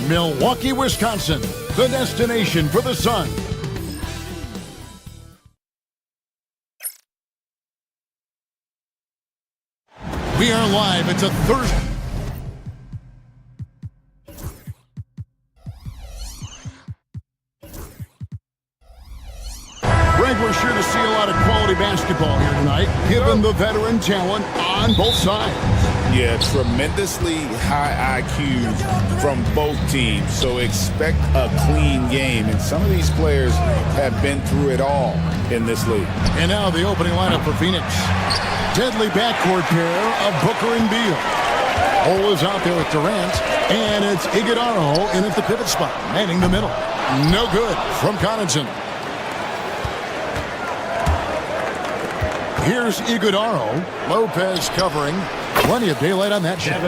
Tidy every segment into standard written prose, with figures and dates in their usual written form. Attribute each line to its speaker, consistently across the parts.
Speaker 1: Milwaukee, Wisconsin, the destination for the sun. We are live. It's a Thursday. Greg, we're sure to see a lot of quality basketball here tonight, given the veteran talent on both sides.
Speaker 2: Yeah, tremendously high IQ from both teams, so expect a clean game. And some of these players have been through it all in this league.
Speaker 1: And now the opening lineup for Phoenix. Deadly backcourt pair of Booker and Beal. Hole is out there with Durant, and it's Iguodala in at the pivot spot, manning the middle. No good from Connaughton. Here's Iguodala. Lopez covering. Plenty of daylight on that shot.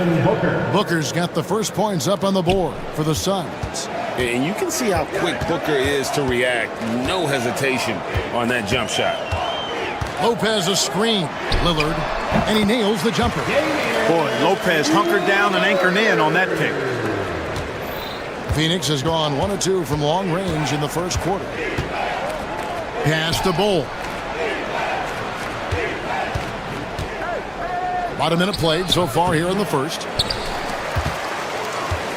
Speaker 1: Booker's got the first points up on the board for the Suns.
Speaker 2: And you can see how quick Booker is to react. No hesitation on that jump shot.
Speaker 1: Lopez a screen. Lillard. And he nails the jumper.
Speaker 3: Boy, Lopez hunkered down and anchored in on that pick.
Speaker 1: Phoenix has gone 1 of 2 from long range in the first quarter. Pass to Bull. About a minute played so far here in the first.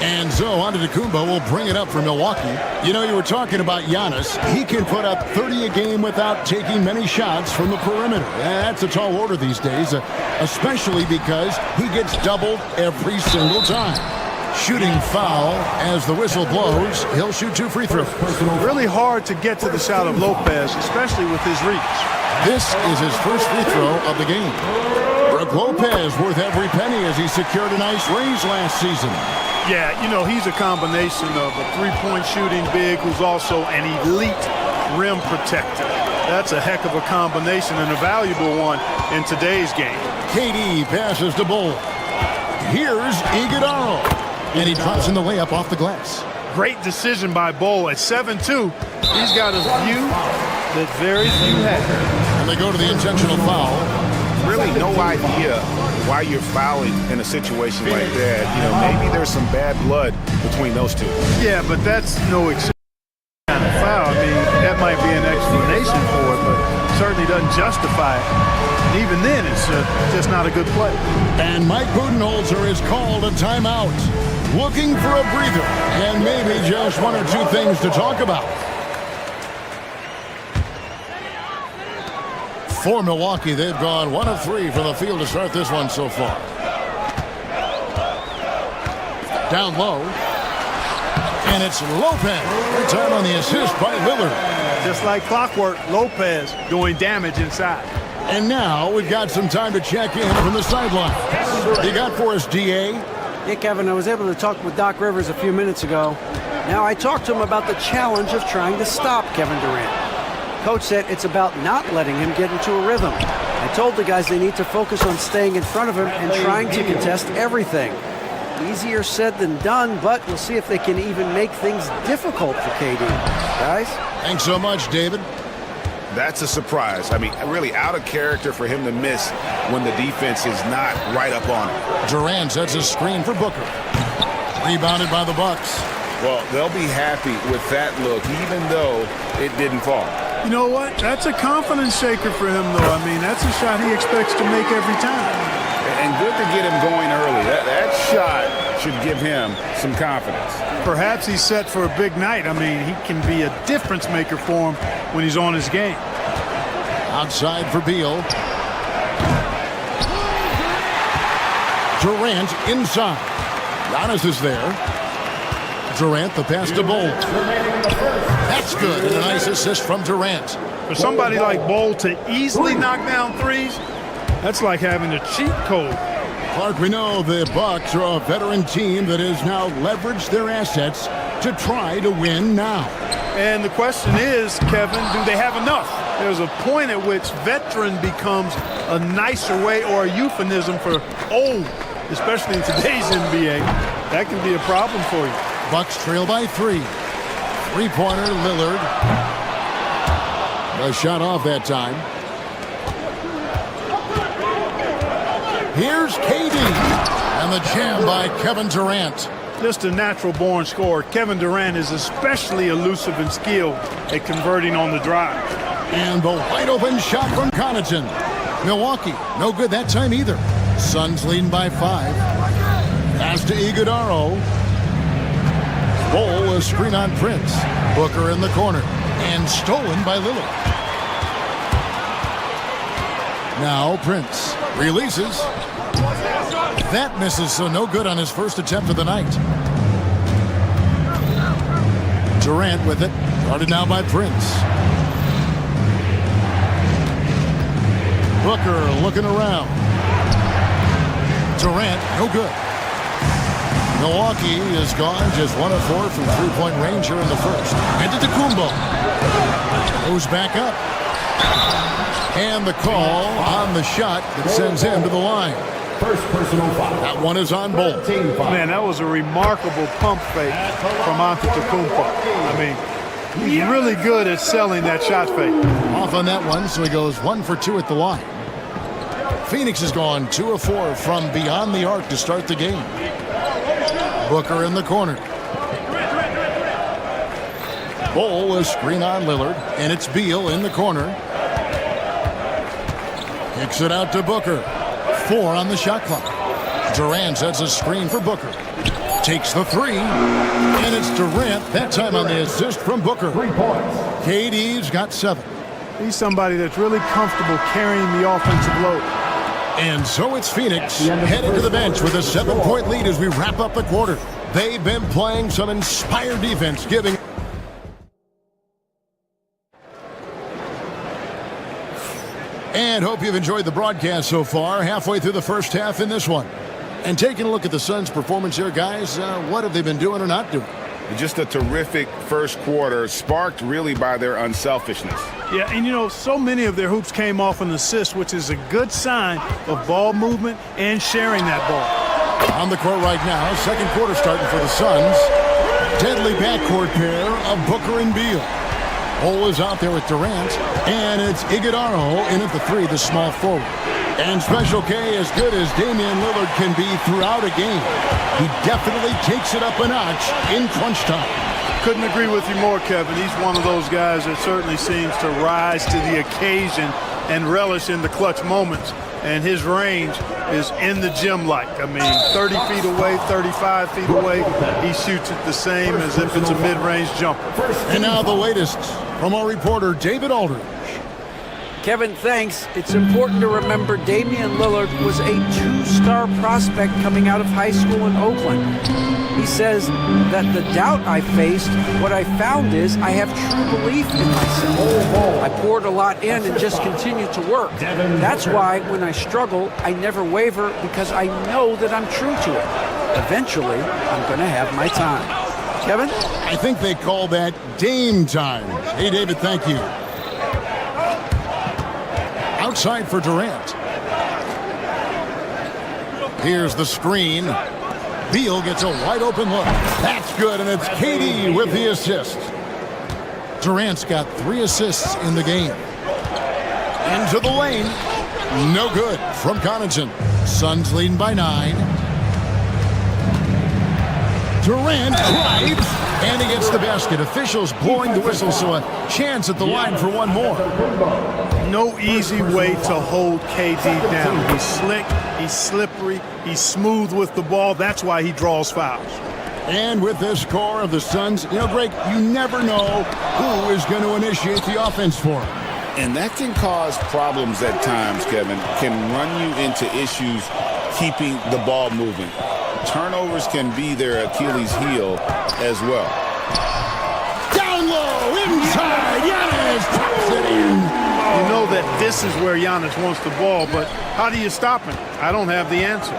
Speaker 1: And Zo Antetokounmpo will bring it up for Milwaukee. You know, you were talking about Giannis. He can put up 30 a game without taking many shots from the perimeter. That's a tall order these days, especially because he gets doubled every single time. Shooting foul as the whistle blows. He'll shoot 2 free throws.
Speaker 3: Really hard to get to the shot of Lopez, especially with his reach.
Speaker 1: This is his first free throw of the game. Brook Lopez worth every penny as he secured a nice raise last season.
Speaker 3: Yeah, you know, he's a combination of a three-point shooting big who's also an elite rim protector. That's a heck of a combination and a valuable one in today's game.
Speaker 1: KD passes to Bull. Here's Iguodala. And he drops in the layup off the glass.
Speaker 3: Great decision by Bull at 7-2. He's got a view that very few have.
Speaker 1: And they go to the intentional foul.
Speaker 2: Really no idea why you're fouling in a situation like that. You know, maybe there's some bad blood between those two.
Speaker 3: Yeah, but that's no kind of foul. I mean, that might be an explanation for it, but certainly doesn't justify it. And even then, it's just not a good play.
Speaker 1: And Mike Budenholzer is called a timeout. Looking for a breather and maybe just 1 or 2 things to talk about. For Milwaukee, they've gone 1 of 3 from the field to start this one so far. Down low. And it's Lopez. Good time on the assist by Lillard.
Speaker 3: Just like clockwork, Lopez doing damage inside.
Speaker 1: And now we've got some time to check in from the sideline. You got for us, D.A.?
Speaker 4: Yeah, Kevin, I was able to talk with Doc Rivers a few minutes ago. Now, I talked to him about the challenge of trying to stop Kevin Durant. Coach said it's about not letting him get into a rhythm. I told the guys they need to focus on staying in front of him and trying to contest everything. Easier said than done, but we'll see if they can even make things difficult for KD. Guys?
Speaker 1: Thanks so much, David.
Speaker 2: That's a surprise. I mean, really out of character for him to miss when the defense is not right up on him.
Speaker 1: Durant sets a screen for Booker. Rebounded by the Bucks.
Speaker 2: Well, they'll be happy with that look, even though it didn't fall.
Speaker 3: You know what? That's a confidence shaker for him, though. I mean, that's a shot he expects to make every time.
Speaker 2: And good to get him going early. That shot should give him some confidence.
Speaker 3: Perhaps he's set for a big night. I mean, he can be a difference maker for him when he's on his game.
Speaker 1: Outside for Beal. Durant inside. Giannis is there. Durant, the pass to Bull. That's good. And a nice assist from Durant.
Speaker 3: For somebody like Bull to easily knock down threes, that's like having a cheat code.
Speaker 1: Clark, we know the Bucks are a veteran team that has now leveraged their assets to try to win now.
Speaker 3: And the question is, Kevin, do they have enough? There's a point at which veteran becomes a nicer way or a euphemism for old, especially in today's NBA. That can be a problem for you.
Speaker 1: Bucks trail by 3. Three-pointer, Lillard. A shot off that time. Here's KD. And the jam by Kevin Durant.
Speaker 3: just a natural-born scorer. Kevin Durant is especially elusive and skilled at converting on the drive.
Speaker 1: And the wide-open shot from Connaughton. Milwaukee, no good that time either. Suns leading by 5. Pass to Iguodaro. Ball, a screen on Prince. Booker in the corner. And stolen by Lillard. Now Prince releases. That misses, so no good on his first attempt of the night. Durant with it. Guarded now by Prince. Booker looking around. Durant, no good. Milwaukee is gone, just 1 of 4 from three-point range here in the first. Antetokounmpo goes back up. And the call on the shot that sends him to the line.
Speaker 5: First personal foul.
Speaker 1: That one is on Bolt.
Speaker 3: Man, that was a remarkable pump fake from Antetokounmpo. I mean, he's really good at selling that shot fake.
Speaker 1: Off on that one, so he goes 1 for 2 at the line. Phoenix has gone 2 of 4 from beyond the arc to start the game. Booker in the corner. Ball is screen on Lillard, and it's Beal in the corner. Kicks it out to Booker. 4 on the shot clock. Durant sets a screen for Booker. Takes the 3, and it's Durant, that time on the assist from Booker.
Speaker 5: 3 points.
Speaker 1: KD's got 7.
Speaker 3: He's somebody that's really comfortable carrying the offensive load.
Speaker 1: And so it's Phoenix headed to the bench with a 7-point lead as we wrap up the quarter. They've been playing some inspired defense, giving... And hope you've enjoyed the broadcast so far, halfway through the first half in this one. And taking a look at the Suns' performance here, guys, what have they been doing or not doing?
Speaker 2: Just a terrific first quarter, sparked really by their unselfishness.
Speaker 3: Yeah, and you know, so many of their hoops came off an assist, which is a good sign of ball movement and sharing that ball.
Speaker 1: On the court right now, second quarter starting for the Suns. Deadly backcourt pair of Booker and Beal. Ball is out there with Durant, and it's Iguodaro in at the 3, the small forward. And Special K, as good as Damian Lillard can be throughout a game, he definitely takes it up a notch in crunch time.
Speaker 3: Couldn't agree with you more, Kevin. He's one of those guys that certainly seems to rise to the occasion and relish in the clutch moments. And his range is in the gym like. I mean, 30 feet away, 35 feet away, he shoots it the same as if it's a mid-range jumper.
Speaker 1: And now the latest from our reporter, David Aldridge.
Speaker 4: Kevin, thanks. It's important to remember Damian Lillard was a 2-star prospect coming out of high school in Oakland. He says that the doubt I faced, what I found is I have true belief in myself. I poured a lot in and just continued to work. That's why when I struggle, I never waver because I know that I'm true to it. Eventually, I'm going to have my time. Kevin?
Speaker 1: I think they call that Dame time. Hey, David, thank you. Outside for Durant. Here's the screen. Beal gets a wide open look. That's good, and it's KD with the assist. Durant's got 3 assists in the game. Into the lane. No good from Connaughton. Suns leading by 9. Durant drives, and he gets the basket. Officials blowing the whistle, so a chance at the line for one more.
Speaker 3: No easy way to hold KD down. He's slick, he's slippery, he's smooth with the ball. That's why he draws fouls.
Speaker 1: And with this core of the Suns, you know, Greg, you never know who is going to initiate the offense for him.
Speaker 2: And that can cause problems at times, Kevin. Can run you into issues keeping the ball moving. Turnovers can be their Achilles heel as well.
Speaker 1: Down low, inside, Giannis taps it in.
Speaker 3: You know that this is where Giannis wants the ball, but how do you stop him? I don't have the answer.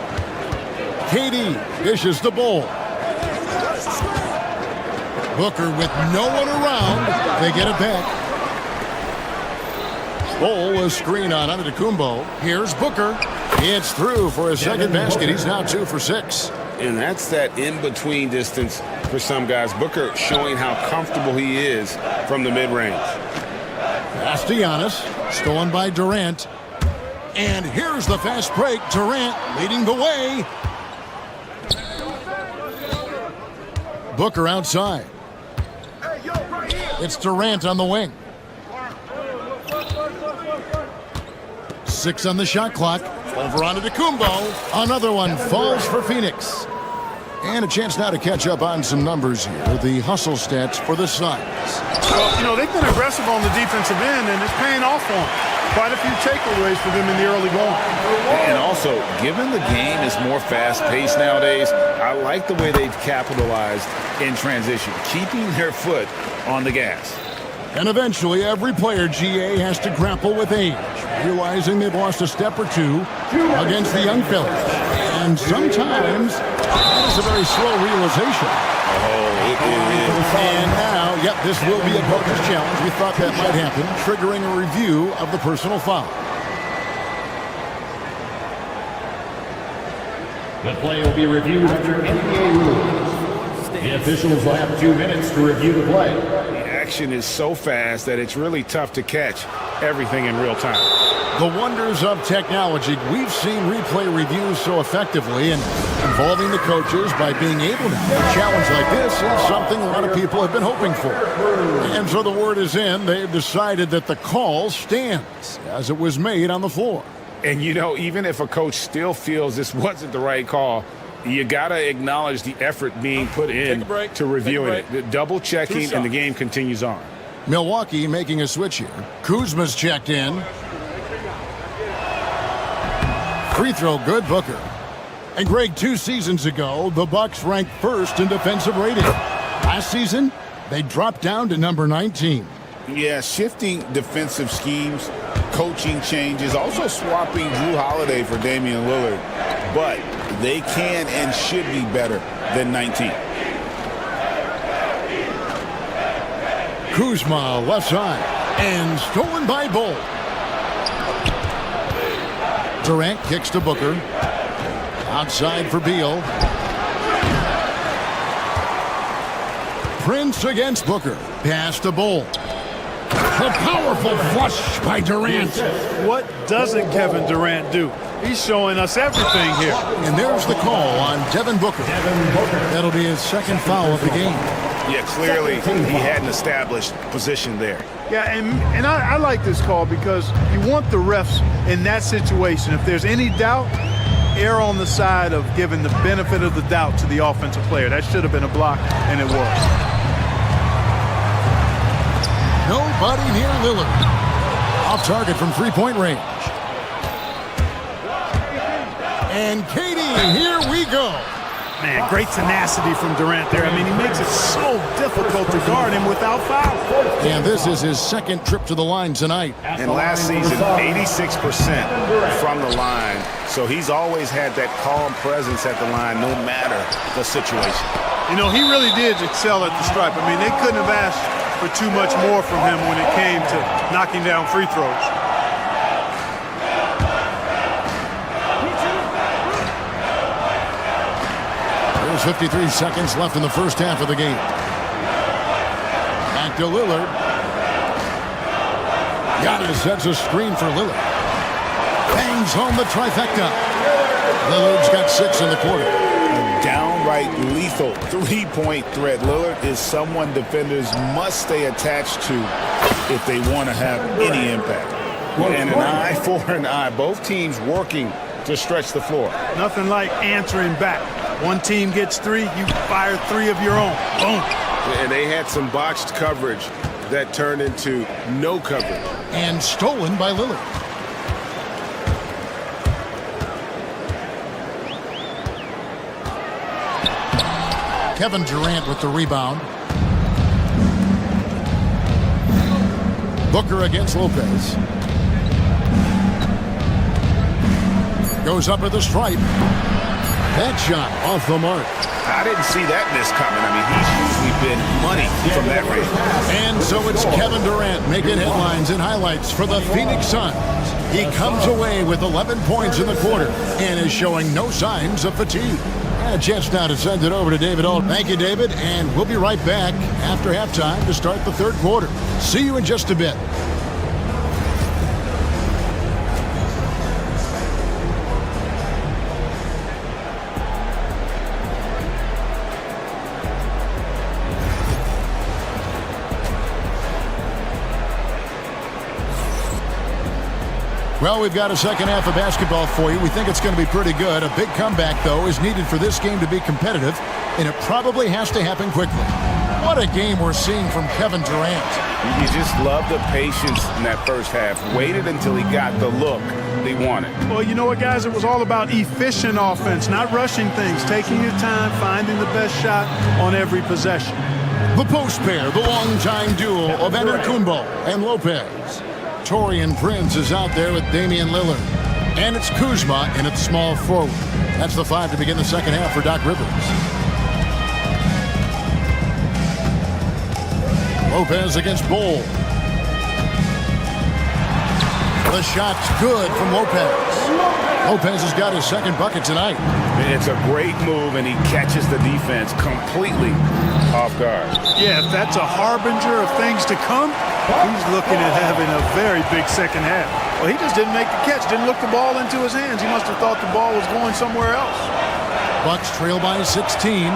Speaker 1: KD dishes the ball. Booker with no one around. They get it back. Ball was screen on Antetokounmpo. Here's Booker. It's through for a second basket. He's now 2 for 6.
Speaker 6: And that's that in-between distance for some guys. Booker showing how comfortable he is from the mid-range.
Speaker 1: Pass to Giannis. Stolen by Durant. And here's the fast break. Durant leading the way. Booker outside. It's Durant on the wing. 6 on the shot clock. Over onto Kumbo. Another one falls for Phoenix. And a chance now to catch up on some numbers here. The hustle stats for the Suns.
Speaker 3: Well, they've been aggressive on the defensive end, and it's paying off for them. Quite a few takeaways for them in the early going.
Speaker 2: And also, given the game is more fast-paced nowadays, I like the way they've capitalized in transition, keeping their foot on the gas.
Speaker 1: And eventually, every player, GA, has to grapple with age, realizing they've lost a step or two against the young fellas. And sometimes, it's a very slow realization.
Speaker 2: Oh, it is.
Speaker 1: And now, yep, this will be a coach's challenge. We thought that might happen, triggering a review of the personal foul.
Speaker 5: The play will be reviewed under NBA rules. The officials will have 2 minutes to review the play.
Speaker 2: The action is so fast that it's really tough to catch everything in real time.
Speaker 1: The wonders of technology. We've seen replay reviews so effectively, and involving the coaches by being able to have a challenge like this is something a lot of people have been hoping for. And so the word is in. They've decided that the call stands as it was made on the floor.
Speaker 2: And, even if a coach still feels this wasn't the right call, you got to acknowledge the effort being put in to reviewing it. The double checking, and the game continues on.
Speaker 1: Milwaukee making a switch here. Kuzma's checked in. Free throw good, Booker. And Greg, 2 seasons ago, the Bucks ranked first in defensive rating. Last season, they dropped down to number 19.
Speaker 2: Yeah, shifting defensive schemes, coaching changes, also swapping Drew Holiday for Damian Lillard. But they can and should be better than 19.
Speaker 1: Kuzma left side and stolen by Bull. Durant kicks to Booker. Outside for Beal. Prince against Booker. Pass to Bull. A powerful flush by Durant.
Speaker 3: What doesn't Kevin Durant do? He's showing us everything here.
Speaker 1: And there's the call on Devin Booker. That'll be his second foul of the game.
Speaker 2: Yeah, clearly he had an established position there.
Speaker 3: Yeah, and I like this call because you want the refs in that situation. If there's any doubt, err on the side of giving the benefit of the doubt to the offensive player. That should have been a block, and it was.
Speaker 1: Nobody near Lillard. Off target from three-point range. And Katie, here we go.
Speaker 3: Man, great tenacity from Durant there. I mean, he makes it so difficult to guard him without foul.
Speaker 1: And this is his second trip to the line tonight.
Speaker 2: And last season, 86% from the line. So he's always had that calm presence at the line no matter the situation.
Speaker 3: He really did excel at the stripe. I mean, they couldn't have asked for too much more from him when it came to knocking down free throws.
Speaker 1: There's 53 seconds left in the first half of the game. Back to Lillard. Giannis sets a screen for Lillard. Bangs home the trifecta. Lillard's got 6 in the quarter.
Speaker 2: A downright lethal three-point threat. Lillard is someone defenders must stay attached to if they want to have any impact. And an eye for an eye. Both teams working to stretch the floor.
Speaker 3: Nothing like answering back. One team gets 3, you fire 3 of your own. Boom.
Speaker 6: And they had some botched coverage that turned into no coverage.
Speaker 1: And stolen by Lillard. Kevin Durant with the rebound. Booker against Lopez. Goes up at the stripe. That shot off the mark.
Speaker 2: I didn't see that miss coming. I mean, he's usually been money from that range.
Speaker 1: And so it's Kevin Durant making headlines and highlights for the Phoenix Suns. He comes away with 11 points in the quarter and is showing no signs of fatigue. And a chance now to send it over to David Alt. Thank you, David, and we'll be right back after halftime to start the third quarter. See you in just a bit. Well, we've got a second half of basketball for you. We think it's going to be pretty good. A big comeback, though, is needed for this game to be competitive, and it probably has to happen quickly. What a game we're seeing from Kevin Durant.
Speaker 2: You just love the patience in that first half. Waited until he got the look he wanted.
Speaker 3: Well, you know what, guys? It was all about efficient offense, not rushing things, taking your time, finding the best shot on every possession.
Speaker 1: The post pair, the longtime duo of Antetokounmpo and Lopez. Taurean Prince is out there with Damian Lillard. And it's Kuzma in at small forward. That's the 5 to begin the second half for Doc Rivers. Lopez against Bol. The shot's good from Lopez. Lopez has got his second bucket tonight.
Speaker 2: It's a great move, and he catches the defense completely off guard.
Speaker 3: Yeah, if that's a harbinger of things to come, he's looking at having a very big second half. Well, he just didn't make the catch, didn't look the ball into his hands. He must have thought the ball was going somewhere else.
Speaker 1: Bucks trail by 16.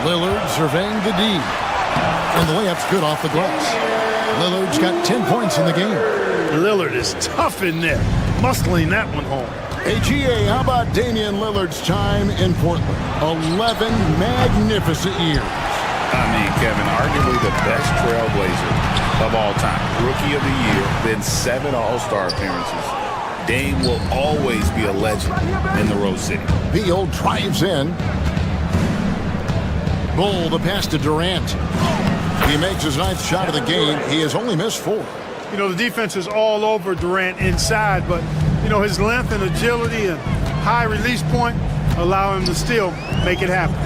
Speaker 1: Lillard surveying the D. And the layup's good off the glass. Lillard's got 10 points in the game.
Speaker 3: Lillard is tough in there, muscling that one home.
Speaker 1: Hey, GA, how about Damian Lillard's time in Portland? 11 magnificent years.
Speaker 2: I mean, Kevin, arguably the best trailblazer of all time. Rookie of the year, then 7 All-Star appearances. Dame will always be a legend in the Rose City.
Speaker 1: Beal drives in. Bol, the pass to Durant. He makes his 9th shot of the game. He has only missed 4.
Speaker 3: You know, the defense is all over Durant inside, but, you know, his length and agility and high release point allow him to still make it happen.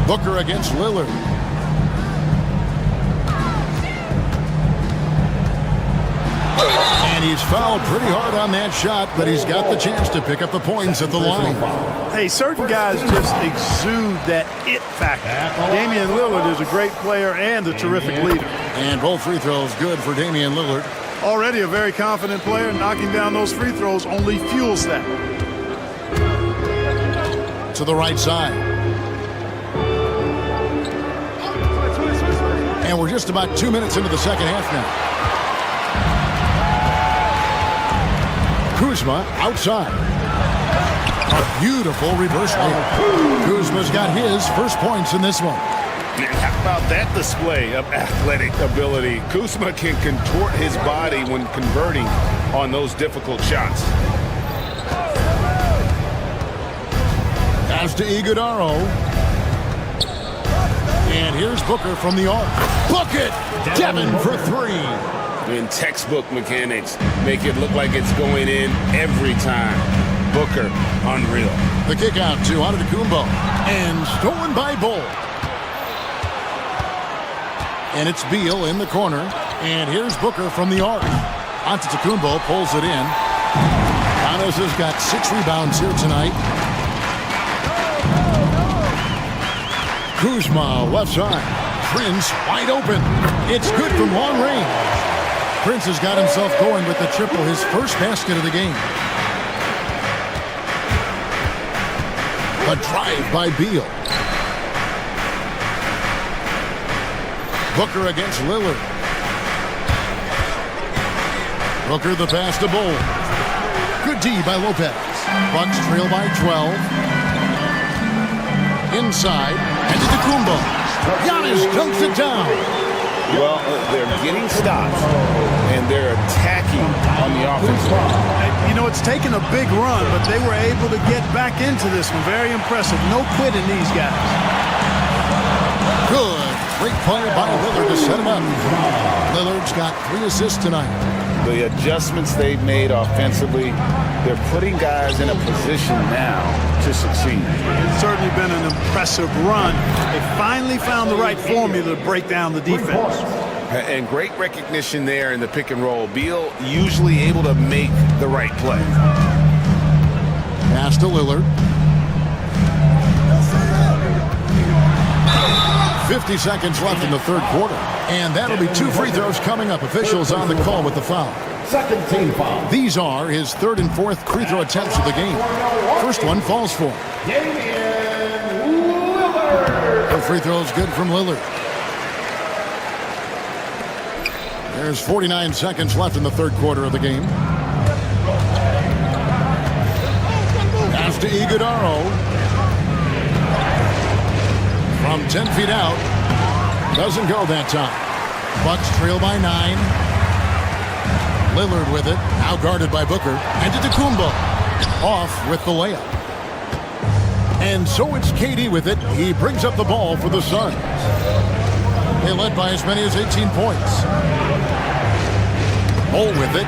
Speaker 1: Booker against Lillard. And he's fouled pretty hard on that shot, but he's got the chance to pick up the points at the line.
Speaker 3: Hey, certain guys just exude that it factor. Damian Lillard is a great player and a terrific leader.
Speaker 1: And both free throws good for Damian Lillard.
Speaker 3: Already a very confident player. Knocking down those free throws only fuels that.
Speaker 1: To the right side. And we're just about 2 minutes into the second half now. Kuzma outside. A beautiful reverse layup. Kuzma's got his first points in this one.
Speaker 2: How about that display of athletic ability? Kuzma can contort his body when converting on those difficult shots.
Speaker 1: Pass to Iguodaro. And here's Booker from the arc. Bucket! Devin for 3.
Speaker 6: And textbook mechanics make it look like it's going in every time. Booker, unreal.
Speaker 1: The kick out to Antetokounmpo. And stolen by Bol. And it's Beal in the corner. And here's Booker from the arc. Antetokounmpo pulls it in. Giannis has got 6 rebounds here tonight. Kuzma left side. Prince wide open. It's good from long range. Prince has got himself going with the triple, his first basket of the game. A drive by Beal. Booker against Lillard. Booker the pass to Bol. Good D by Lopez. Bucks trail by 12. Inside. Antetokounmpo. Giannis dunks it down.
Speaker 2: Well, they're getting stops, and they're attacking on the offensive line.
Speaker 3: You know, it's taken a big run, but they were able to get back into this one. Very impressive. No quitting these guys.
Speaker 1: Good. Great play by Lillard to set him up. Lillard's got 3 assists tonight.
Speaker 2: The adjustments they've made offensively, they're putting guys in a position now to succeed.
Speaker 3: It's certainly been an impressive run. They finally found the right formula to break down the defense.
Speaker 2: And great recognition there in the pick and roll. Beal usually able to make the right play.
Speaker 1: Pass to Lillard. 50 seconds left in the third quarter. And that'll be 2 free throws coming up. Officials on the call with the foul.
Speaker 5: Second team foul.
Speaker 1: These are his 3rd and 4th free throw attempts of the game. First one falls for him.
Speaker 5: Damian Lillard.
Speaker 1: The free throw is good from Lillard. There's 49 seconds left in the third quarter of the game. Pass to Iguodaro. From 10 feet out. Doesn't go that time. Bucks trail by 9. Lillard with it. Now guarded by Booker. And to Tacumbo. Off with the layup. And so it's KD with it. He brings up the ball for the Suns. They led by as many as 18 points. Bull with it.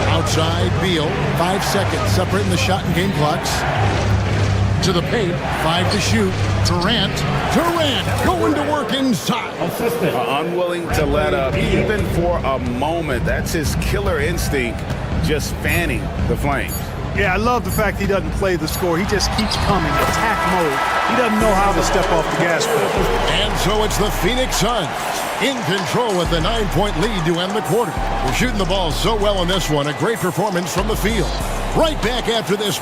Speaker 1: Outside, Beal. 5 seconds separating the shot and game clocks. To the paint. 5 to shoot. Durant going to work inside.
Speaker 2: Unwilling to let up even for a moment. That's his killer instinct, just fanning the flames.
Speaker 3: Yeah, I love the fact he doesn't play the score. He just keeps coming, attack mode. He doesn't know how to step off the gas pedal.
Speaker 1: And so it's the Phoenix Suns in control with the 9-point lead to end the quarter. We're shooting the ball so well in this one. A great performance from the field. Right back after this.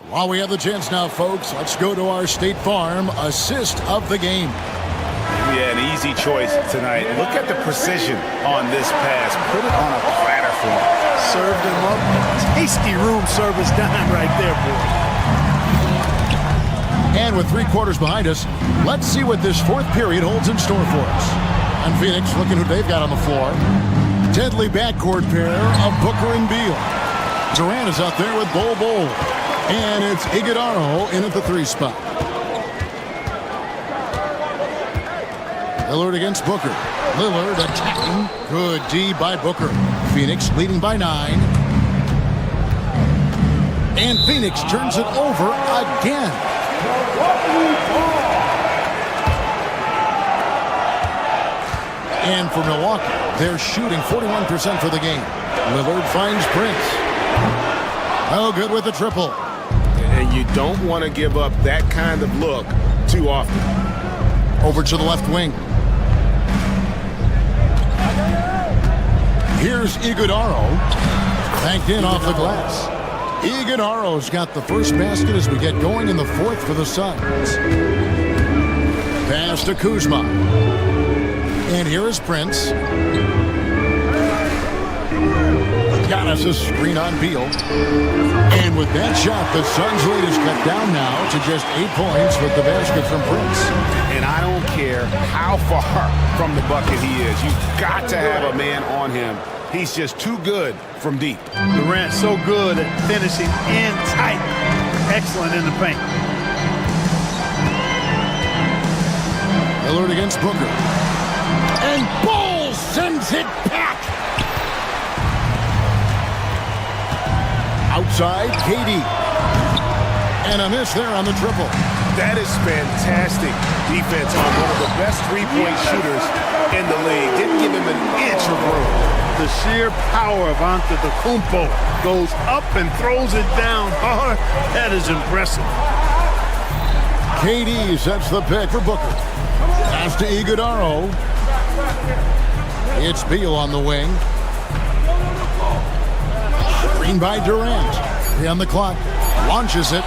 Speaker 1: While we have the chance now, folks, let's go to our State Farm assist of the game.
Speaker 2: Yeah, an easy choice tonight. Look at the precision on this pass. Put it on a platter for him.
Speaker 3: Served him up. Tasty room service dime right there, boy.
Speaker 1: And with 3 quarters behind us, let's see what this fourth period holds in store for us. And Phoenix, looking who they've got on the floor. Deadly backcourt pair of Booker and Beal. Durant is out there with Bol. And it's Iguodaro in at the 3 spot. Lillard against Booker. Lillard attacking. Good D by Booker. Phoenix leading by 9. And Phoenix turns it over again. And for Milwaukee, they're shooting 41% for the game. Lillard finds Prince. Oh, good with the triple.
Speaker 6: And you don't want to give up that kind of look too often.
Speaker 1: Over to the left wing. Here's Iguodaro. Banked in off the glass. Iguodaro's got the first basket as we get going in the fourth for the Suns. Pass to Kuzma. And here is Prince. Giannis a screen on Beal. And with that shot, the Suns' lead is cut down now to just 8 points with the basket from Prince.
Speaker 2: And I don't care how far from the bucket he is. You've got to have a man on him. He's just too good from deep.
Speaker 3: Durant so good at finishing in tight. Excellent in the paint.
Speaker 1: Lillard against Booker. And Bull sends it back. Outside, KD. And a miss there on the triple.
Speaker 2: That is fantastic defense on one of the best three-point shooters in the league. Didn't give him an inch of room.
Speaker 3: The sheer power of Antetokounmpo goes up and throws it down hard. That is impressive.
Speaker 1: KD sets the pick for Booker. Pass to Iguodaro. It's Beal on the wing. Screen by Durant. 3 on the clock. Launches it.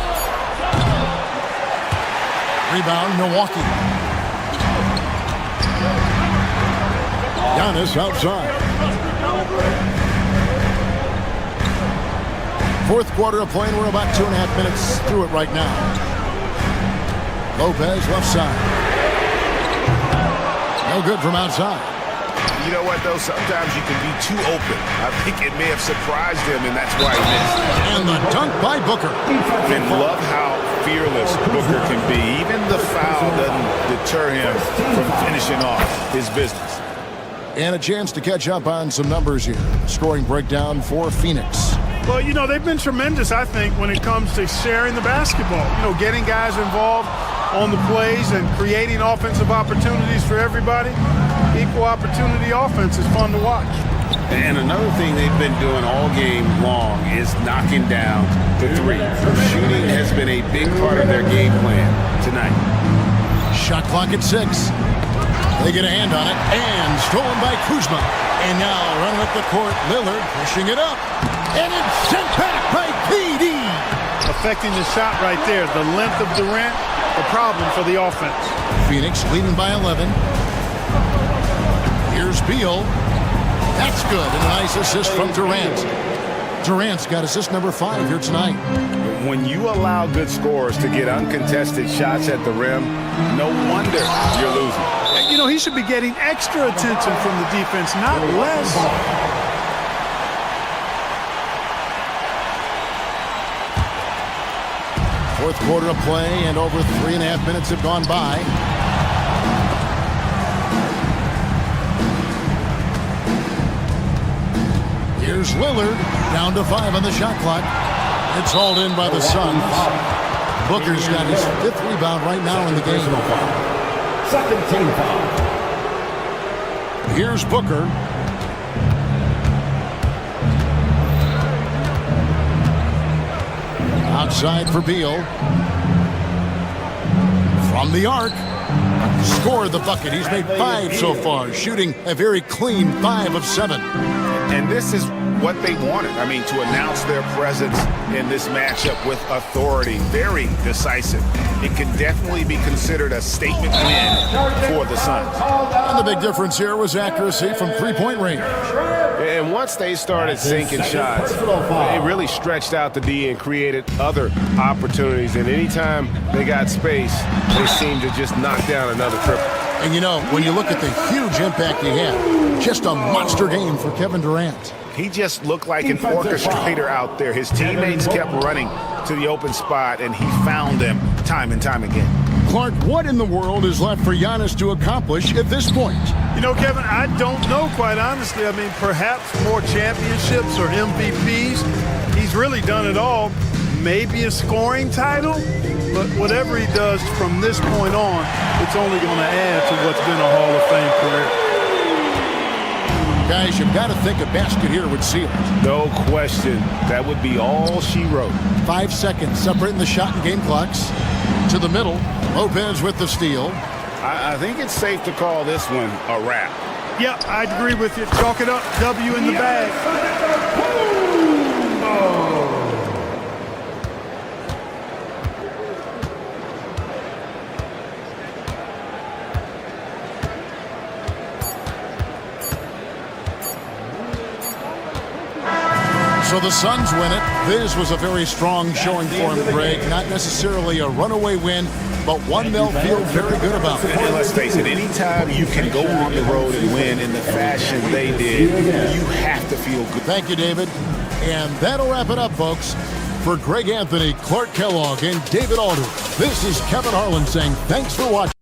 Speaker 1: Rebound, Milwaukee. Giannis outside. Fourth quarter of play, and we're about 2.5 minutes through it right now. Lopez left side. No good from outside.
Speaker 2: You know what, though? Sometimes you can be too open. I think it may have surprised him, and that's why he missed.
Speaker 1: And the dunk by Booker.
Speaker 2: And love how fearless Booker can be. Even the foul doesn't deter him from finishing off his business.
Speaker 1: And a chance to catch up on some numbers here. Scoring breakdown for Phoenix.
Speaker 3: Well, you know, they've been tremendous, I think, when it comes to sharing the basketball. You know, getting guys involved on the plays and creating offensive opportunities for everybody. Equal opportunity offense is fun to watch.
Speaker 6: And another thing they've been doing all game long is knocking down the three. Shooting has been a big part of their game plan tonight.
Speaker 1: Shot clock at 6. They get a hand on it, and stolen by Kuzma. And now running up the court, Lillard pushing it up. And it's sent back by KD.
Speaker 3: Affecting the shot right there. The length of Durant, the problem for the offense.
Speaker 1: Phoenix leading by 11. Beal. That's good, and a nice assist from Durant. Durant's got assist number 5 here tonight.
Speaker 2: When you allow good scorers to get uncontested shots at the rim, no wonder you're losing.
Speaker 3: You know, he should be getting extra attention from the defense, not less.
Speaker 1: Fourth quarter of play, and over 3.5 minutes have gone by. Here's Lillard, down to 5 on the shot clock. It's hauled in by the Suns. Booker's got his 5th rebound right now in the game.
Speaker 5: Second team foul.
Speaker 1: Here's Booker. Outside for Beal. From the arc. Scored the bucket. He's made 5 so far, shooting a very clean 5 of 7.
Speaker 2: And this is what they wanted. I mean, to announce their presence in this matchup with authority. Very decisive. It can definitely be considered a statement win for the Suns.
Speaker 1: And the big difference here was accuracy from three-point range.
Speaker 6: And once they started sinking shots, it really stretched out the D and created other opportunities. And anytime they got space, they seemed to just knock down another triple.
Speaker 1: And you know, when you look at the huge impact he had, just a monster game for Kevin Durant.
Speaker 2: He just looked like an orchestrator out there. His teammates kept running to the open spot, and he found them time and time again.
Speaker 1: Clark, what in the world is left for Giannis to accomplish at this point?
Speaker 3: You know, Kevin, I don't know, quite honestly. I mean, perhaps more championships or MVPs. He's really done it all. Maybe a scoring title, but whatever he does from this point on, it's only going to add to what's been a Hall of Fame career.
Speaker 1: Guys, you've got to think a basket here would seal it.
Speaker 2: No question. That would be all she wrote.
Speaker 1: 5 seconds separating the shot and game clocks. To the middle. Lopez with the steal.
Speaker 2: I think it's safe to call this one a wrap.
Speaker 3: Yeah, I'd agree with you. Chalk it up. W in the bag.
Speaker 1: So the Suns win it. This was a very strong showing for him, Greg. Not necessarily a runaway win, but one they'll feel very good about.
Speaker 2: And let's face it, anytime you can go on the road and win in the fashion they did, you have to feel good.
Speaker 1: Thank you, David. And that'll wrap it up, folks. For Greg Anthony, Clark Kellogg, and David Alder, this is Kevin Harlan saying thanks for watching.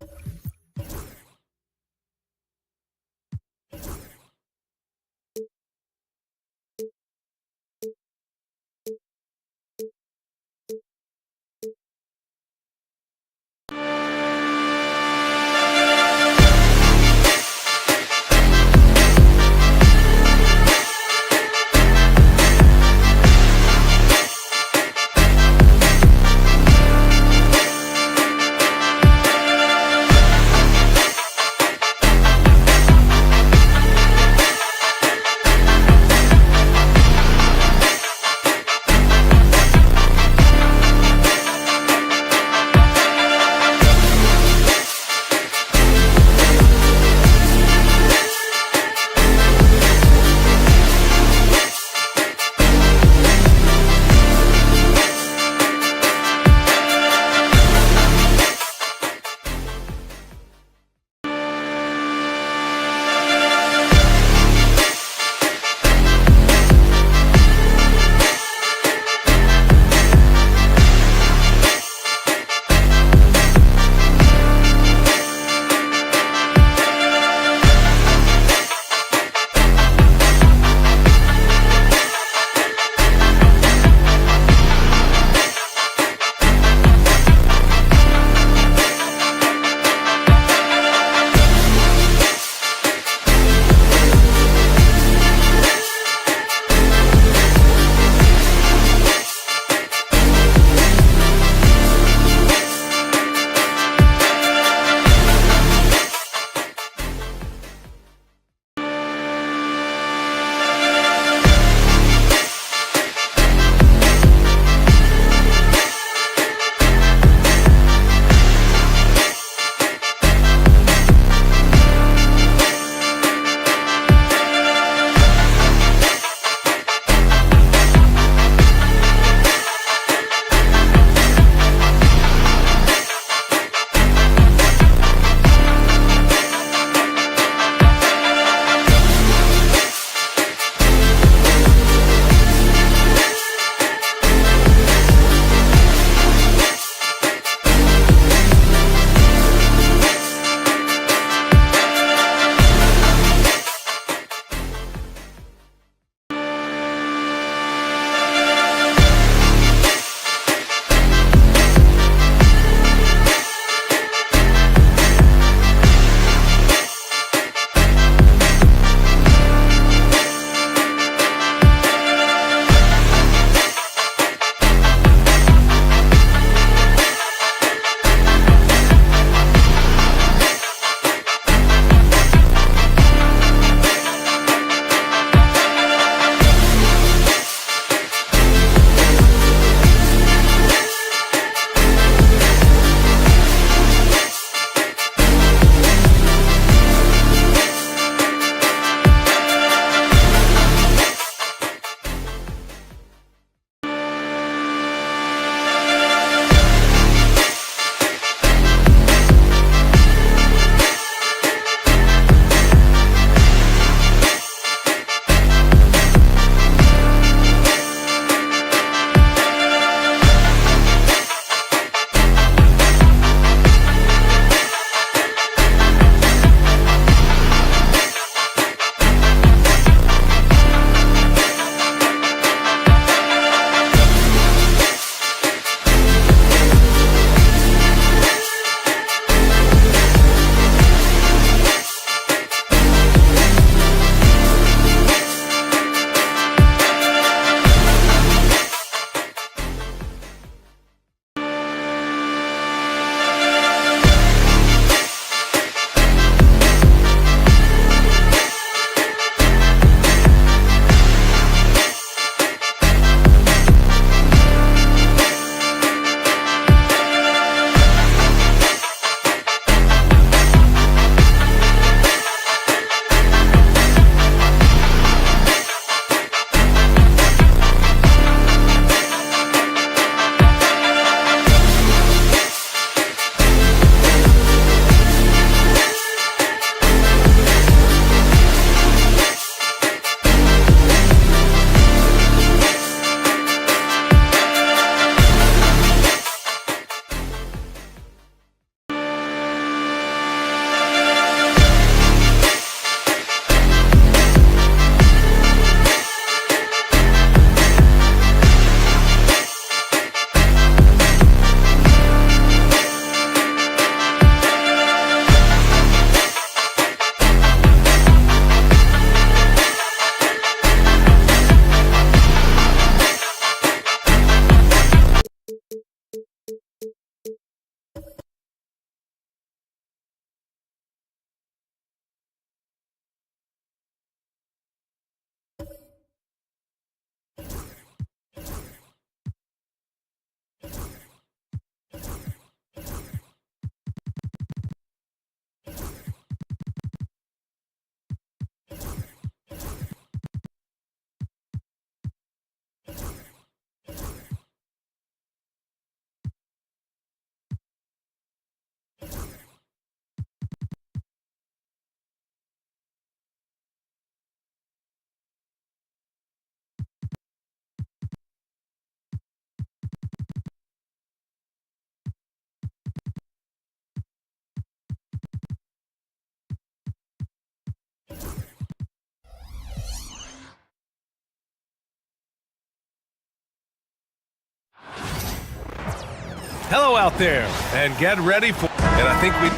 Speaker 6: Hello out there, and get ready for... And I think we...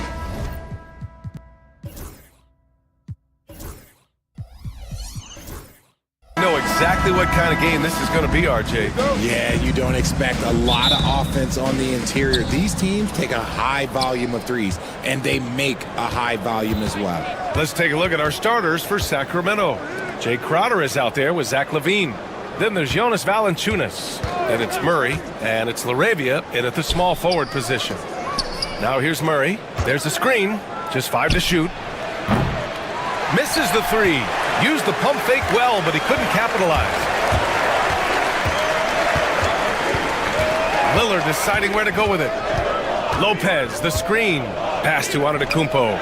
Speaker 6: know exactly what kind of game this is going to be, RJ.
Speaker 7: Yeah, you don't expect a lot of offense on the interior. These teams take a high volume of threes, and they make a high volume as well.
Speaker 6: Let's take a look at our starters for Sacramento. Jay Crowder is out there with Zach LaVine. Then there's Jonas Valanciunas. And it's Murray, and it's LaRavia in at the small forward position. Now here's Murray. There's the screen. Just 5 to shoot. Misses the 3. Used the pump fake well, but he couldn't capitalize. Lillard deciding where to go with it. Lopez, the screen. Pass to Antetokounmpo.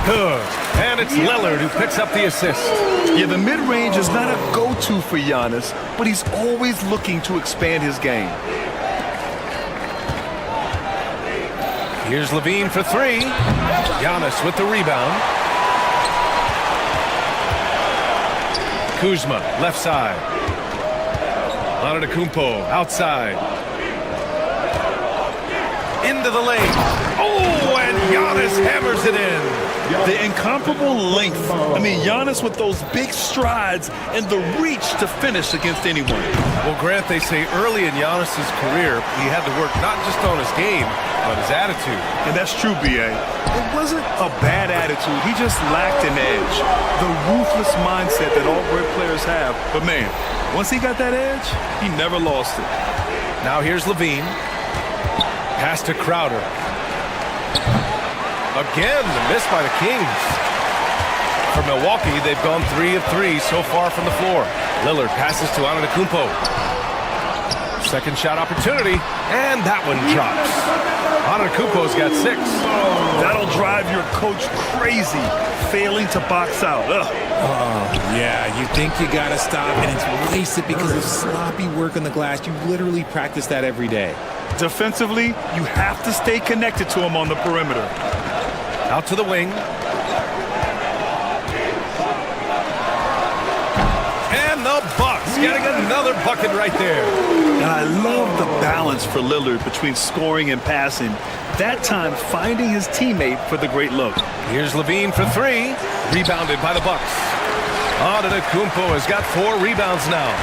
Speaker 6: Good. And it's Lillard who picks up the assist.
Speaker 8: Yeah, the mid-range is not a go-to for Giannis, but he's always looking to expand his game.
Speaker 6: Here's LaVine for 3. Giannis with the rebound. Kuzma, left side. Antetokounmpo, outside. Into the lane. Oh, and Giannis hammers it in.
Speaker 8: The incomparable length. I mean, Giannis with those big strides and the reach to finish against anyone.
Speaker 6: Well, Grant, they say early in Giannis' career, he had to work not just on his game, but his attitude.
Speaker 8: And that's true, B.A. It wasn't a bad attitude. He just lacked an edge. The ruthless mindset that all great players have. But, man, once he got that edge, he never lost it.
Speaker 6: Now here's LaVine. Pass to Crowder. Again, the miss by the Kings. For Milwaukee, they've gone 3 of 3 so far from the floor. Lillard passes to Antetokounmpo. Second shot opportunity, and that one drops. Antetokounmpo's got 6.
Speaker 8: That'll drive your coach crazy, failing to box out.
Speaker 7: Yeah, you think you got to stop, and it's wasted because of sloppy work on the glass. You literally practice that every day.
Speaker 8: Defensively, you have to stay connected to him on the perimeter.
Speaker 6: Out to the wing. And the Bucks getting another bucket right there.
Speaker 8: And I love the balance for Lillard between scoring and passing. That time, finding his teammate for the great look.
Speaker 6: Here's LaVine for 3. Rebounded by the Bucks. Antetokounmpo has got 4 rebounds now.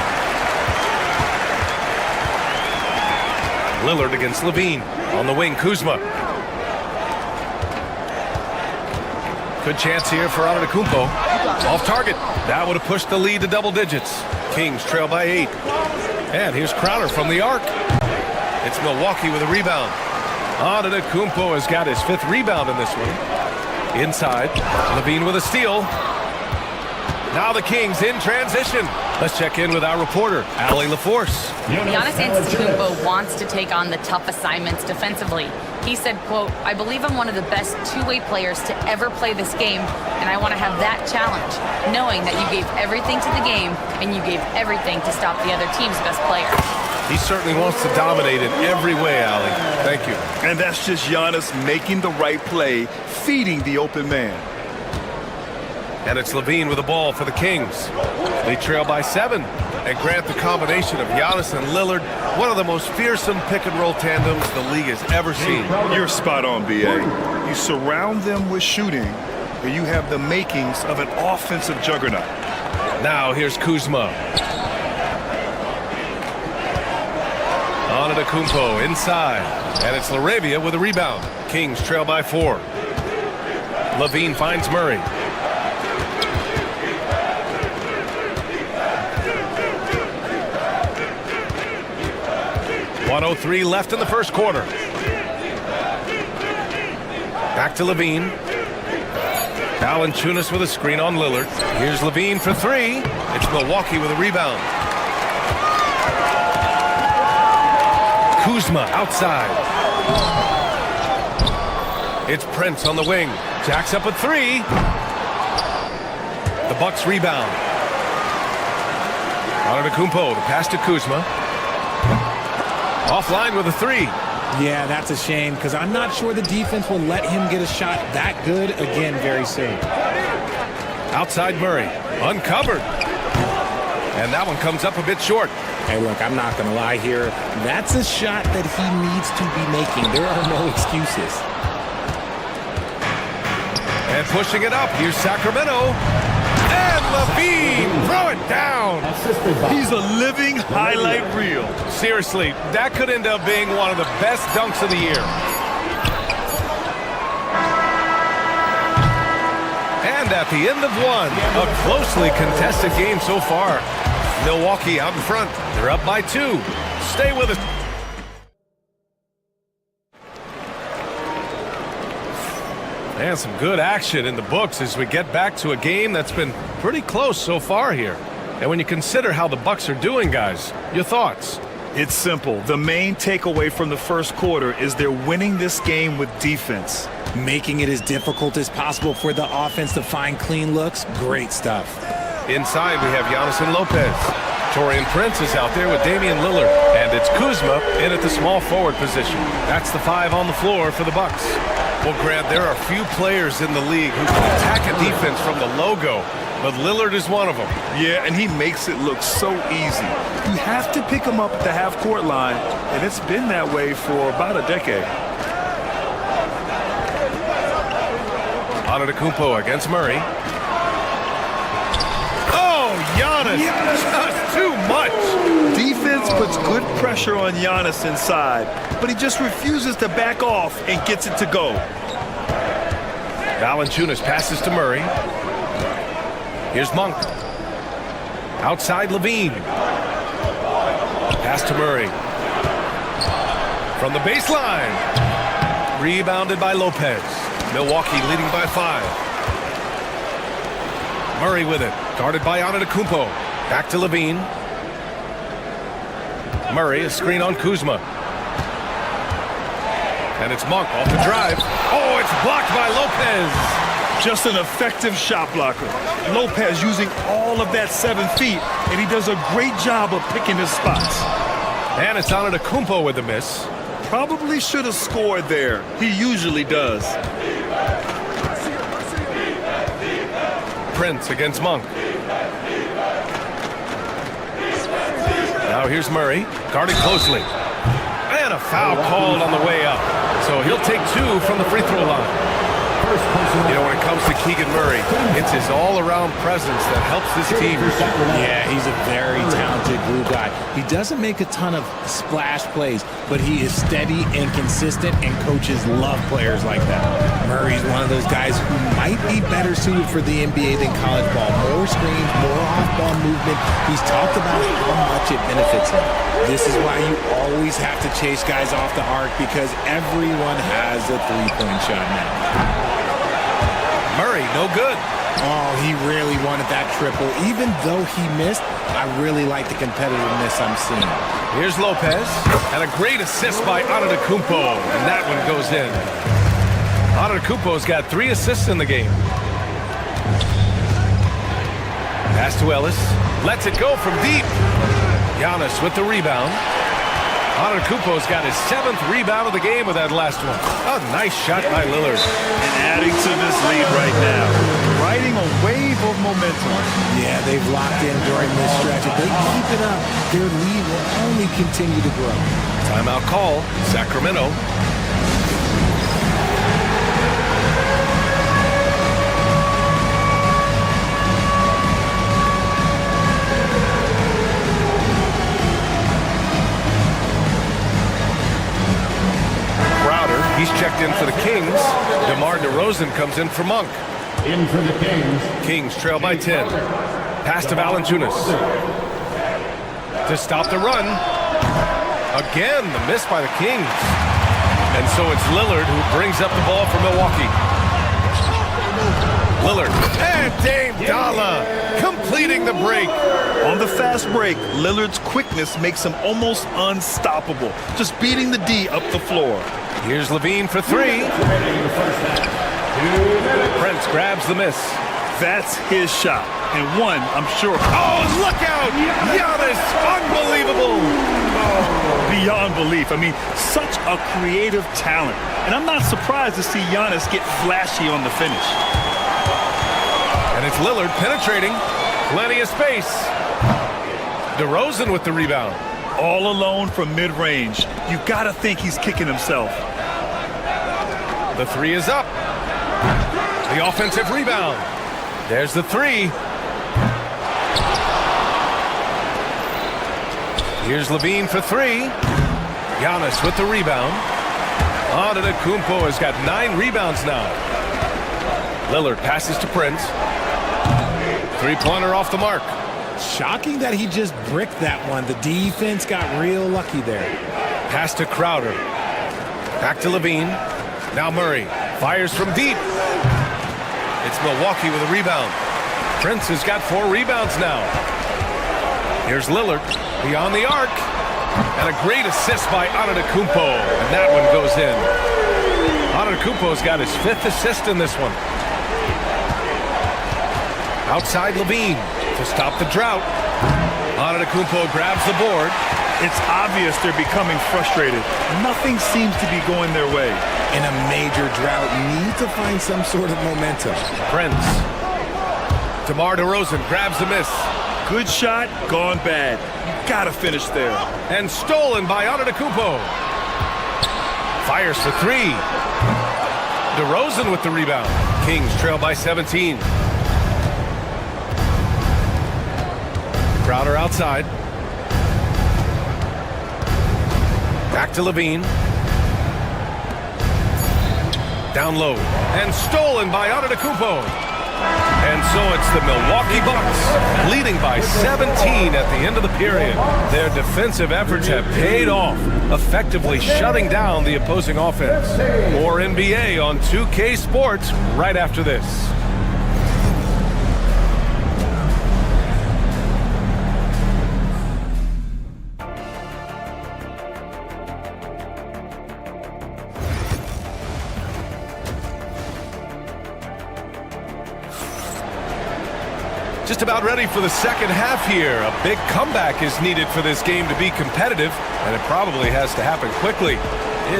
Speaker 6: Lillard against LaVine. On the wing, Kuzma. Good chance here for Antetokounmpo. Off target. That would have pushed the lead to double digits. Kings trail by 8. And here's Crowder from the arc. It's Milwaukee with a rebound. Antetokounmpo has got his 5th rebound in this one. Inside. LaVine with a steal. Now the Kings in transition. Let's check in with our reporter, Allie LaForce.
Speaker 9: Giannis Antetokounmpo wants to take on the tough assignments defensively. He said, quote, "I believe I'm one of the best two-way players to ever play this game, and I want to have that challenge, knowing that you gave everything to the game and you gave everything to stop the other team's best player."
Speaker 6: He certainly wants to dominate in every way, Allie. Thank you.
Speaker 8: And that's just Giannis making the right play, feeding the open man.
Speaker 6: And it's LaVine with the ball for the Kings. They trail by 7. And Grant, the combination of Giannis and Lillard, one of the most fearsome pick-and-roll tandems the league has ever seen.
Speaker 8: You're spot on, B.A. You surround them with shooting, and you have the makings of an offensive juggernaut.
Speaker 6: Now here's Kuzma. Antetokounmpo inside. And it's LaRavia with a rebound. Kings trail by 4. LaVine finds Murray. .103 left in the first quarter. Back to LaVine. Valanciunas with a screen on Lillard. Here's LaVine for 3. It's Milwaukee with a rebound. Kuzma outside. It's Prince on the wing. Jacks up at 3. The Bucks rebound. Antetokounmpo, the pass to Kuzma. Offline with a 3.
Speaker 7: Yeah, that's a shame because I'm not sure the defense will let him get a shot that good again very soon.
Speaker 6: Outside Murray, uncovered. And that one comes up a bit short.
Speaker 7: Hey, look, I'm not going to lie here. That's a shot that he needs to be making. There are no excuses.
Speaker 6: And pushing it up, here's Sacramento. And Levine, throw it down.
Speaker 8: He's a living highlight reel.
Speaker 6: Seriously, that could end up being one of the best dunks of the year. And at the end of one, a closely contested game so far. Milwaukee out in front. They're up by 2. Stay with us. And some good action in the books as we get back to a game that's been pretty close so far here. And when you consider how the Bucks are doing, guys, your thoughts?
Speaker 8: It's simple. The main takeaway from the first quarter is they're winning this game with defense.
Speaker 7: Making it as difficult as possible for the offense to find clean looks. Great stuff.
Speaker 6: Inside, we have Giannis and Lopez. Taurean Prince is out there with Damian Lillard. And it's Kuzma in at the small forward position. That's the 5 on the floor for the Bucks. Well, Grant, there are few players in the league who can attack a defense from the logo, but Lillard is one of them.
Speaker 8: Yeah, and he makes it look so easy. You have to pick him up at the half-court line, and it's been that way for about a decade.
Speaker 6: Antetokounmpo against Murray. Oh, Giannis, just too much.
Speaker 8: Defense puts good pressure on Giannis inside, but he just refuses to back off and gets it to go.
Speaker 6: Valanciunas passes to Murray. Here's Monk. Outside Levine. Pass to Murray. From the baseline. Rebounded by Lopez. Milwaukee leading by 5. Murray with it. Guarded by Antetokounmpo. Back to Levine. Murray, a screen on Kuzma. And it's Monk off the drive. Oh, it's blocked by Lopez.
Speaker 8: Just an effective shot blocker. Lopez using all of that 7 feet, and he does a great job of picking his spots.
Speaker 6: And it's Antetokounmpo with the miss.
Speaker 8: Probably should have scored there. He usually does.
Speaker 6: Prince against Monk. Now here's Murray, guarded closely. And a foul called on the way up. So he'll take 2 from the free throw line. You know, when it comes to Keegan Murray, it's his all-around presence that helps this team.
Speaker 7: Yeah, he's a very talented glue guy. He doesn't make a ton of splash plays, but he is steady and consistent, and coaches love players like that. Murray's one of those guys who might be better suited for the NBA than college ball. More screens, more off-ball movement. He's talked about how much it benefits him. This is why you always have to chase guys off the arc, because everyone has a three-point shot now.
Speaker 6: Murray, no good.
Speaker 7: Oh, he really wanted that triple. Even though he missed, I really like the competitiveness I'm seeing.
Speaker 6: Here's Lopez, and a great assist by Antetokounmpo, and that one goes in. Antetokounmpo's got 3 assists in the game. Pass to Ellis, lets it go from deep. Giannis with the rebound. Antetokounmpo's got his 7th rebound of the game with that last one. A nice shot by Lillard.
Speaker 8: And adding to this lead right now. Riding a wave of momentum.
Speaker 7: Yeah, they've locked in during this stretch. If they keep it up, their lead will only continue to grow.
Speaker 6: Timeout call, Sacramento. He's checked in for the Kings. DeMar DeRozan comes in for Monk.
Speaker 5: In for the Kings.
Speaker 6: Kings trail by 10. Pass to Valanciunas. To stop the run. Again, the miss by the Kings. And so it's Lillard who brings up the ball for Milwaukee. Lillard. And Dame Dalla completing the break.
Speaker 8: On the fast break, Lillard's quickness makes him almost unstoppable. Just beating the D up the floor.
Speaker 6: Here's Levine for 3. Prince grabs the miss.
Speaker 8: That's his shot. And one, I'm sure.
Speaker 6: Oh, look out! Giannis, unbelievable!
Speaker 8: Oh, beyond belief. I mean, such a creative talent. And I'm not surprised to see Giannis get flashy on the finish.
Speaker 6: And it's Lillard penetrating. Plenty of space. DeRozan with the rebound.
Speaker 8: All alone from mid-range. You got to think he's kicking himself.
Speaker 6: The three is up. The offensive rebound. There's the three. Here's Levine for three. Giannis with the rebound. Antetokounmpo has got 9 rebounds now. Lillard passes to Prince. Three-pointer off the mark.
Speaker 7: Shocking that he just bricked that one. The defense got real lucky there.
Speaker 6: Pass to Crowder. Back to Levine. Now Murray fires from deep. It's Milwaukee with a rebound. Prince has got 4 rebounds now. Here's Lillard beyond the arc. And a great assist by Antetokounmpo. And that one goes in. Antetokounmpo's got his 5th assist in this one. Outside Levine to stop the drought. Antetokounmpo grabs the board.
Speaker 8: It's obvious they're becoming frustrated. Nothing seems to be going their way.
Speaker 7: In a major drought, need to find some sort of momentum.
Speaker 6: Prince. DeMar DeRozan grabs the miss.
Speaker 8: Good shot, gone bad. You gotta finish there.
Speaker 6: And stolen by Antetokounmpo. Fires for 3. DeRozan with the rebound. Kings trail by 17. Crowder outside. Back to Levine. Down low. And stolen by Antetokounmpo. And so it's the Milwaukee Bucks leading by 17 at the end of the period. Their defensive efforts have paid off, effectively shutting down the opposing offense. More NBA on 2K Sports right after this. Just about ready for the second half here. A big comeback is needed for this game to be competitive, and it probably has to happen quickly.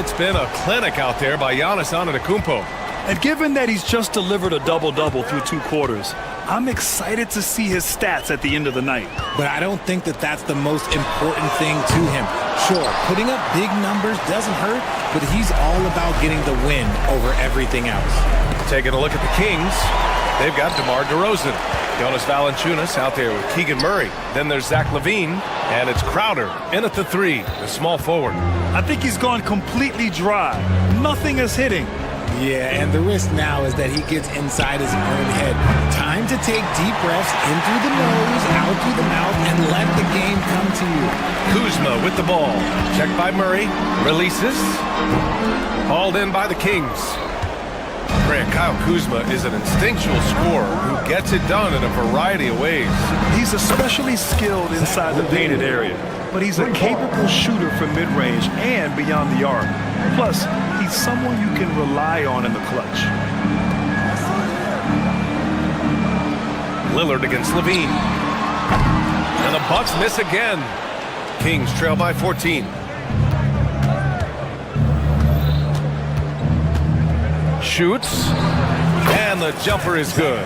Speaker 6: It's been a clinic out there by Giannis Antetokounmpo.
Speaker 8: And given that he's just delivered a double-double through 2 quarters, I'm excited to see his stats at the end of the night.
Speaker 7: But I don't think that that's the most important thing to him. Sure, putting up big numbers doesn't hurt, but he's all about getting the win over everything else.
Speaker 6: Taking a look at the Kings, they've got DeMar DeRozan. Jonas Valanciunas out there with Keegan Murray. Then there's Zach LaVine, and it's Crowder in at the 3, the small forward.
Speaker 8: I think he's gone completely dry. Nothing is hitting.
Speaker 7: Yeah, and the risk now is that he gets inside his own head. Time to take deep breaths in through the nose, out through the mouth, and let the game come to you.
Speaker 6: Kuzma with the ball. Checked by Murray. Releases. Hauled in by the Kings. Kyle Kuzma is an instinctual scorer who gets it done in a variety of ways.
Speaker 8: He's especially skilled inside the painted area, but he's a capable shooter from mid-range and beyond the arc. Plus, he's someone you can rely on in the clutch.
Speaker 6: Lillard against LaVine. And the Bucks miss again. Kings trail by 14. Shoots, and the jumper is good.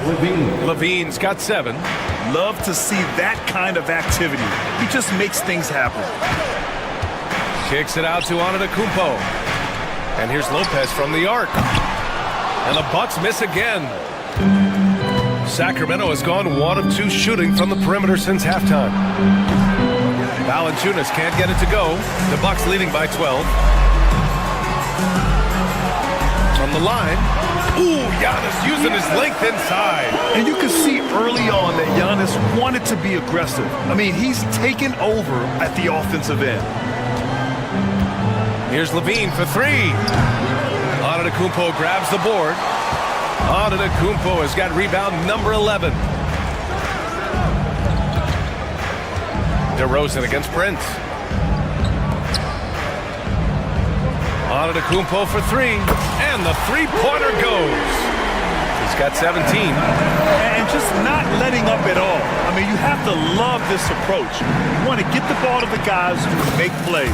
Speaker 6: Levine's got 7.
Speaker 8: Love to see that kind of activity. He just makes things happen.
Speaker 6: Kicks it out to Antetokounmpo. And here's Lopez from the arc. And the Bucks miss again. Sacramento has gone 1 of 2 shooting from the perimeter since halftime. Valanciunas can't get it to go. The Bucks leading by 12. From the line. Ooh, Giannis using his length inside.
Speaker 8: And you can see early on that Giannis wanted to be aggressive. I mean, he's taken over at the offensive end.
Speaker 6: Here's LaVine for 3. Antetokounmpo grabs the board. Antetokounmpo has got rebound number 11. DeRozan against Prince. Antetokounmpo for 3, and the three-pointer goes. He's got 17.
Speaker 8: And just not letting up at all. I mean, you have to love this approach. You want to get the ball to the guys who make plays.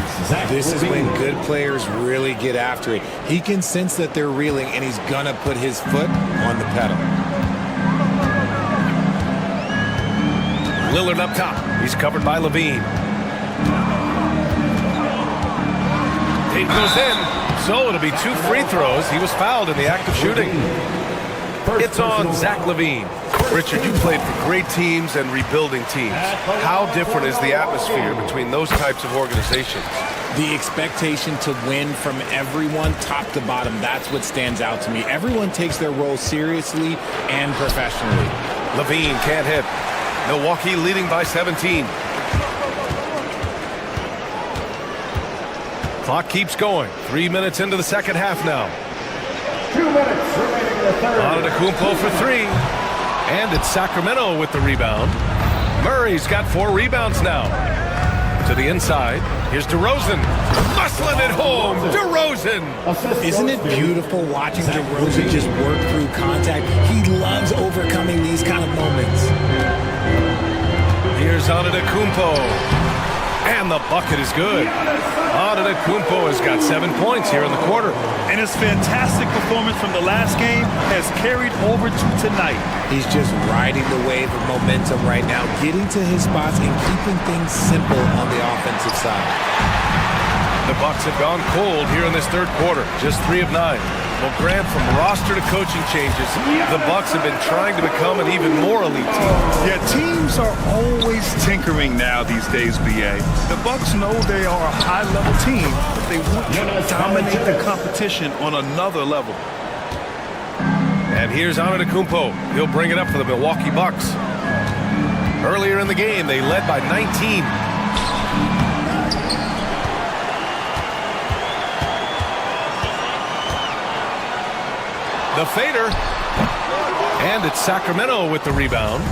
Speaker 7: This is when good players really get after it. He can sense that they're reeling, and he's gonna put his foot on the pedal.
Speaker 6: Lillard up top. He's covered by Levine. Tate goes in. So it'll be 2 free throws. He was fouled in the act of shooting. It's on Zach Levine. Richard, you played for great teams and rebuilding teams. How different is the atmosphere between those types of organizations?
Speaker 7: The expectation to win from everyone, top to bottom, that's what stands out to me. Everyone takes their role seriously and professionally.
Speaker 6: Levine can't hit. Milwaukee leading by 17. Clock keeps going. 3 minutes into the second half now.
Speaker 5: 2 minutes remaining in the third.
Speaker 6: Antetokounmpo for 3. And it's Sacramento with the rebound. Murray's got 4 rebounds now. To the inside. Here's DeRozan. Muscling it home. DeRozan.
Speaker 7: Isn't it beautiful watching DeRozan just work through contact? He loves overcoming these kind of moments.
Speaker 6: Here's Antetokounmpo. And the bucket is good. Antetokounmpo has got 7 points here in the quarter.
Speaker 8: And his fantastic performance from the last game has carried over to tonight.
Speaker 7: He's just riding the wave of momentum right now, getting to his spots and keeping things simple on the offensive side.
Speaker 6: The Bucks have gone cold here in this third quarter, just 3 of 9. Well, Grant, from roster to coaching changes, the Bucks have been trying to become an even more elite team.
Speaker 8: Yeah, teams are always tinkering now these days, BA. The Bucks know they are a high-level team, but they want to dominate the competition on another level.
Speaker 6: And here's Antetokounmpo. He'll bring it up for the Milwaukee Bucks. Earlier in the game, they led by 19. The fader. And it's Sacramento with the rebound.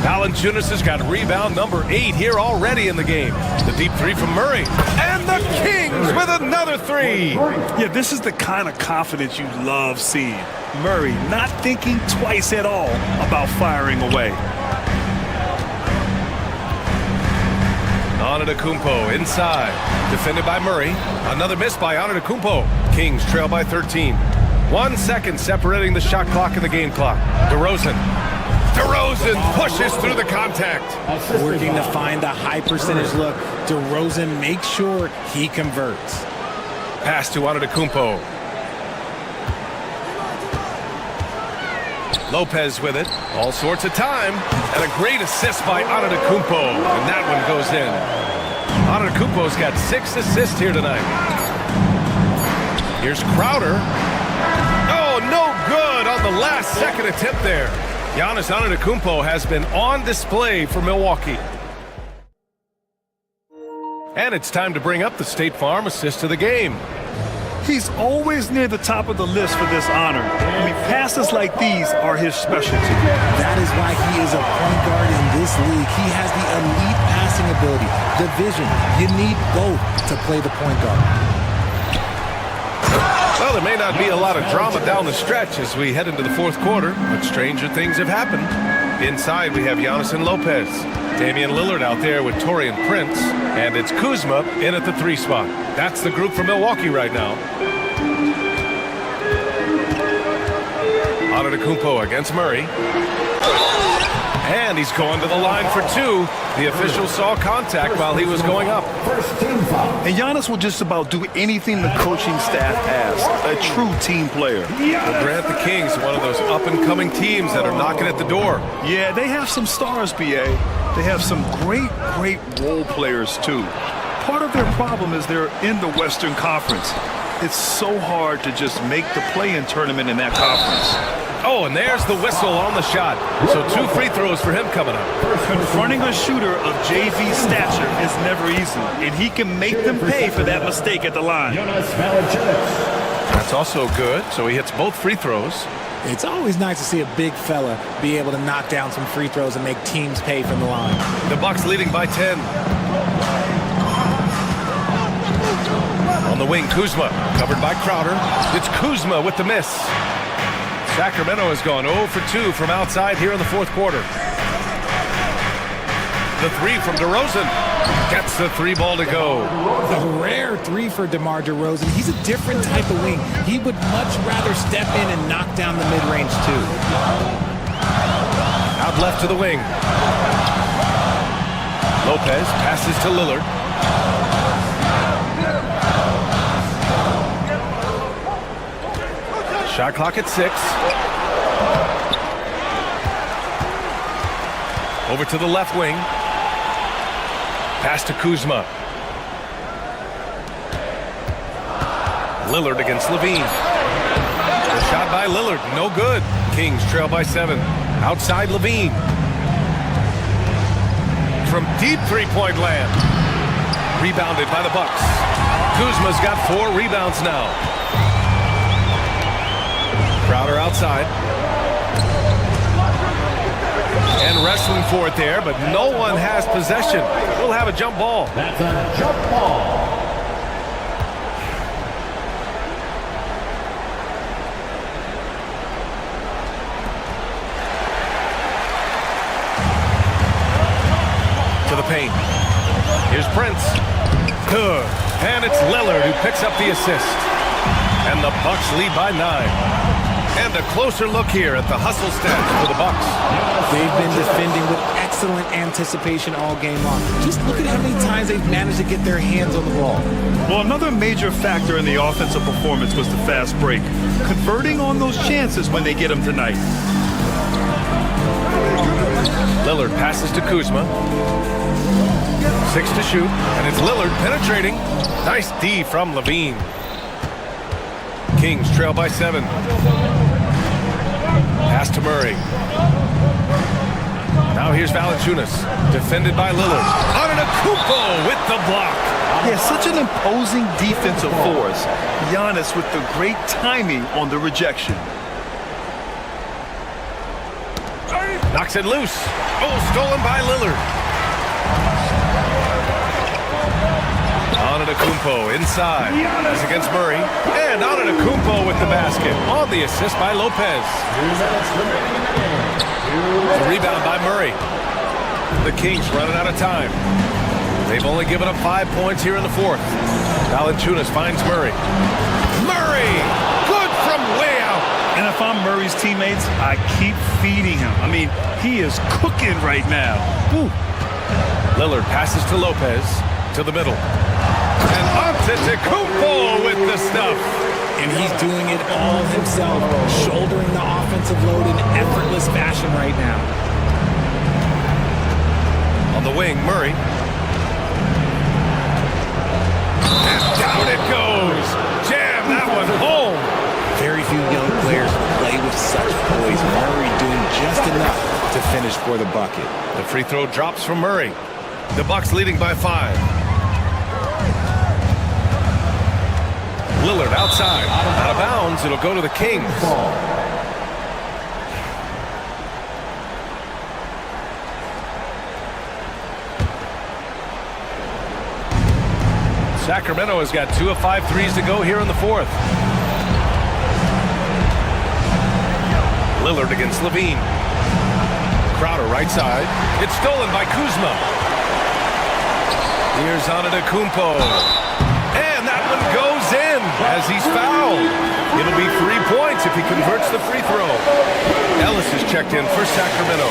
Speaker 6: Valanciunas has got rebound number 8 here already in the game. The deep 3 from Murray. And the Kings with another 3.
Speaker 8: Yeah, this is the kind of confidence you love seeing. Murray not thinking twice at all about firing away.
Speaker 6: Antetokounmpo inside. Defended by Murray. Another miss by Antetokounmpo. Kings trail by 13. 1 second separating the shot clock and the game clock. DeRozan. DeRozan pushes through the contact.
Speaker 7: Working to find the high percentage look. DeRozan makes sure he converts.
Speaker 6: Pass to Antetokounmpo. Lopez with it. All sorts of time. And a great assist by Antetokounmpo. And that one goes in. Antetokounmpo's got 6 assists here tonight. Here's Crowder. No good on the last second attempt there. Giannis Antetokounmpo has been on display for Milwaukee. And it's time to bring up the State Farm assist of the game.
Speaker 8: He's always near the top of the list for this honor. I mean, passes like these are his specialty.
Speaker 7: That is why he is a point guard in this league. He has the elite passing ability, the vision. You need both to play the point guard.
Speaker 6: Well, there may not be a lot of drama down the stretch as we head into the fourth quarter, but stranger things have happened. Inside, we have Giannis and Lopez. Damian Lillard out there with Taurean Prince, and it's Kuzma in at the 3 spot. That's the group from Milwaukee right now. Antetokounmpo against Murray. And he's going to the line for 2. The official saw contact while he was going up.
Speaker 8: And Giannis will just about do anything the coaching staff asks. A true team player.
Speaker 6: Well, Grant, the Kings, one of those up-and-coming teams that are knocking at the door.
Speaker 8: Yeah, they have some stars, BA. They have some great role players, too. Part of their problem is they're in the Western Conference. It's so hard to just make the play-in tournament in that conference.
Speaker 6: Oh, and there's the whistle on the shot. So 2 free throws for him coming up.
Speaker 8: Confronting a shooter of JV stature is never easy, and he can make them pay for that mistake at the line.
Speaker 6: That's also good, so he hits both free throws.
Speaker 7: It's always nice to see a big fella be able to knock down some free throws and make teams pay from the line.
Speaker 6: The Bucks leading by 10. On the wing, Kuzma, covered by Crowder. It's Kuzma with the miss. Sacramento has gone 0 for 2 from outside here in the fourth quarter. The 3 from DeRozan. Gets the 3 ball to go.
Speaker 7: A rare 3 for DeMar DeRozan. He's a different type of wing. He would much rather step in and knock down the mid-range too.
Speaker 6: Out left to the wing. Lopez passes to Lillard. Shot clock at 6. Over to the left wing. Pass to Kuzma. Lillard against Levine. The shot by Lillard, no good. Kings trail by 7. Outside Levine. From deep three-point land. Rebounded by the Bucks. Kuzma's got 4 rebounds now. Crowder outside. And wrestling for it there, but no one has possession. We'll have a jump ball.
Speaker 5: That's a jump ball.
Speaker 6: To the paint. Here's Prince. Good. And it's Lillard who picks up the assist. And the Bucks lead by 9. And a closer look here at the hustle stats for the Bucks.
Speaker 7: They've been defending with excellent anticipation all game long. Just look at how many times they've managed to get their hands on the ball.
Speaker 8: Well, another major factor in the offensive performance was the fast break. Converting on those chances when they get them tonight.
Speaker 6: Lillard passes to Kuzma. 6 to shoot. And it's Lillard penetrating. Nice D from Levine. Kings trail by 7. Pass to Murray. Now here's Valanciunas. Defended by Lillard. Antetokounmpo with the block.
Speaker 8: Yeah, such an imposing defensive force. Giannis with the great timing on the rejection.
Speaker 6: Knocks it loose. Oh, stolen by Lillard. Antetokounmpo inside. As against Murray. And Antetokounmpo with the basket. On the assist by Lopez. The rebound by Murray. The Kings running out of time. They've only given up 5 points here in the 4th. Valanciunas finds Murray. Murray! Good from way out.
Speaker 8: And if I'm Murray's teammates, I keep feeding him. I mean, he is cooking right now. Woo.
Speaker 6: Lillard passes to Lopez. To the middle. And Antetokounmpo with the stuff.
Speaker 7: And he's doing it all himself, shouldering the offensive load in effortless fashion right now.
Speaker 6: On the wing, Murray. And down it goes. Jam that one home.
Speaker 7: Very few young players play with such poise. Murray doing just enough to finish for the bucket.
Speaker 6: The free throw drops from Murray. The Bucks leading by 5. Lillard outside. Out of bounds. It'll go to the Kings. Sacramento has got 2 of 5 threes to go here in the 4th. Lillard against Levine. Crowder right side. It's stolen by Kuzma. Here's Antetokounmpo. And that one goes in as he's fouled. It'll be 3 points if he converts the free throw. Ellis is checked in for Sacramento.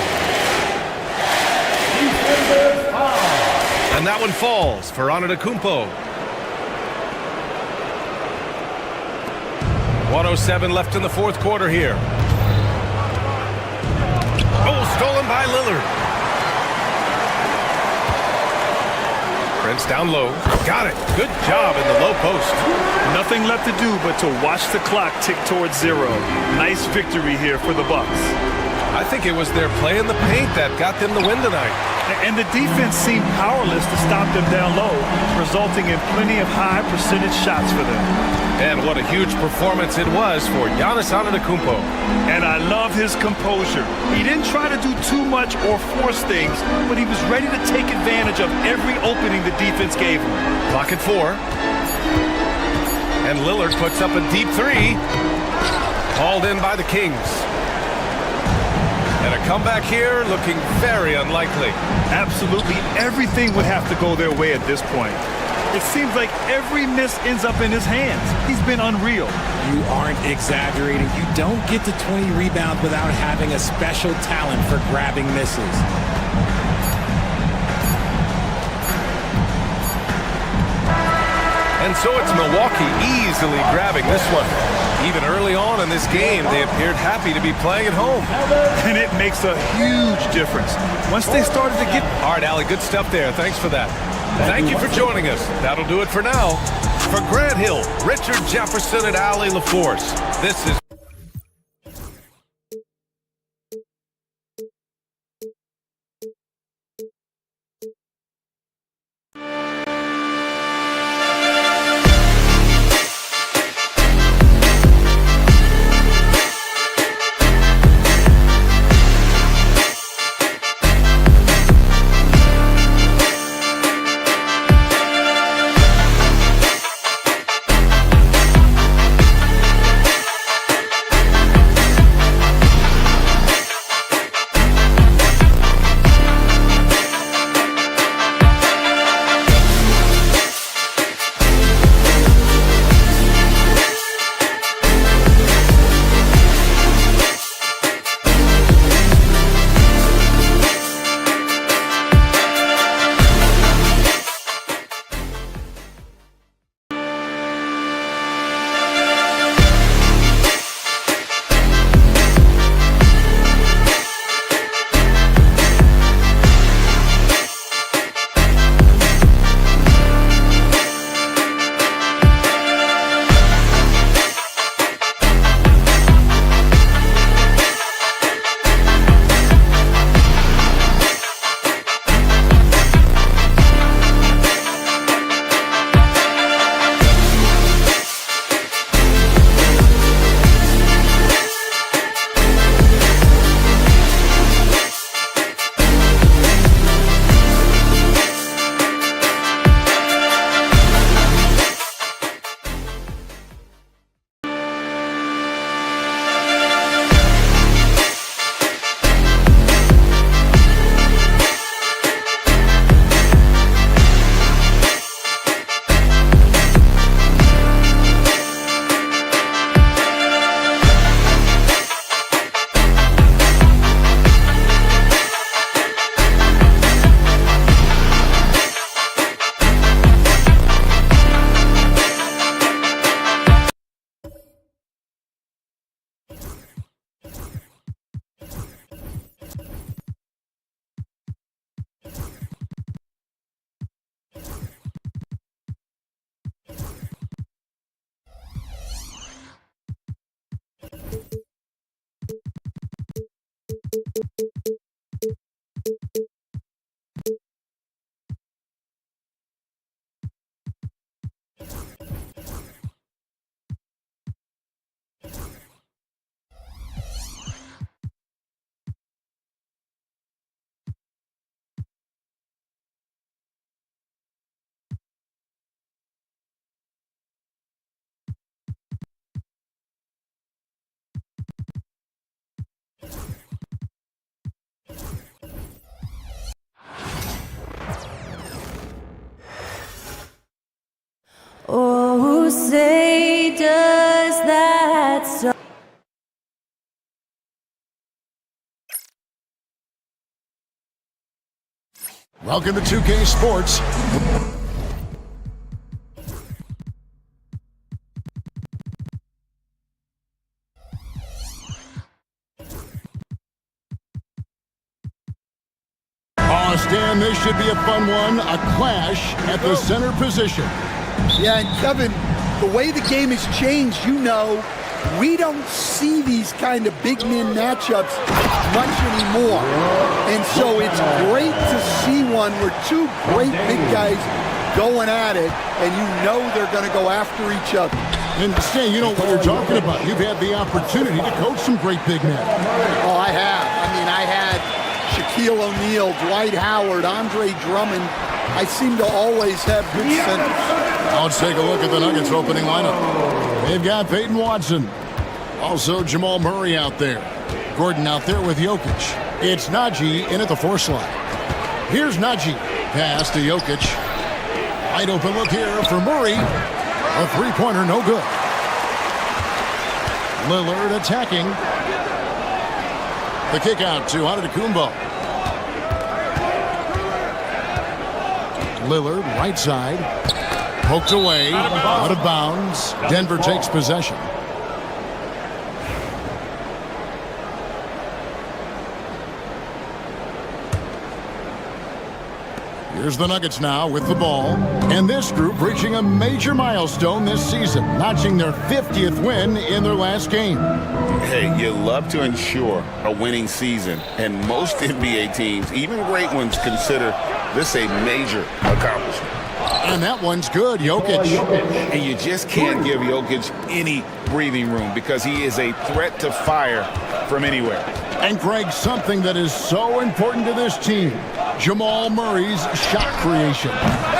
Speaker 6: And that one falls for Antetokounmpo. 1:07 left in the 4th quarter here. Oh, stolen by Lillard. Prince down low. Got it. Good job in the low post.
Speaker 8: Nothing left to do but to watch the clock tick towards 0. Nice victory here for the Bucks.
Speaker 6: I think it was their play in the paint that got them the win tonight.
Speaker 8: And the defense seemed powerless to stop them down low, resulting in plenty of high percentage shots for them.
Speaker 6: And what a huge performance it was for Giannis Antetokounmpo.
Speaker 8: And I love his composure. He didn't try to do too much or force things, but he was ready to take advantage of every opening the defense gave him.
Speaker 6: Clock at 4. And Lillard puts up a deep 3. Called in by the Kings. And a comeback here looking very unlikely.
Speaker 8: Absolutely everything would have to go their way at this point. It seems like every miss ends up in his hands. He's been unreal.
Speaker 7: You aren't exaggerating. You don't get to 20 rebounds without having a special talent for grabbing misses.
Speaker 6: And so it's Milwaukee easily grabbing this one. Even early on in this game, they appeared happy to be playing at home.
Speaker 8: And it makes a huge difference. Once they started to get...
Speaker 6: All right, Allie, good stuff there. Thanks for that. Thank you for joining us. That'll do it for now. For Grant Hill, Richard Jefferson, and Allie LaForce, this is...
Speaker 10: Oh, say does that so.
Speaker 1: Welcome to 2K Sports. Oh, Stan, this should be a fun one. A clash at the center position.
Speaker 11: Yeah, and Kevin, the way the game has changed, you know, we don't see these kind of big men matchups much anymore. And so it's great to see one where two great big guys going at it, and you know they're going to go after each other.
Speaker 1: And Stan, you know what you're talking about. You've had the opportunity to coach some great big men.
Speaker 11: Oh, I have. I mean, I had Shaquille O'Neal, Dwight Howard, Andre Drummond. I seem to always have good centers.
Speaker 1: Let's take a look at the Nuggets opening lineup. They've got Peyton Watson. Also Jamal Murray out there. Gordon out there with Jokic. It's Najee in at the 4 slot. Here's Najee. Pass to Jokic. Wide open look here for Murray. A three-pointer, no good. Lillard attacking. The kick out to Antetokounmpo. Lillard, right side. Poked away, out of bounds. Denver takes possession. Here's the Nuggets now with the ball. And this group reaching a major milestone this season, notching their 50th win in their last game.
Speaker 2: Hey, you love to ensure a winning season, and most NBA teams, even great ones, consider this a major accomplishment.
Speaker 1: And that one's good, Jokic.
Speaker 2: And you just can't give Jokic any breathing room because he is a threat to fire from anywhere.
Speaker 1: And Greg, something that is so important to this team, Jamal Murray's shot creation.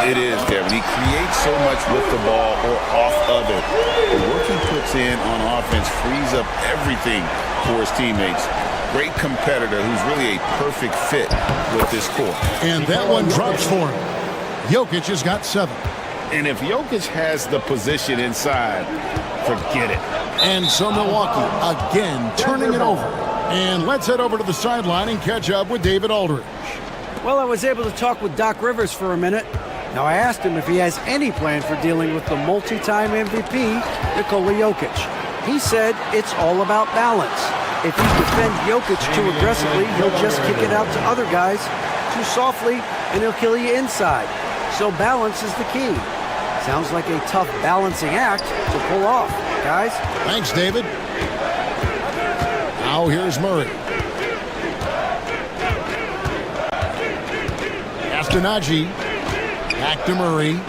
Speaker 2: It is, Kevin. He creates so much with the ball or off of it. The work he puts in on offense frees up everything for his teammates. Great competitor who's really a perfect fit with this core.
Speaker 1: And that one drops for him. Jokic has got 7.
Speaker 2: And if Jokic has the position inside, forget it.
Speaker 1: And so Milwaukee again turning it over. And let's head over to the sideline and catch up with David Aldridge.
Speaker 4: Well, I was able to talk with Doc Rivers for a minute. Now, I asked him if he has any plan for dealing with the multi-time MVP, Nikola Jokic. He said it's all about balance. If you defend Jokic too aggressively, he'll just kick it out to other guys too softly, and he'll kill you inside. So balance is the key. Sounds like a tough balancing act to pull off, guys.
Speaker 1: Thanks, David. Now here's Murray. Astonagi. Back to Murray.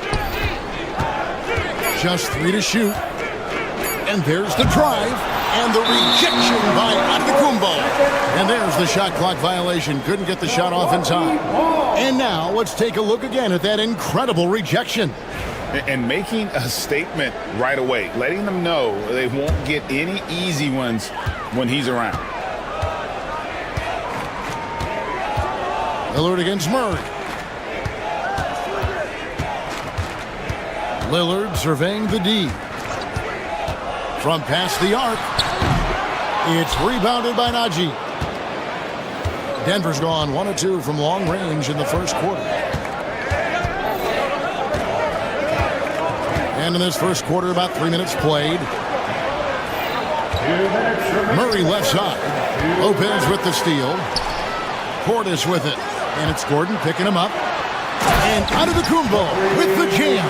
Speaker 1: Just 3 to shoot. And there's the drive. And the rejection by Antetokounmpo. And there's the shot clock violation. Couldn't get the shot off in time. And now let's take a look again at that incredible rejection.
Speaker 2: And making a statement right away, letting them know they won't get any easy ones when he's around.
Speaker 1: Lillard against Murray. Lillard surveying the D. From past the arc. It's rebounded by Nagy. Denver's gone 1 of 2 from long range in the first quarter. And in this first quarter, about 3 minutes played. Murray left side. Lopez with the steal. Portis with it. And it's Gordon picking him up. And Antetokounmpo with the jam.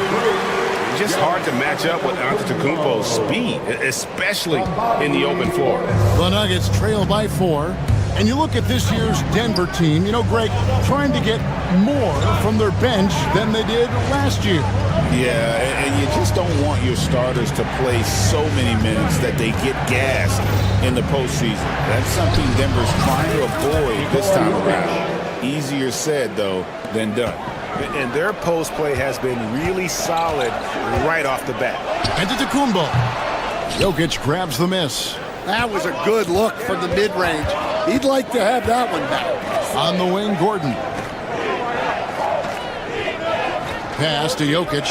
Speaker 2: Just hard to match up with Antetokounmpo's speed, especially in the open floor.
Speaker 1: The Nuggets trail by 4. And you look at this year's Denver team, you know, Greg, trying to get more from their bench than they did last year.
Speaker 2: Yeah, and you just don't want your starters to play so many minutes that they get gassed in the postseason. That's something Denver's trying to avoid this time around. Easier said, though, than done.
Speaker 6: And their post play has been really solid right off the bat.
Speaker 1: Antetokounmpo. Jokic grabs the miss.
Speaker 11: That was a good look from the mid-range. He'd like to have that one back.
Speaker 1: On the wing, Gordon. Pass to Jokic.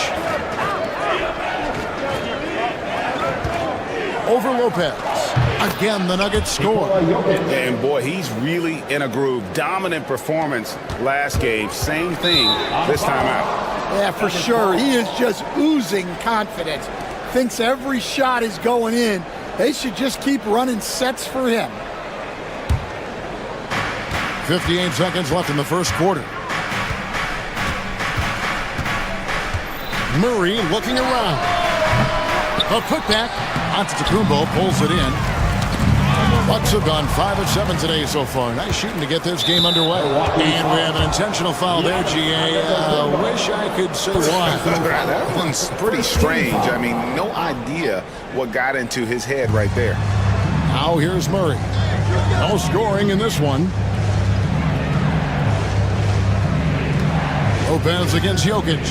Speaker 1: Over Lopez. Again, the Nuggets score.
Speaker 2: And boy, he's really in a groove. Dominant performance last game. Same thing this time out.
Speaker 11: Yeah, for sure. He is just oozing confidence. Thinks every shot is going in. They should just keep running sets for him.
Speaker 1: 58 seconds left in the first quarter. Murray looking around. A putback. Antetokounmpo pulls it in. Bucks have gone 5 of 7 today so far. Nice shooting to get this game underway. And we have an intentional foul there, GA. Wish I could say why.
Speaker 2: That one's pretty strange. I mean, no idea what got into his head right there.
Speaker 1: Now here's Murray. No scoring in this one. Lopez against Jokic.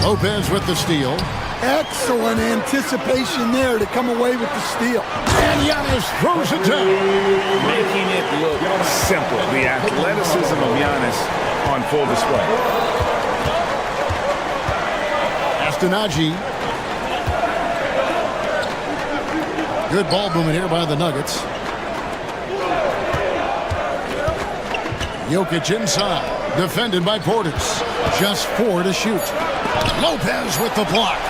Speaker 1: Lopez with the steal.
Speaker 11: Excellent anticipation there to come away with the steal.
Speaker 1: And Giannis throws it down.
Speaker 2: Making it look simple. The athleticism of Giannis on full display.
Speaker 1: Astonagi. Good ball movement here by the Nuggets. Jokic inside. Defended by Portis. Just 4 to shoot. Lopez with the block.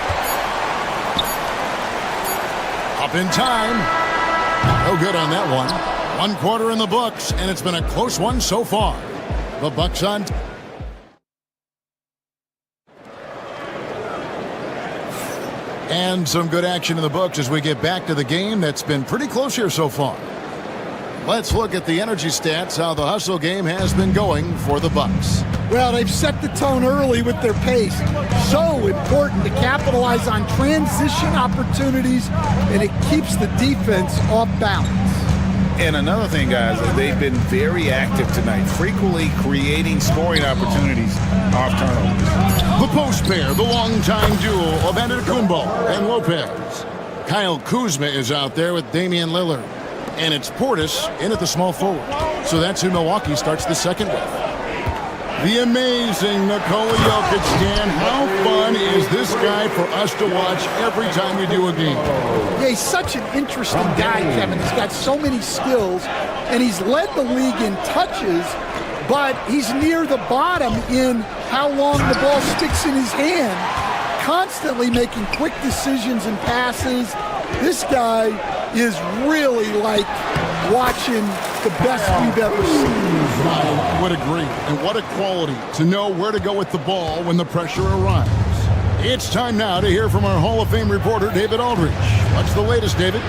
Speaker 1: Up in time. No good on that one. 1 quarter in the books, and it's been a close one so far. The Bucks on. And some good action in the books as we get back to the game that's been pretty close here so far. Let's look at the energy stats, how the hustle game has been going for the Bucks.
Speaker 11: Well, they've set the tone early with their pace. So important to capitalize on transition opportunities, and it keeps the defense off balance.
Speaker 2: And another thing, guys, they've been very active tonight, frequently creating scoring opportunities off turnovers.
Speaker 1: The post pair, the longtime duo of Antetokounmpo and Lopez. Kyle Kuzma is out there with Damian Lillard. And it's Portis in at the small forward. So that's who Milwaukee starts the second with. The amazing Nikola Jokic, Dan. How fun is this guy for us to watch every time we do a game?
Speaker 11: Yeah, he's such an interesting guy, Kevin. He's got so many skills, and he's led the league in touches, but he's near the bottom in how long the ball sticks in his hand, constantly making quick decisions and passes. This guy is really like watching the best we've ever seen.
Speaker 1: I would agree. And what a quality to know where to go with the ball when the pressure arrives. It's time now to hear from our Hall of Fame reporter, David Aldridge. What's the latest, David?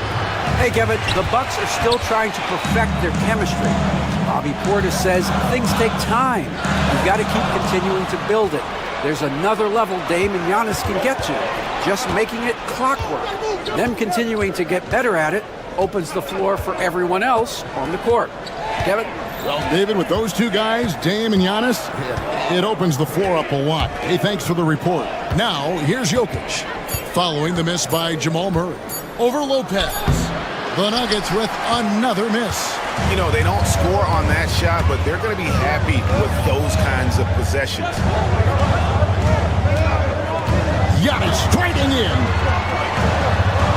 Speaker 4: Hey, Kevin, the Bucks are still trying to perfect their chemistry. Bobby Portis says things take time. You've got to keep continuing to build it. There's another level Dame and Giannis can get to, just making it clockwork. Them continuing to get better at it opens the floor for everyone else on the court. Kevin?
Speaker 1: Well, David, with those two guys, Dame and Giannis, it opens the floor up a lot. Hey, thanks for the report. Now, here's Jokic, following the miss by Jamal Murray. Over Lopez. The Nuggets with another miss.
Speaker 2: You know, they don't score on that shot, but they're going to be happy with those kinds of possessions.
Speaker 1: Giannis striking in.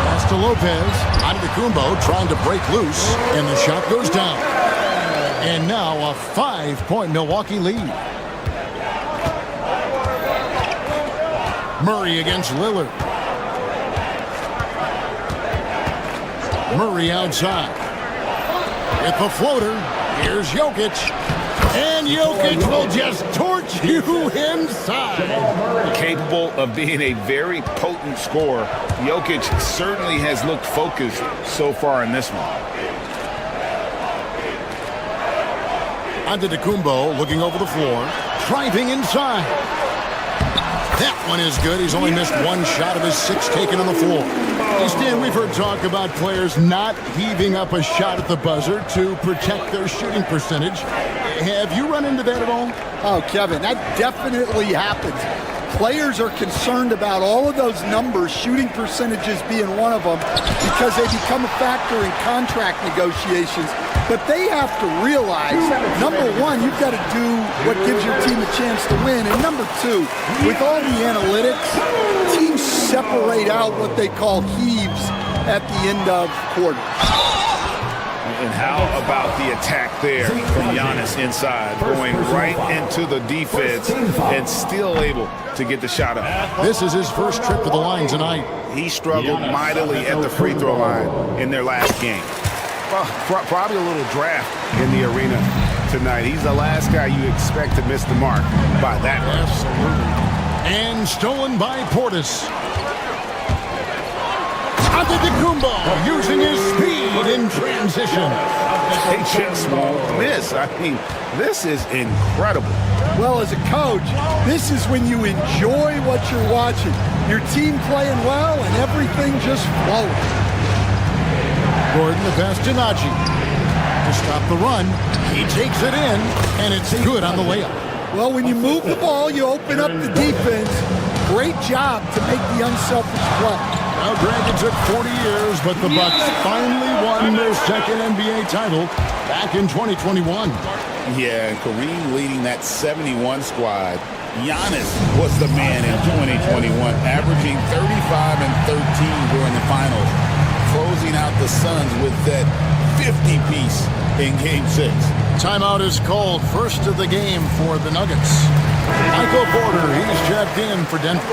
Speaker 1: Pass to Lopez. Antetokounmpo trying to break loose, and the shot goes down. And now a 5-point Milwaukee lead. Murray against Lillard. Murray outside. With the floater, here's Jokic. And Jokic will just torch you inside.
Speaker 2: Capable of being a very potent scorer, Jokic certainly has looked focused so far in this one.
Speaker 1: Antetokounmpo looking over the floor, driving inside. That one is good. He's only missed one shot of his 6 taken on the floor. Hey, Stan, we've heard talk about players not heaving up a shot at the buzzer to protect their shooting percentage. Have you run into that at all?
Speaker 11: Oh, Kevin, that definitely happens. Players are concerned about all of those numbers, shooting percentages being one of them, because they become a factor in contract negotiations. But they have to realize, number one, you've got to do what gives your team a chance to win. And number two, with all the analytics, teams separate out what they call heaves at the end of quarters.
Speaker 2: And how about the attack there from Giannis inside, going right into the defense and still able to get the shot up.
Speaker 1: This is his first trip to the line tonight.
Speaker 2: He struggled mightily at the free throw line in their last game. Probably a little draft in the arena tonight. He's the last guy you expect to miss the mark by that much.
Speaker 1: Absolutely. And stolen by Portis. Antetokounmpo using his speed in transition.
Speaker 2: They just won't miss. I mean, this is incredible.
Speaker 11: Well, as a coach, this is when you enjoy what you're watching. Your team playing well and everything just flowing.
Speaker 1: Gordon, the pass to Najee. To stop the run, he takes it in, and it's good on the layup.
Speaker 11: Well, when you move the ball, you open up the defense. Great job to make the unselfish play.
Speaker 1: Now, granted, it took 40 years, but the Bucks finally won their second NBA title back in 2021.
Speaker 2: Yeah, and Kareem leading that 71 squad. Giannis was the man in 2021, averaging 35 and 13 during the finals, closing out the Suns with that 50-piece in Game 6.
Speaker 1: Timeout is called, first of the game for the Nuggets. Michael Porter, he's checked in for Denver.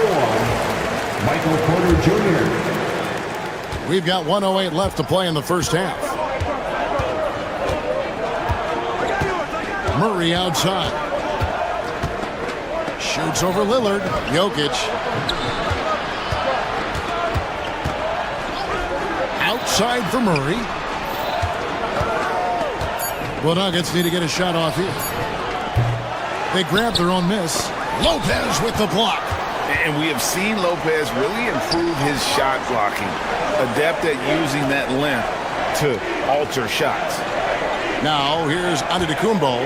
Speaker 5: Michael Porter Jr.
Speaker 1: We've got 1:08 left to play in the first half. Murray outside. Shoots over Lillard. Jokic. Outside for Murray. Well, Nuggets need to get a shot off here. They grab their own miss. Lopez with the block.
Speaker 2: And we have seen Lopez really improve his shot blocking. Adept at using that length to alter shots.
Speaker 1: Now, here's Antetokounmpo.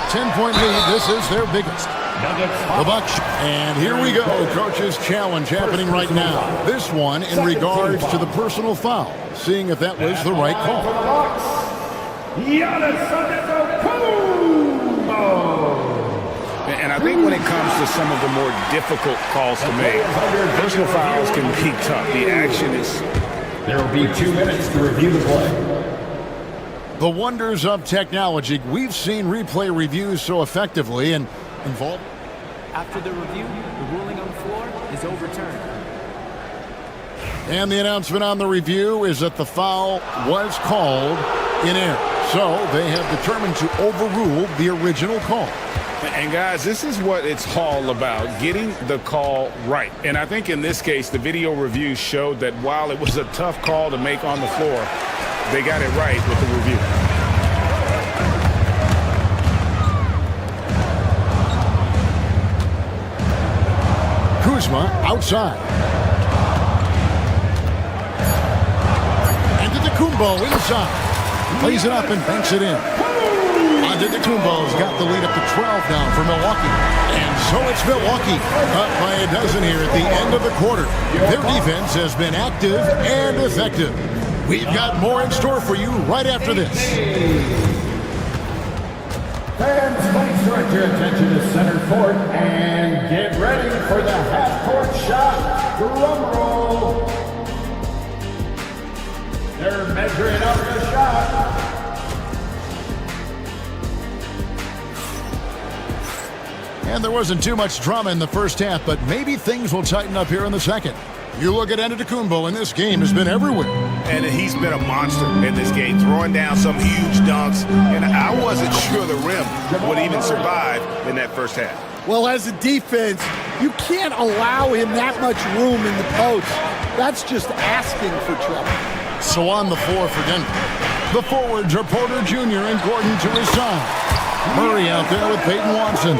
Speaker 1: 10-point lead. This is their biggest. The Bucks. And here we go. Coach's challenge happening right now. This one in regards to the personal foul. Seeing if that was the right call.
Speaker 2: And I think when it comes to some of the more difficult calls to make, personal fouls can be tough. The action is...
Speaker 5: There will be 2 minutes to review the play.
Speaker 1: The wonders of technology. We've seen replay reviews so effectively and involved.
Speaker 12: After the review, the ruling on the floor is overturned.
Speaker 1: And the announcement on the review is that the foul was called in error. So they have determined to overrule the original call.
Speaker 2: And guys, this is what it's all about, getting the call right. And I think in this case, the video review showed that while it was a tough call to make on the floor, they got it right with the review.
Speaker 1: Kuzma outside. Antetokounmpo inside. Plays it up and banks it in. Antetokounmpo's got the lead up to 12 now for Milwaukee. And so it's Milwaukee up by a dozen here at the end of the quarter. Their defense has been active and effective. We've got more in store for you right after this.
Speaker 5: Fans, please direct your attention to center court and get ready for the half-court shot. Drum roll. They're measuring up the shot.
Speaker 1: And there wasn't too much drama in the first half, but maybe things will tighten up here in the second. You look at Antetokounmpo, and this game has been everywhere.
Speaker 2: And he's been a monster in this game, throwing down some huge dunks. And I wasn't sure the rim would even survive in that first half.
Speaker 11: Well, as a defense, you can't allow him that much room in the post. That's just asking for trouble.
Speaker 1: So on the floor for Denver, the forwards are Porter Jr. and Gordon to his side. Murray out there with Peyton Watson.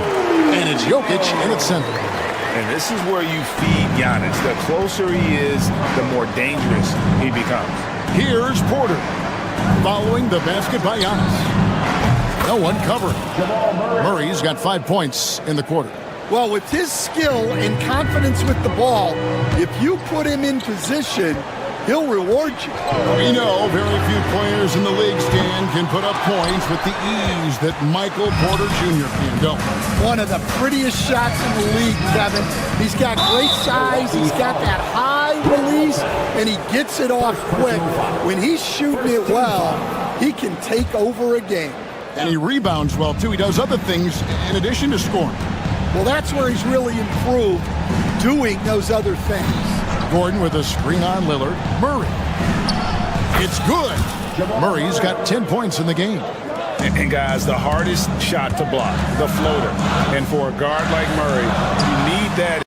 Speaker 1: And it's Jokic in its center.
Speaker 2: And this is where you feed Giannis. The closer he is, the more dangerous he becomes.
Speaker 1: Here's Porter. Following the basket by Giannis. No one covering. Murray's got 5 points in the quarter.
Speaker 11: Well, with his skill and confidence with the ball, if you put him in position, he'll reward you.
Speaker 1: We know very few players in the league, Stan, can put up points with the ease that Michael Porter Jr. can, don't we?
Speaker 11: One of the prettiest shots in the league, Kevin. He's got great size, he's got that high release, and he gets it off quick. When he's shooting it well, he can take over a game.
Speaker 1: And he rebounds well, too. He does other things in addition to scoring.
Speaker 11: Well, that's where he's really improved, doing those other things.
Speaker 1: Gordon with a screen on Lillard. Murray. It's good. Murray's got 10 points in the game.
Speaker 2: And guys, the hardest shot to block, the floater. And for a guard like Murray, you need that.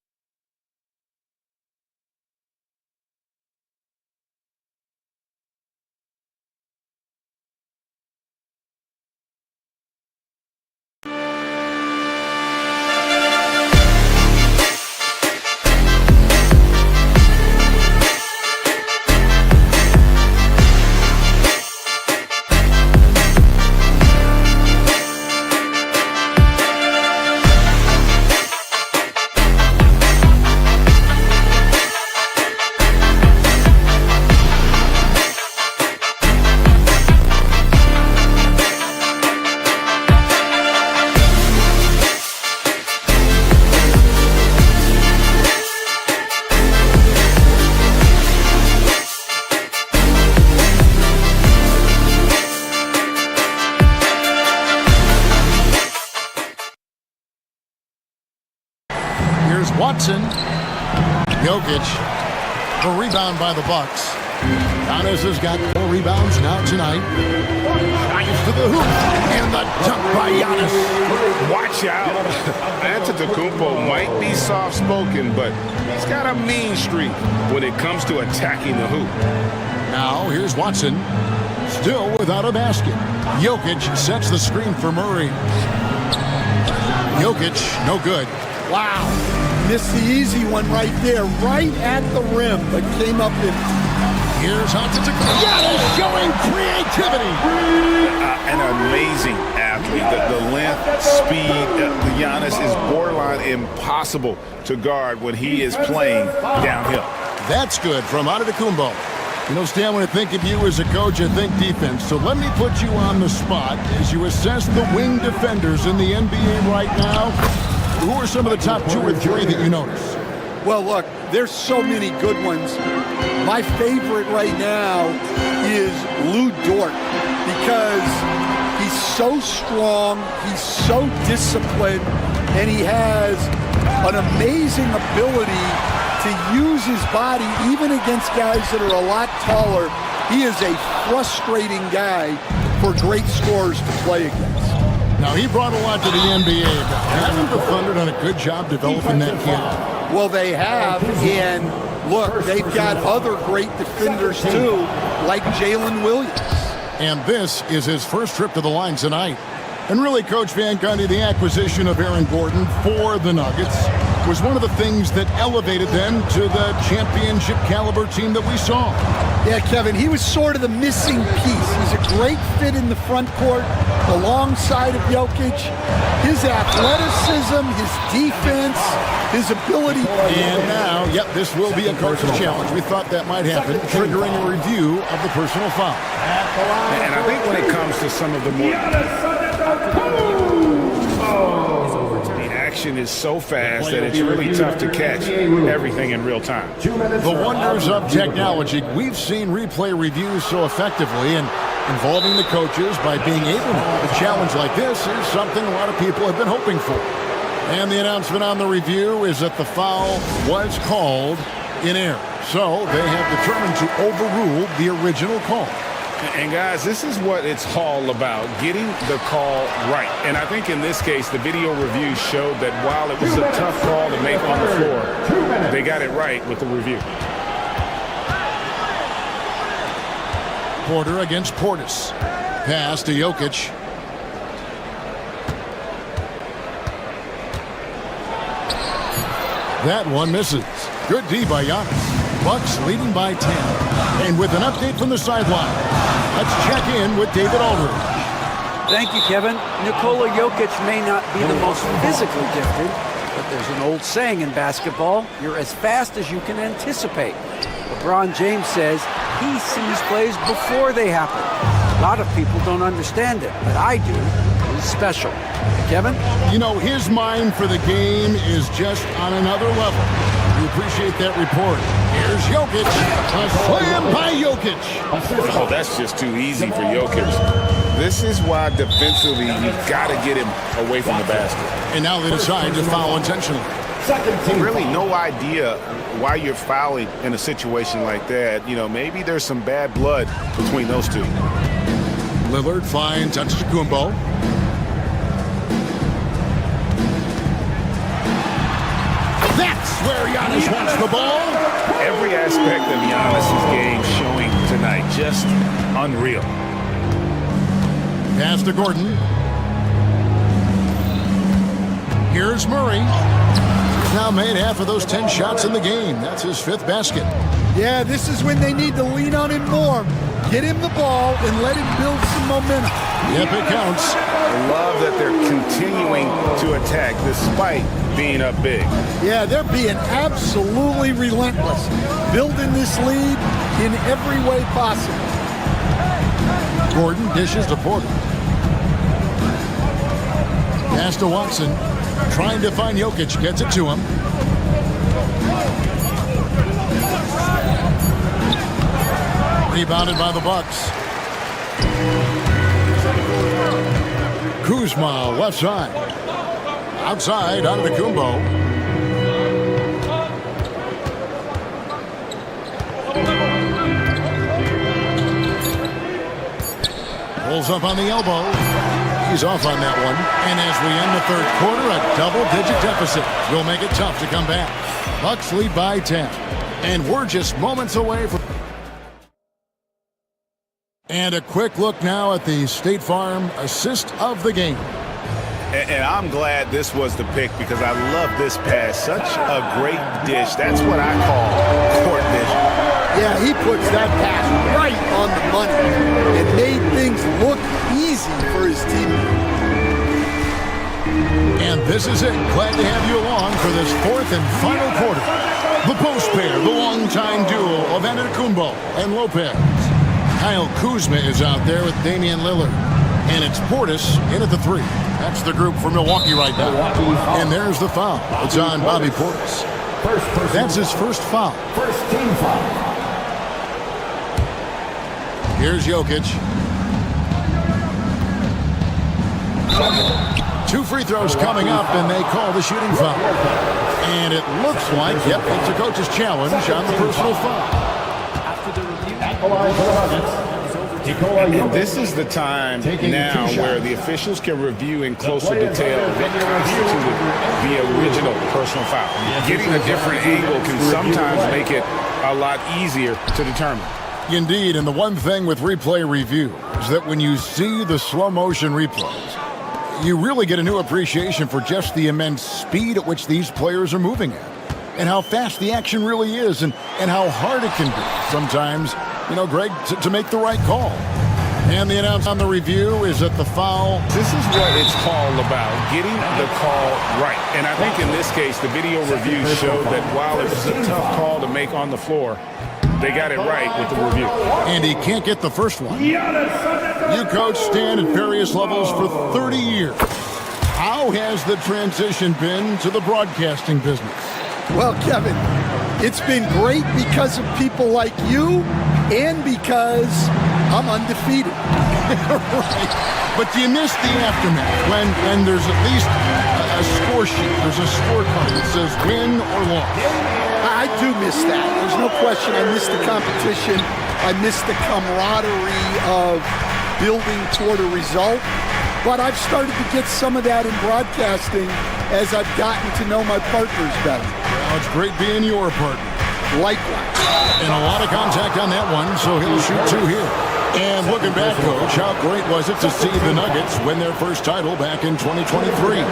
Speaker 1: Watson. Jokic. The rebound by the Bucks. Giannis has got 4 rebounds now tonight. Drives to the hoop. And the dunk by Giannis.
Speaker 6: Watch out. Antetokounmpo might be soft-spoken, but he's got a mean streak when it comes to attacking the hoop.
Speaker 1: Now, here's Watson. Still without a basket. Jokic sets the screen for Murray. Jokic, no good.
Speaker 11: Wow. Missed the easy one right there, right at the rim, but came up empty.
Speaker 1: Here's Antetokounmpo. Giannis showing creativity.
Speaker 2: An amazing athlete. The length, speed, Giannis is borderline impossible to guard when he is playing downhill.
Speaker 1: That's good from Antetokounmpo. You know, Stan, when I think of you as a coach, I think defense. So let me put you on the spot as you assess the wing defenders in the NBA right now. Who are some of the top 2 or 3 that you notice?
Speaker 11: Well, look, there's so many good ones. My favorite right now is Lou Dort because he's so strong, he's so disciplined, and he has an amazing ability to use his body even against guys that are a lot taller. He is a frustrating guy for great scorers to play against.
Speaker 1: Now, he brought a lot to the NBA, but haven't the Thunder done a good job developing that kid?
Speaker 11: Well, they have, and look, they've got other great defenders too, like Jalen Williams.
Speaker 1: And this is his first trip to the line tonight. And really, Coach Van Gundy, the acquisition of Aaron Gordon for the Nuggets was one of the things that elevated them to the championship caliber team that we saw.
Speaker 11: Yeah, Kevin, he was sort of the missing piece. He's a great fit in the front court alongside of Jokic. His athleticism, his defense, his ability.
Speaker 1: And now, yep, this will be a coach's challenge. We thought that might happen, triggering a review of the personal foul.
Speaker 2: And I think when it comes to some of the more... The action is so fast that it's really tough to catch everything in real time.
Speaker 1: The wonders of technology. We've seen replay reviews so effectively, and involving the coaches by being able to. A challenge like this is something a lot of people have been hoping for. And the announcement on the review is that the foul was called in error. So they have determined to overrule the original call.
Speaker 2: And guys, this is what it's all about, getting the call right. And I think in this case, the video review showed that while it was a tough call to make on the floor, they got it right with the review.
Speaker 1: Porter against Portis. Pass to Jokic. That one misses. Good D by Giannis. Bucks leading by 10. And with an update from the sideline, let's check in with David Aldridge.
Speaker 4: Thank you, Kevin. Nikola Jokic may not be the most physically gifted, but there's an old saying in basketball, you're as fast as you can anticipate. LeBron James says he sees plays before they happen. A lot of people don't understand it, but I do. It's special. Kevin?
Speaker 1: You know, his mind for the game is just on another level. We appreciate that report. Here's Jokic. A slam by Jokic.
Speaker 2: Oh, that's just too easy for Jokic. This is why defensively you've got to get him away from the basket.
Speaker 1: And now they decide to foul intentionally.
Speaker 2: Really no idea why you're fouling in a situation like that. You know, maybe there's some bad blood between those two.
Speaker 1: Lillard finds Antetokounmpo. That's where Giannis wants the ball.
Speaker 2: Every aspect of Giannis' game showing tonight, just unreal.
Speaker 1: Pass to Gordon. Here's Murray. He's now made half of those 10 shots in the game. That's his 5th basket.
Speaker 11: Yeah, this is when they need to lean on him more. Get him the ball and let him build some momentum.
Speaker 1: Yep, it counts.
Speaker 2: I love that they're continuing to attack despite being up big.
Speaker 11: Yeah, they're being absolutely relentless, building this lead in every way possible.
Speaker 1: Gordon dishes to Porter. Pass to Watson. Trying to find Jokic. Gets it to him. Rebounded by the Bucks. Kuzma, left side. Outside, Antetokounmpo. Pulls up on the elbow. He's off on that one. And as we end the third quarter, a double-digit deficit will make it tough to come back. Bucks lead by 10. And we're just moments away from... And a quick look now at the State Farm assist of the game.
Speaker 2: And I'm glad this was the pick because I love this pass. Such a great dish. That's what I call court vision.
Speaker 11: Yeah, he puts that pass right on the money and made things look easy for his team.
Speaker 1: And this is it. Glad to have you along for this fourth and final quarter. The post pair, the longtime duo of Antetokounmpo and Lopez. Kyle Kuzma is out there with Damian Lillard. And it's Portis in at the 3. That's the group for Milwaukee right now. And there's the foul. It's on Bobby Portis. That's his first foul.
Speaker 5: First team foul.
Speaker 1: Here's Jokic. 2 free throws coming up, and they call the shooting foul. And it looks like, yep, it's a coach's challenge on the personal foul.
Speaker 12: After the review,
Speaker 2: And this is the time now where the officials can review in closer detail what constituted the original personal foul. Getting a different angle can sometimes make it a lot easier to determine.
Speaker 1: Indeed, and the one thing with replay review is that when you see the slow motion replays, you really get a new appreciation for just the immense speed at which these players are moving at, and how fast the action really is, and how hard it can be sometimes, you know, Greg, to make the right call. And the announcement on the review is that the foul...
Speaker 2: This is what it's called about, getting the call right. And I think in this case, the video review showed that while it was a tough call to make on the floor, they got it right with the review.
Speaker 1: And he can't get the first one. You coach Stan at various levels for 30 years. How has the transition been to the broadcasting business?
Speaker 11: Well, Kevin, it's been great because of people like you and because I'm undefeated.
Speaker 1: Right. But do you miss the aftermath when there's at least a score sheet, there's a scorecard that says win or loss?
Speaker 11: I do miss that. There's no question. I miss the competition. I miss the camaraderie of building toward a result. But I've started to get some of that in broadcasting as I've gotten to know my partners better.
Speaker 1: Well, it's great being your partner.
Speaker 11: Likewise.
Speaker 1: And a lot of contact on that one, so he'll shoot 2 here. And looking back, Coach, how great was it to see the Nuggets win their first title back in 2023?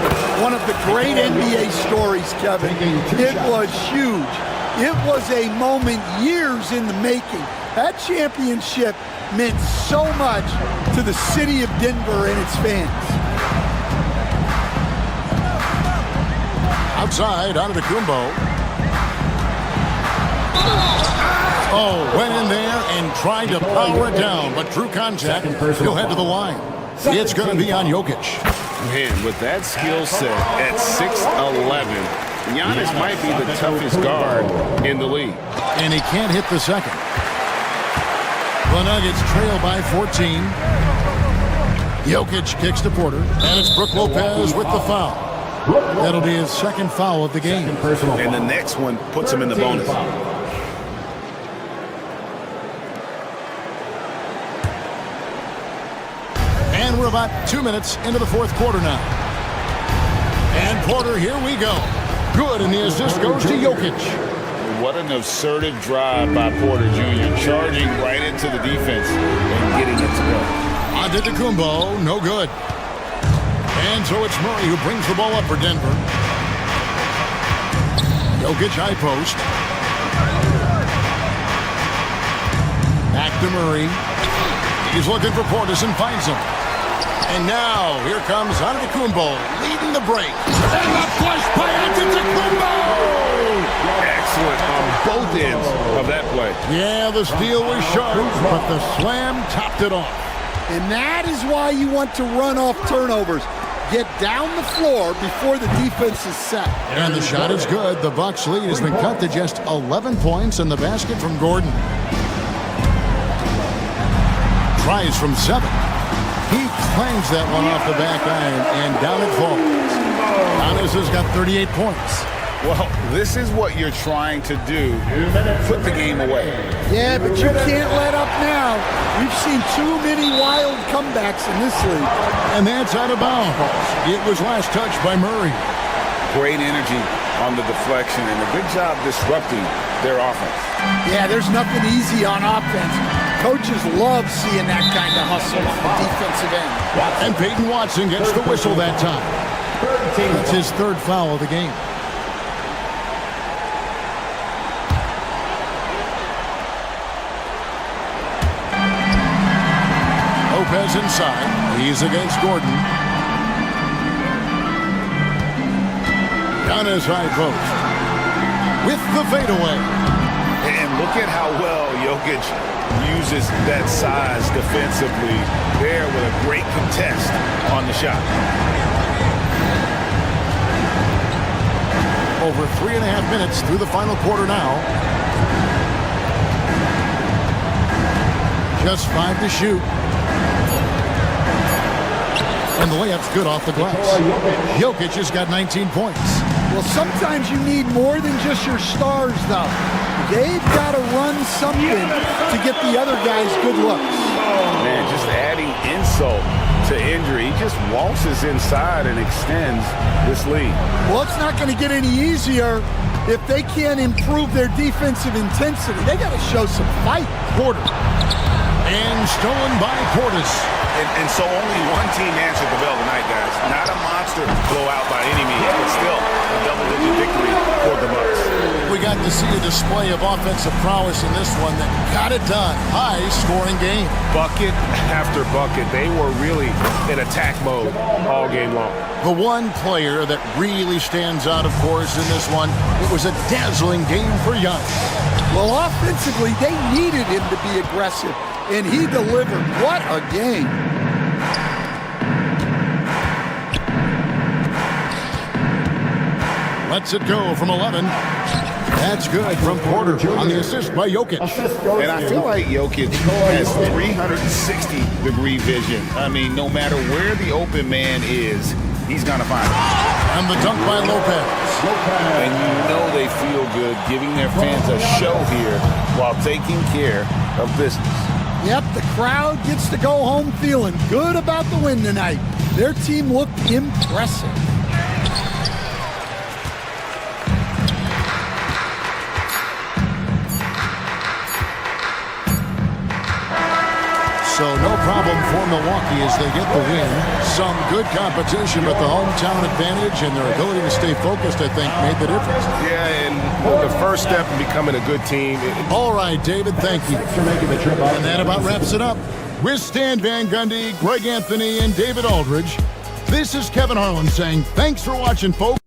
Speaker 11: One of the great NBA stories, Kevin. It was huge. It was a moment years in the making. That championship meant so much to the city of Denver and its fans.
Speaker 1: Outside, Antetokounmpo. Oh, went in there and tried to power it down, but drew contact. He'll head to the line. It's going to be on Jokic.
Speaker 2: Man, with that skill set at 6'11", Giannis might be the toughest guard in the league.
Speaker 1: And he can't hit the second. The Nuggets trail by 14. Jokic kicks to Porter, and it's Brook Lopez with the foul. That'll be his second foul of the game.
Speaker 2: And the next one puts him in the bonus.
Speaker 1: And we're about 2 minutes into the fourth quarter now. And Porter, here we go. Good, and the assist goes to Jokic.
Speaker 2: What an assertive drive by Porter Jr., charging right into the defense and getting it to go.
Speaker 1: Antetokounmpo, no good. And so it's Murray who brings the ball up for Denver. Jokic high post. Back to Murray. He's looking for Portis and finds him. And now, here comes Antetokounmpo leading the break. And the push by Antetokounmpo!
Speaker 2: Excellent on both ends of that play.
Speaker 1: Yeah, the steal was sharp, but the slam topped it off.
Speaker 11: And that is why you want to run off turnovers. Get down the floor before the defense is set.
Speaker 1: And the shot is good. The Bucks lead has been cut to just 11 points, and the basket from Gordon. Tries from 7. He claims that one off the back iron, and down it falls. Giannis has got 38 points.
Speaker 2: Well, this is what you're trying to do. Put the game away.
Speaker 11: Yeah, but you can't let up now. We've seen too many wild comebacks in this league.
Speaker 1: And that's out of bounds. It was last touched by Murray.
Speaker 2: Great energy on the deflection and a good job disrupting their offense.
Speaker 11: Yeah, there's nothing easy on offense. Coaches love seeing that kind of hustle on the defensive end.
Speaker 1: And Peyton Watson gets the whistle that time. That's his third foul of the game. Lopez inside. He's against Gordon. Giannis high post. With the fadeaway.
Speaker 2: And look at how well Jokic uses that size defensively there with a great contest on the shot.
Speaker 1: Over 3.5 minutes through the final quarter now. Just 5 to shoot. And the layup's good off the glass. Jokic has got 19 points.
Speaker 11: Well, sometimes you need more than just your stars, though. They've got to run something to get the other guys good looks.
Speaker 2: Man, just adding insult to injury. He just waltzes inside and extends this lead.
Speaker 11: Well, it's not going to get any easier if they can't improve their defensive intensity. They got to show some fight.
Speaker 1: Porter. And stolen by Portis.
Speaker 2: And so only one team answered the bell tonight, guys. Not a monster blowout by any means, but still a double-digit victory for the Bucks.
Speaker 1: We got to see a display of offensive prowess in this one that got it done. High-scoring game.
Speaker 6: Bucket after bucket. They were really in attack mode all game long.
Speaker 1: The one player that really stands out, of course, in this one, it was a dazzling game for Giannis.
Speaker 11: Well, offensively, they needed him to be aggressive, and he delivered. What a game.
Speaker 1: Lets it go from 11. That's good from Porter on the assist by Jokic.
Speaker 2: And I feel like Jokic has 360-degree vision. I mean, no matter where the open man is, he's going to find it.
Speaker 1: And the dunk by Lopez.
Speaker 2: And you know they feel good giving their fans a show here while taking care of business.
Speaker 11: Yep, the crowd gets to go home feeling good about the win tonight. Their team looked impressive.
Speaker 1: So no problem for Milwaukee as they get the win. Some good competition, but the hometown advantage and their ability to stay focused, I think, made the difference.
Speaker 6: Yeah, and the first step in becoming a good team.
Speaker 1: All right, David, thank you.
Speaker 5: For making the trip out.
Speaker 1: And that about wraps it up. With Stan Van Gundy, Greg Anthony, and David Aldridge, this is Kevin Harlan saying thanks for watching, folks.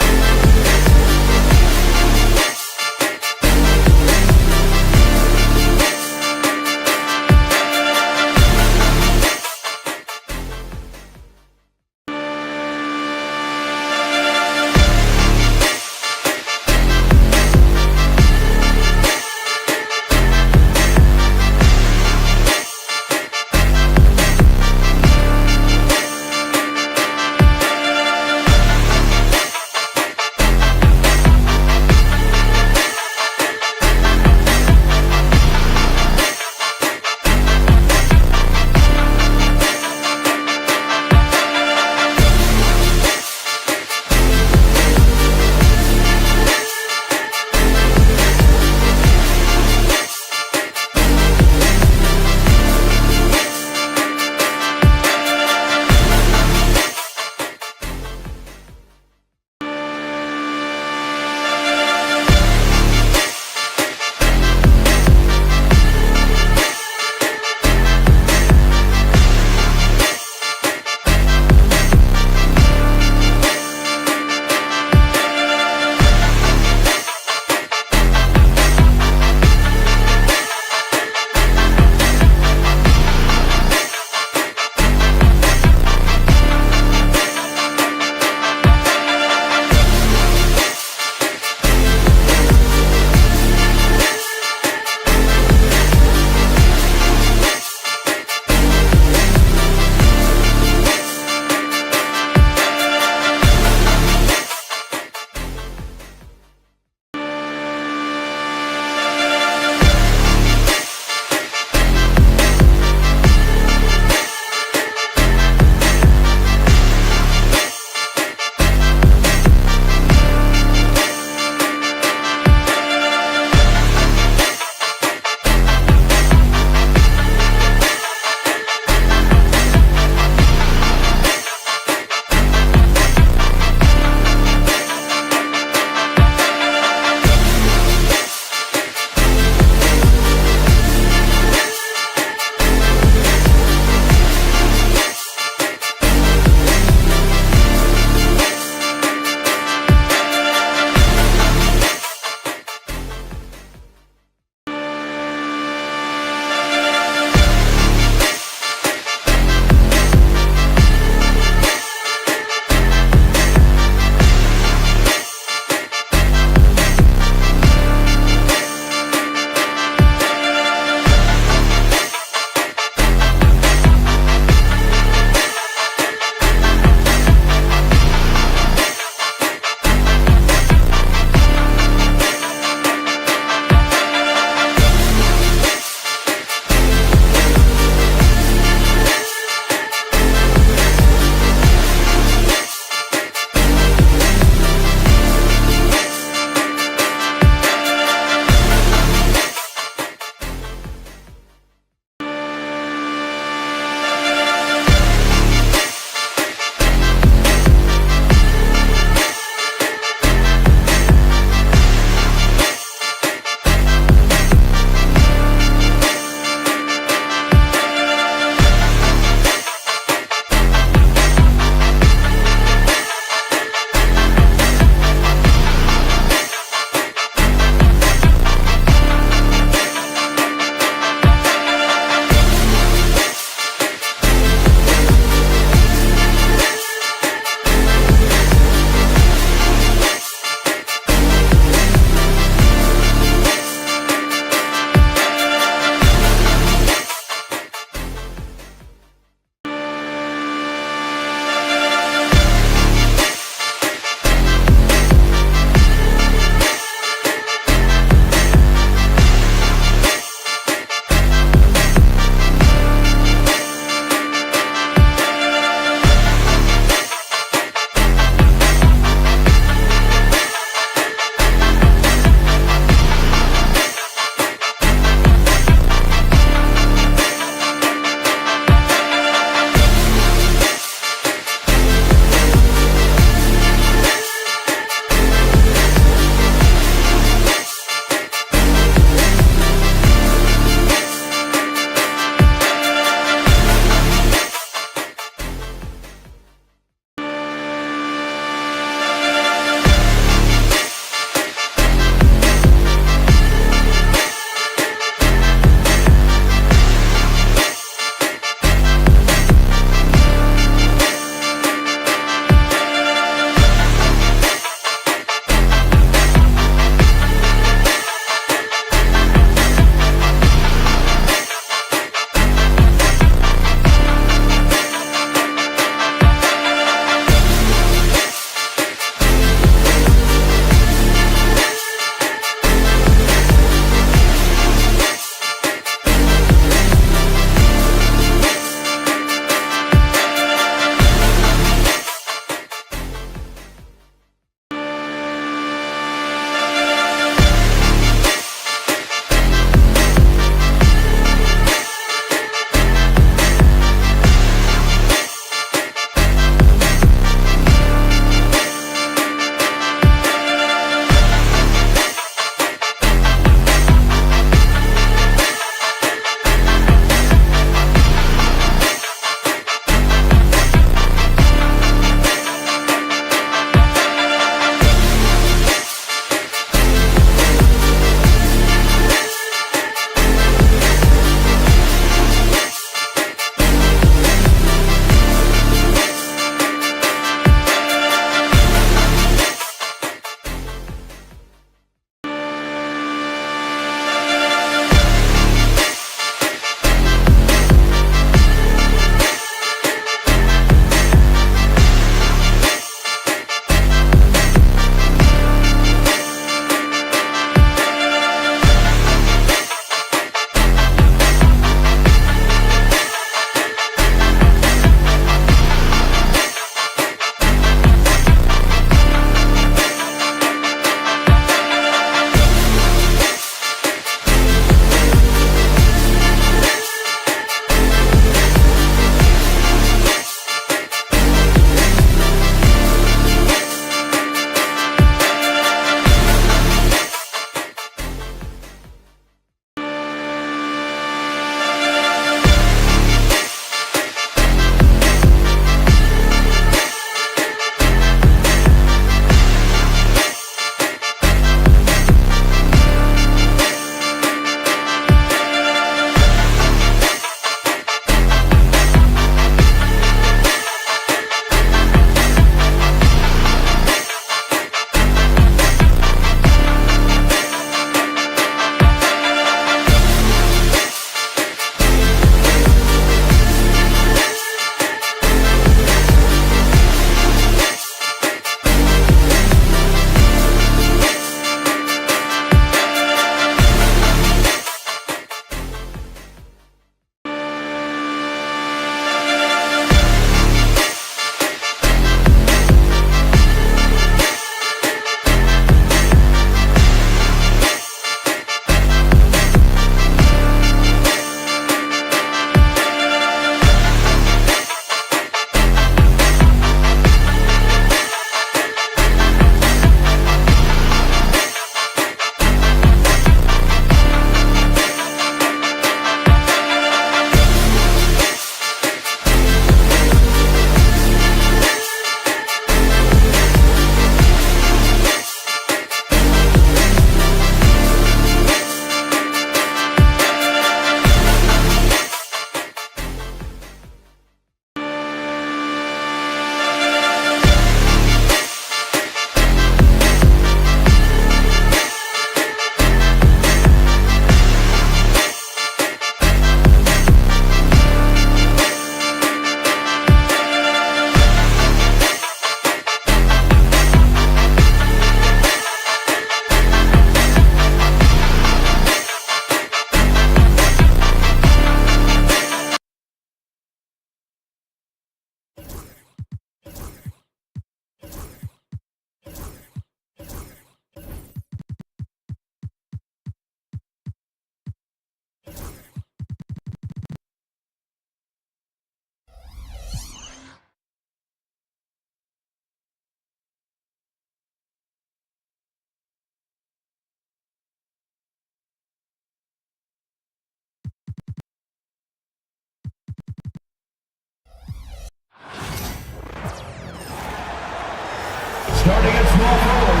Speaker 5: small forward,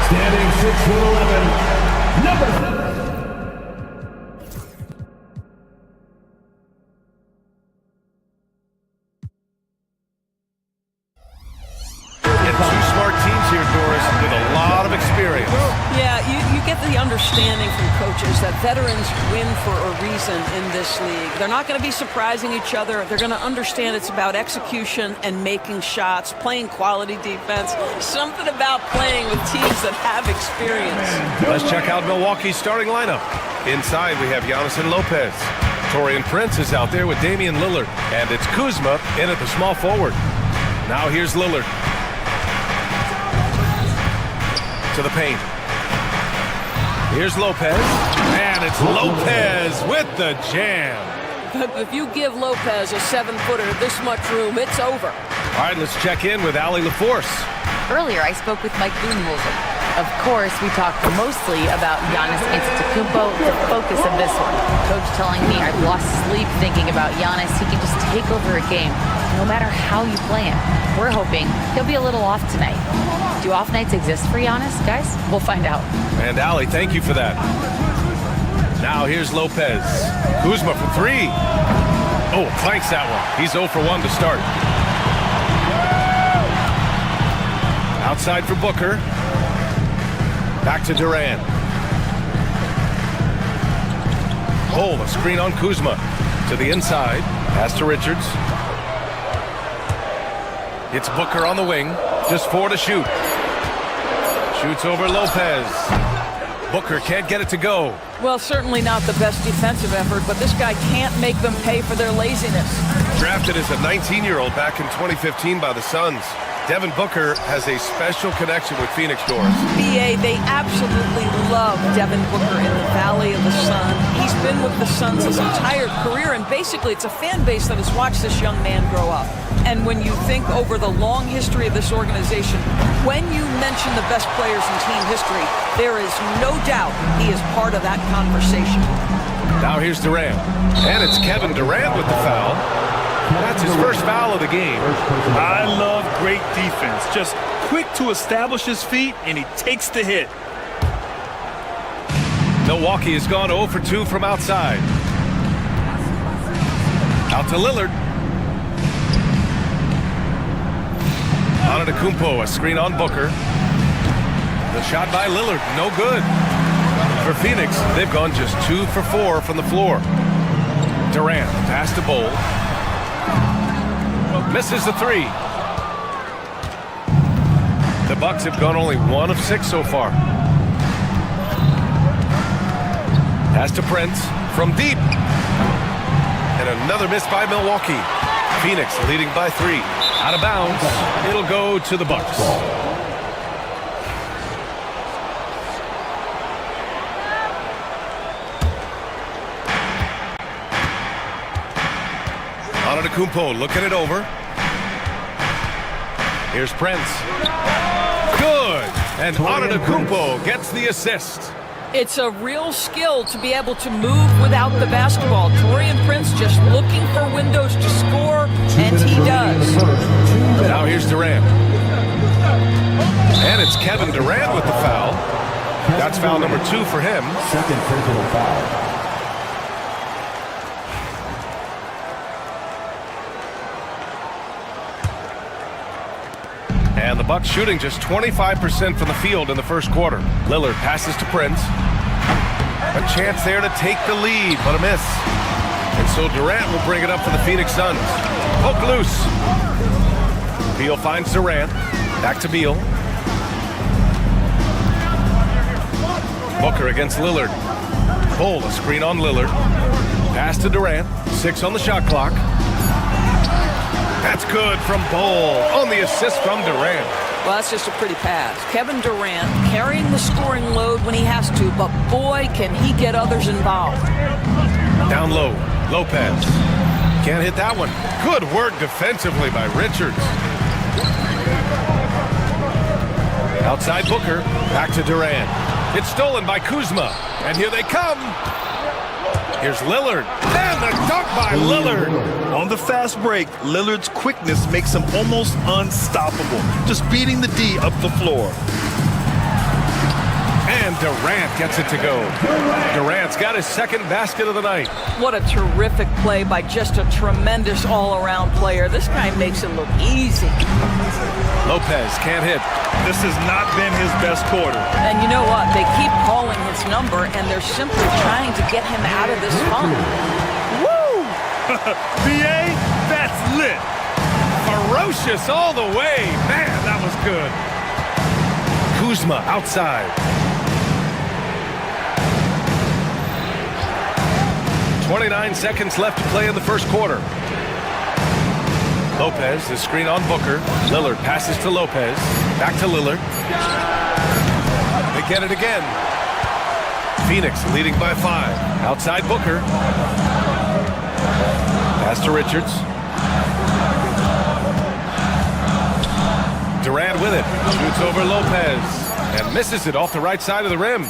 Speaker 5: standing 6'11", number 7.
Speaker 6: Two smart teams here, Doris, with a lot of experience.
Speaker 13: Yeah, you get the understanding from coaches that veterans win for a reason in this league. They're not going to be surprising each other. They're going to understand it's about execution and making shots, playing quality defense, something about playing with teams that have experience.
Speaker 6: Let's check out Milwaukee's starting lineup. Inside, we have Giannis and Lopez. Torian Prince is out there with Damian Lillard. And it's Kuzma in at the small forward. Now here's Lillard. To the paint. Here's Lopez, and it's Lopez with the jam.
Speaker 13: If you give Lopez a 7-footer this much room, it's over.
Speaker 6: All right, let's check in with Allie LaForce.
Speaker 9: Earlier, I spoke with Mike Budenholzer. Of course, we talked mostly about Giannis Antetokounmpo, the focus of this one. Coach telling me I've lost sleep thinking about Giannis. He can just take over a game, no matter how you play him. We're hoping he'll be a little off tonight. Do off nights exist for Giannis, guys? We'll find out.
Speaker 6: And Allie, thank you for that. Now here's Lopez. Kuzma for 3. Oh, clanks that one. He's 0 for 1 to start. Outside for Booker. Back to Durant. Hold a screen on Kuzma. To the inside. Pass to Richards. It's Booker on the wing. Just 4 to shoot. Shoots over Lopez. Booker can't get it to go.
Speaker 13: Well, certainly not the best defensive effort, but this guy can't make them pay for their laziness.
Speaker 6: Drafted as a 19-year-old back in 2015 by the Suns, Devin Booker has a special connection with Phoenix, Doris.
Speaker 13: BA, they absolutely love Devin Booker in the Valley of the Sun. He's been with the Suns his entire career, and basically it's a fan base that has watched this young man grow up. And when you think over the long history of this organization, when you mention the best players in team history, there is no doubt he is part of that conversation.
Speaker 6: Now here's Durant. And it's Kevin Durant with the foul. That's his first foul of the game.
Speaker 8: I love great defense. Just quick to establish his feet, and he takes the hit.
Speaker 6: Milwaukee has gone 0 for 2 from outside. Out to Lillard. Antetokounmpo, a screen on Booker. The shot by Lillard, no good. For Phoenix, they've gone just 2 for 4 from the floor. Durant, pass to Bol. Misses the 3. The Bucks have gone only 1 of 6 so far. Pass to Prince from deep. And another miss by Milwaukee. Phoenix leading by 3. Out of bounds. It'll go to the Bucks. Antetokounmpo looking it over. Here's Prince. Good! And Antetokounmpo gets the assist.
Speaker 13: It's a real skill to be able to move without the basketball. Torian Prince just looking for windows to score, and he does.
Speaker 6: Now here's Durant. And it's Kevin Durant with the foul. That's foul number 2 for him.
Speaker 5: Second personal foul.
Speaker 6: And the Bucks shooting just 25% from the field in the first quarter. Lillard passes to Prince. A chance there to take the lead, but a miss. And so Durant will bring it up for the Phoenix Suns. Poke loose. Beal finds Durant. Back to Beal. Booker against Lillard. Bol, a screen on Lillard. Pass to Durant. 6 on the shot clock. That's good from Bol on the assist from Durant.
Speaker 13: Well, that's just a pretty pass. Kevin Durant carrying the scoring load when he has to, but boy, can he get others involved.
Speaker 6: Down low, Lopez. Can't hit that one. Good work defensively by Richards. Outside Booker, back to Durant. It's stolen by Kuzma, and here they come. Here's Lillard. And the dunk by Lillard.
Speaker 8: On the fast break, Lillard's quickness makes him almost unstoppable, just beating the D up the floor.
Speaker 6: And Durant gets it to go. Durant's got his second basket of the night.
Speaker 13: What a terrific play by just a tremendous all-around player. This guy makes it look easy.
Speaker 6: Lopez can't hit.
Speaker 8: This has not been his best quarter.
Speaker 13: And you know what? They keep calling his number, and they're simply trying to get him out of this funk.
Speaker 8: Woo! BA, that's lit.
Speaker 6: Ferocious all the way. Man, that was good. Kuzma outside. 29 seconds left to play in the first quarter. Lopez, the screen on Booker. Lillard passes to Lopez. Back to Lillard. They get it again. Phoenix leading by 5. Outside Booker. Pass to Richards. Durant with it. Shoots over Lopez. And misses it off the right side of the rim.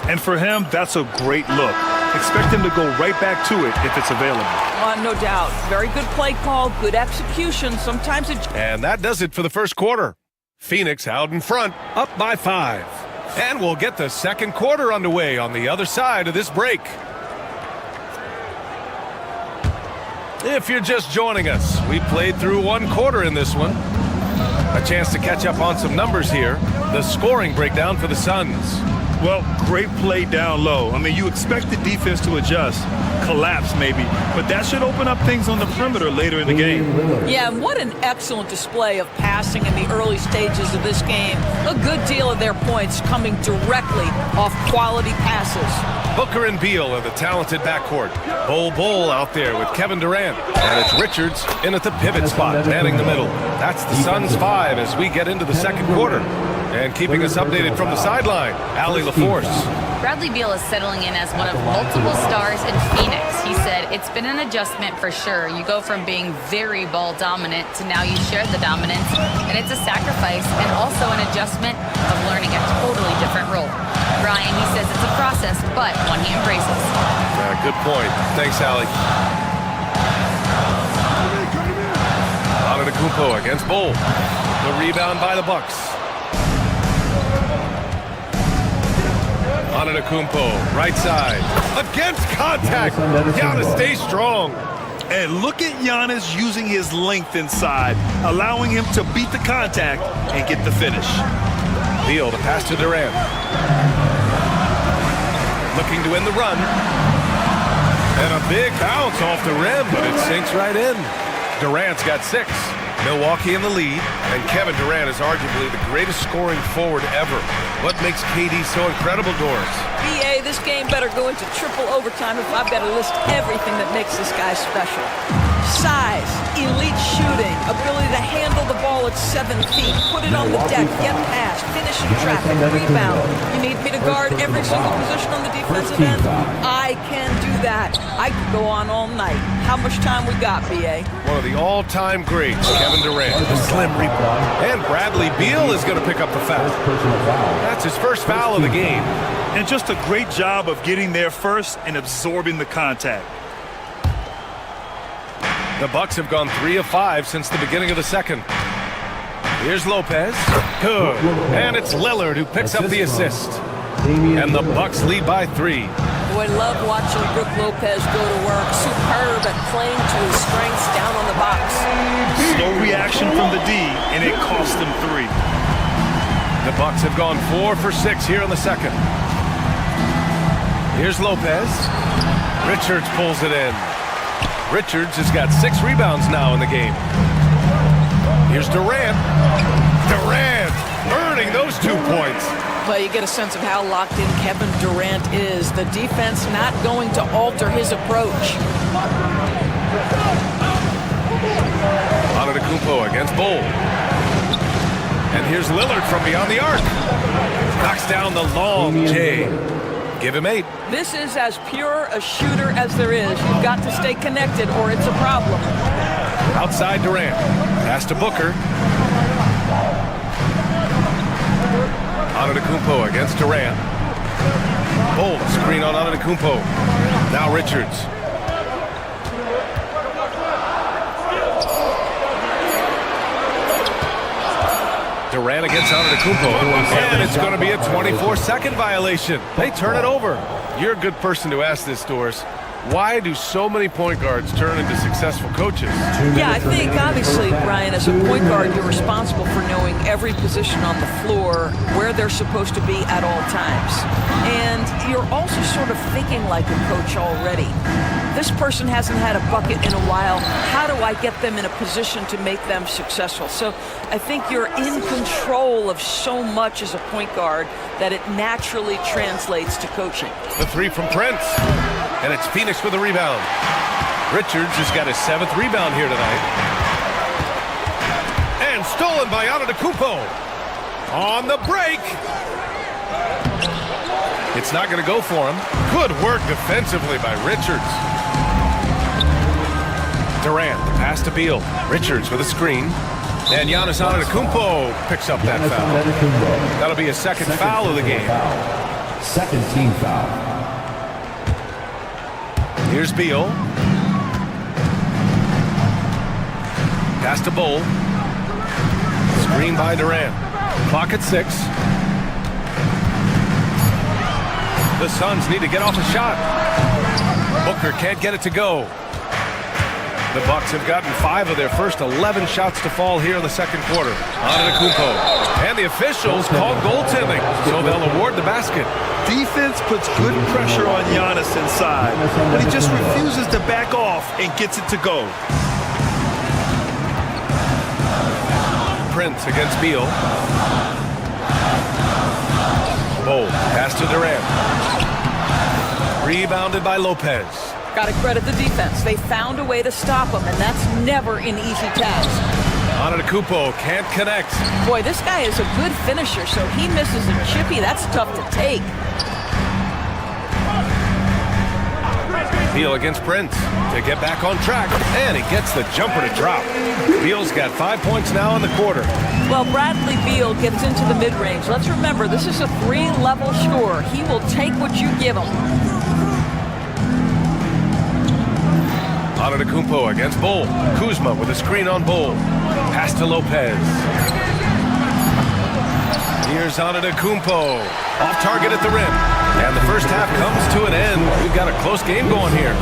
Speaker 8: And for him, that's a great look. Expect him to go right back to it if it's available.
Speaker 13: No doubt. Very good play call, good execution. Sometimes it...
Speaker 6: And that does it for the first quarter. Phoenix out in front, up by 5. And we'll get the second quarter underway on the other side of this break. If you're just joining us, we played through one quarter in this one. A chance to catch up on some numbers here. The scoring breakdown for the Suns.
Speaker 8: Well, great play down low. I mean, you expect the defense to adjust, collapse maybe, but that should open up things on the perimeter later in the game.
Speaker 13: Yeah, and what an excellent display of passing in the early stages of this game. A good deal of their points coming directly off quality passes.
Speaker 6: Booker and Beal are the talented backcourt. Bol out there with Kevin Durant. And it's Richards in at the pivot spot, manning the middle. That's the Suns 5 as we get into the second quarter. And keeping us updated from the sideline, Allie LaForce.
Speaker 9: Bradley Beal is settling in as one of multiple stars in Phoenix. He said, it's been an adjustment for sure. You go from being very ball dominant to now you share the dominance. And it's a sacrifice and also an adjustment of learning a totally different role. Brian, he says it's a process, but one he embraces.
Speaker 6: Good point. Thanks, Allie. Antetokounmpo against Bol. The rebound by the Bucks. Antetokounmpo, right side. Against contact. Giannis stays strong.
Speaker 8: And look at Giannis using his length inside, allowing him to beat the contact and get the finish.
Speaker 6: Beal to pass to Durant. Looking to win the run. And a big bounce off the rim, but it sinks right in. Durant's got 6. Milwaukee in the lead, and Kevin Durant is arguably the greatest scoring forward ever. What makes KD so incredible, Doris?
Speaker 13: BA, this game better go into triple overtime if I've got to list everything that makes this guy special. Size, elite shooting, ability to handle the ball at 7 feet, put it on the deck, get past, finish in traffic, rebound. You need me to guard every single position on the defensive end? I can do that. I could go on all night. How much time we got, BA?
Speaker 6: One of the all-time greats, Kevin Durant, the slim rebound. And Bradley Beal is going to pick up the foul. That's his first foul of the game.
Speaker 8: And just a great job of getting there first and absorbing the contact.
Speaker 6: The Bucks have gone 3 of 5 since the beginning of the second. Here's Lopez. Good. And it's Lillard who picks up the assist. And the Bucks lead by 3.
Speaker 13: Boy, love watching Brook Lopez go to work. Superb at playing to his strengths down on the box.
Speaker 8: Slow reaction from the D, and it cost them 3.
Speaker 6: The Bucks have gone 4 for 6 here in the second. Here's Lopez. Richards pulls it in. Richards has got 6 rebounds now in the game. Here's Durant. Durant earning those 2 points.
Speaker 13: Well, you get a sense of how locked in Kevin Durant is. The defense not going to alter his approach.
Speaker 6: Antetokounmpo against Bol. And here's Lillard from beyond the arc. Knocks down the long J. Give him 8.
Speaker 13: This is as pure a shooter as there is. You've got to stay connected or it's a problem.
Speaker 6: Outside Durant. Pass to Booker. Antetokounmpo against Durant. Bol screen on Antetokounmpo. Now Richards. Durant against Antetokounmpo, and it's going to be a 24-second violation. They turn it over. You're a good person to ask this, Doris. Why do so many point guards turn into successful coaches?
Speaker 13: Yeah, I think obviously, Brian, as a point guard, you're responsible for knowing every position on the floor, where they're supposed to be at all times. And you're also sort of thinking like a coach already. This person hasn't had a bucket in a while. How do I get them in a position to make them successful? So I think you're in control of so much as a point guard that it naturally translates to coaching.
Speaker 6: The three from Prince. And it's Phoenix with a rebound. Richards has got his 7th rebound here tonight. And stolen by Antetokounmpo. On the break. It's not going to go for him. Good work defensively by Richards. Durant, pass to Beal. Richards with a screen. And Giannis Antetokounmpo picks up that foul. That'll be a second foul of the game.
Speaker 5: Second team foul.
Speaker 6: Here's Beal. Pass to Bull. Screen by Durant. Clock at 6. The Suns need to get off a shot. Booker can't get it to go. The Bucks have gotten 5 of their first 11 shots to fall here in the second quarter. Antetokounmpo. And the officials called goaltending, so they'll award the basket.
Speaker 8: Defense puts good pressure on Giannis inside, but he just refuses to back off and gets it to go.
Speaker 6: Prince against Beal. Bull, pass to Durant. Rebounded by Lopez.
Speaker 13: Got to credit the defense. They found a way to stop him, and that's never an easy task.
Speaker 6: Antetokounmpo can't connect.
Speaker 13: Boy, this guy is a good finisher, so he misses a chippy. That's tough to take.
Speaker 6: Beal against Prince to get back on track, and he gets the jumper to drop. Beal's got 5 points now in the quarter.
Speaker 13: Well, Bradley Beal gets into the mid-range. Let's remember, this is a 3-level scorer. He will take what you give him.
Speaker 6: Antetokounmpo against Bull. Kuzma with a screen on Bull. Pass to Lopez. Here's Antetokounmpo. Off target at the rim. And the first half comes to an end. We've got a close game going here.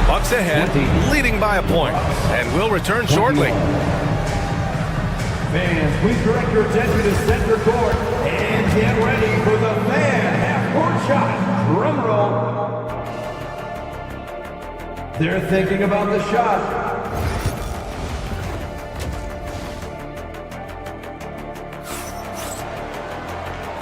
Speaker 6: Bucks ahead, leading by a point. And we'll return shortly.
Speaker 5: Fans, please direct your attention to center court and get ready for the fan half-court shot. Drum roll. They're thinking about the shot.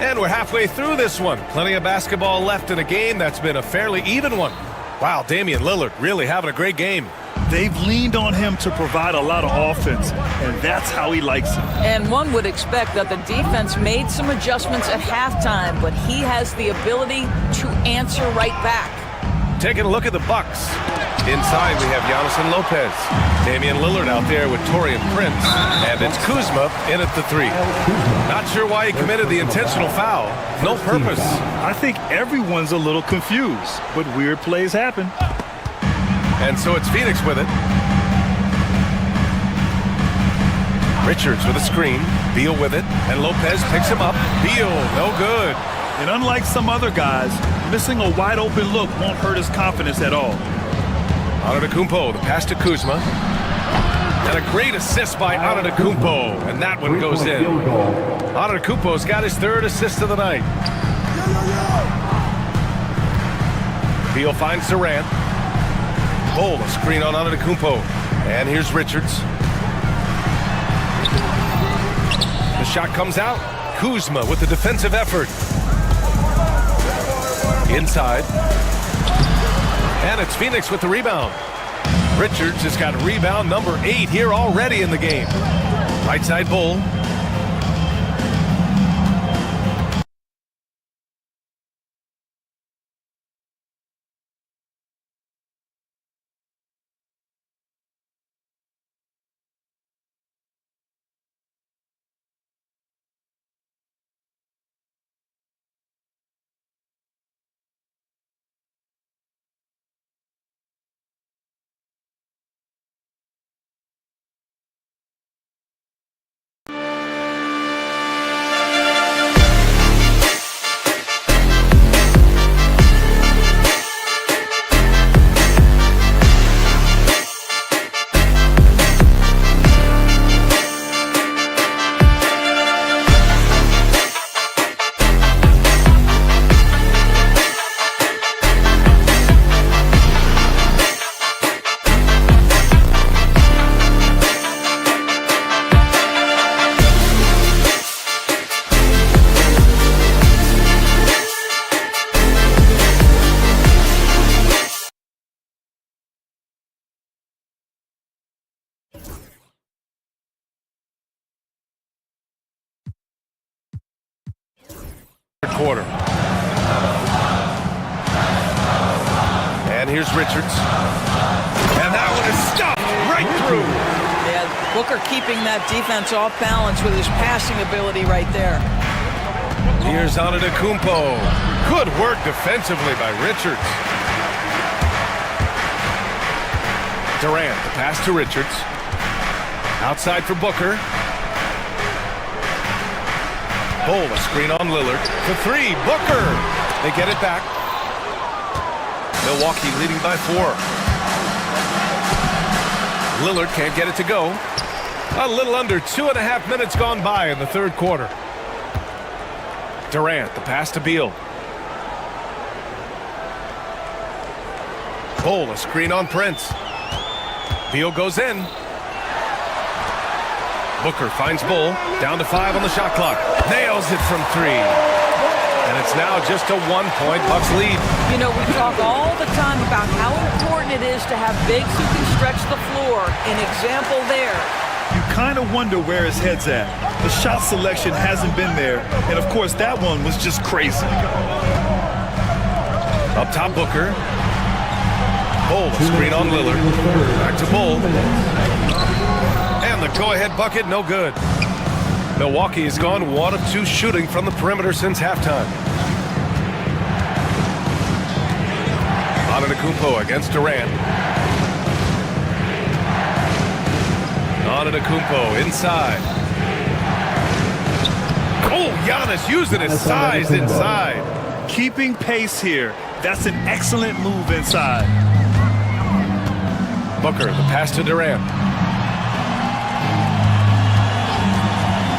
Speaker 6: And we're halfway through this one. Plenty of basketball left in a game that's been a fairly even one. Wow, Damian Lillard really having a great game.
Speaker 8: They've leaned on him to provide a lot of offense, and that's how he likes it.
Speaker 13: And one would expect that the defense made some adjustments at halftime, but he has the ability to answer right back.
Speaker 6: Taking a look at the Bucks. Inside, we have Giannis and Lopez. Damian Lillard out there with Taurean Prince. And it's Kuzma in at the 3. Not sure why he committed the intentional foul. No purpose.
Speaker 8: I think everyone's a little confused, but weird plays happen.
Speaker 6: And so it's Phoenix with it. Richards with a screen. Beal with it. And Lopez picks him up. Beal, no good.
Speaker 8: And unlike some other guys, missing a wide-open look won't hurt his confidence at all.
Speaker 6: Antetokounmpo, the pass to Kuzma. And a great assist by Antetokounmpo. And that one goes in. Antetokounmpo's got his 3rd assist of the night. Beal finds Durant. Bull, a screen on Antetokounmpo. And here's Richards. The shot comes out. Kuzma with the defensive effort. Inside. And it's Phoenix with the rebound. Richards has got rebound number 8 here already in the game. Right side Bull. quarter. And here's Richards. And that one is stopped right through.
Speaker 13: Yeah, Booker keeping that defense off balance with his passing ability right there.
Speaker 6: Here's Antetokounmpo. Good work defensively by Richards. Durant, the pass to Richards. Outside for Booker. Bull, a screen on Lillard. For three, Booker. They get it back. Milwaukee leading by 4. Lillard can't get it to go. A little under 2.5 minutes gone by in the third quarter. Durant, the pass to Beal. Bull, a screen on Prince. Beal goes in. Booker finds Bull. Down to 5 on the shot clock. Nails it from 3. And it's now just a 1-point Bucks lead.
Speaker 13: You know, we talk all the time about how important it is to have bigs who can stretch the floor. An example there.
Speaker 8: You kind of wonder where his head's at. The shot selection hasn't been there. And, of course, that one was just crazy.
Speaker 6: Up top, Booker. Bull, a screen on Lillard. Back to Bull. And the go-ahead bucket, no good. Milwaukee has gone 1 of 2 shooting from the perimeter since halftime. Antetokounmpo against Durant. Antetokounmpo inside. Oh, Giannis using his size inside.
Speaker 8: Keeping pace here. That's an excellent move inside.
Speaker 6: Booker, the pass to Durant.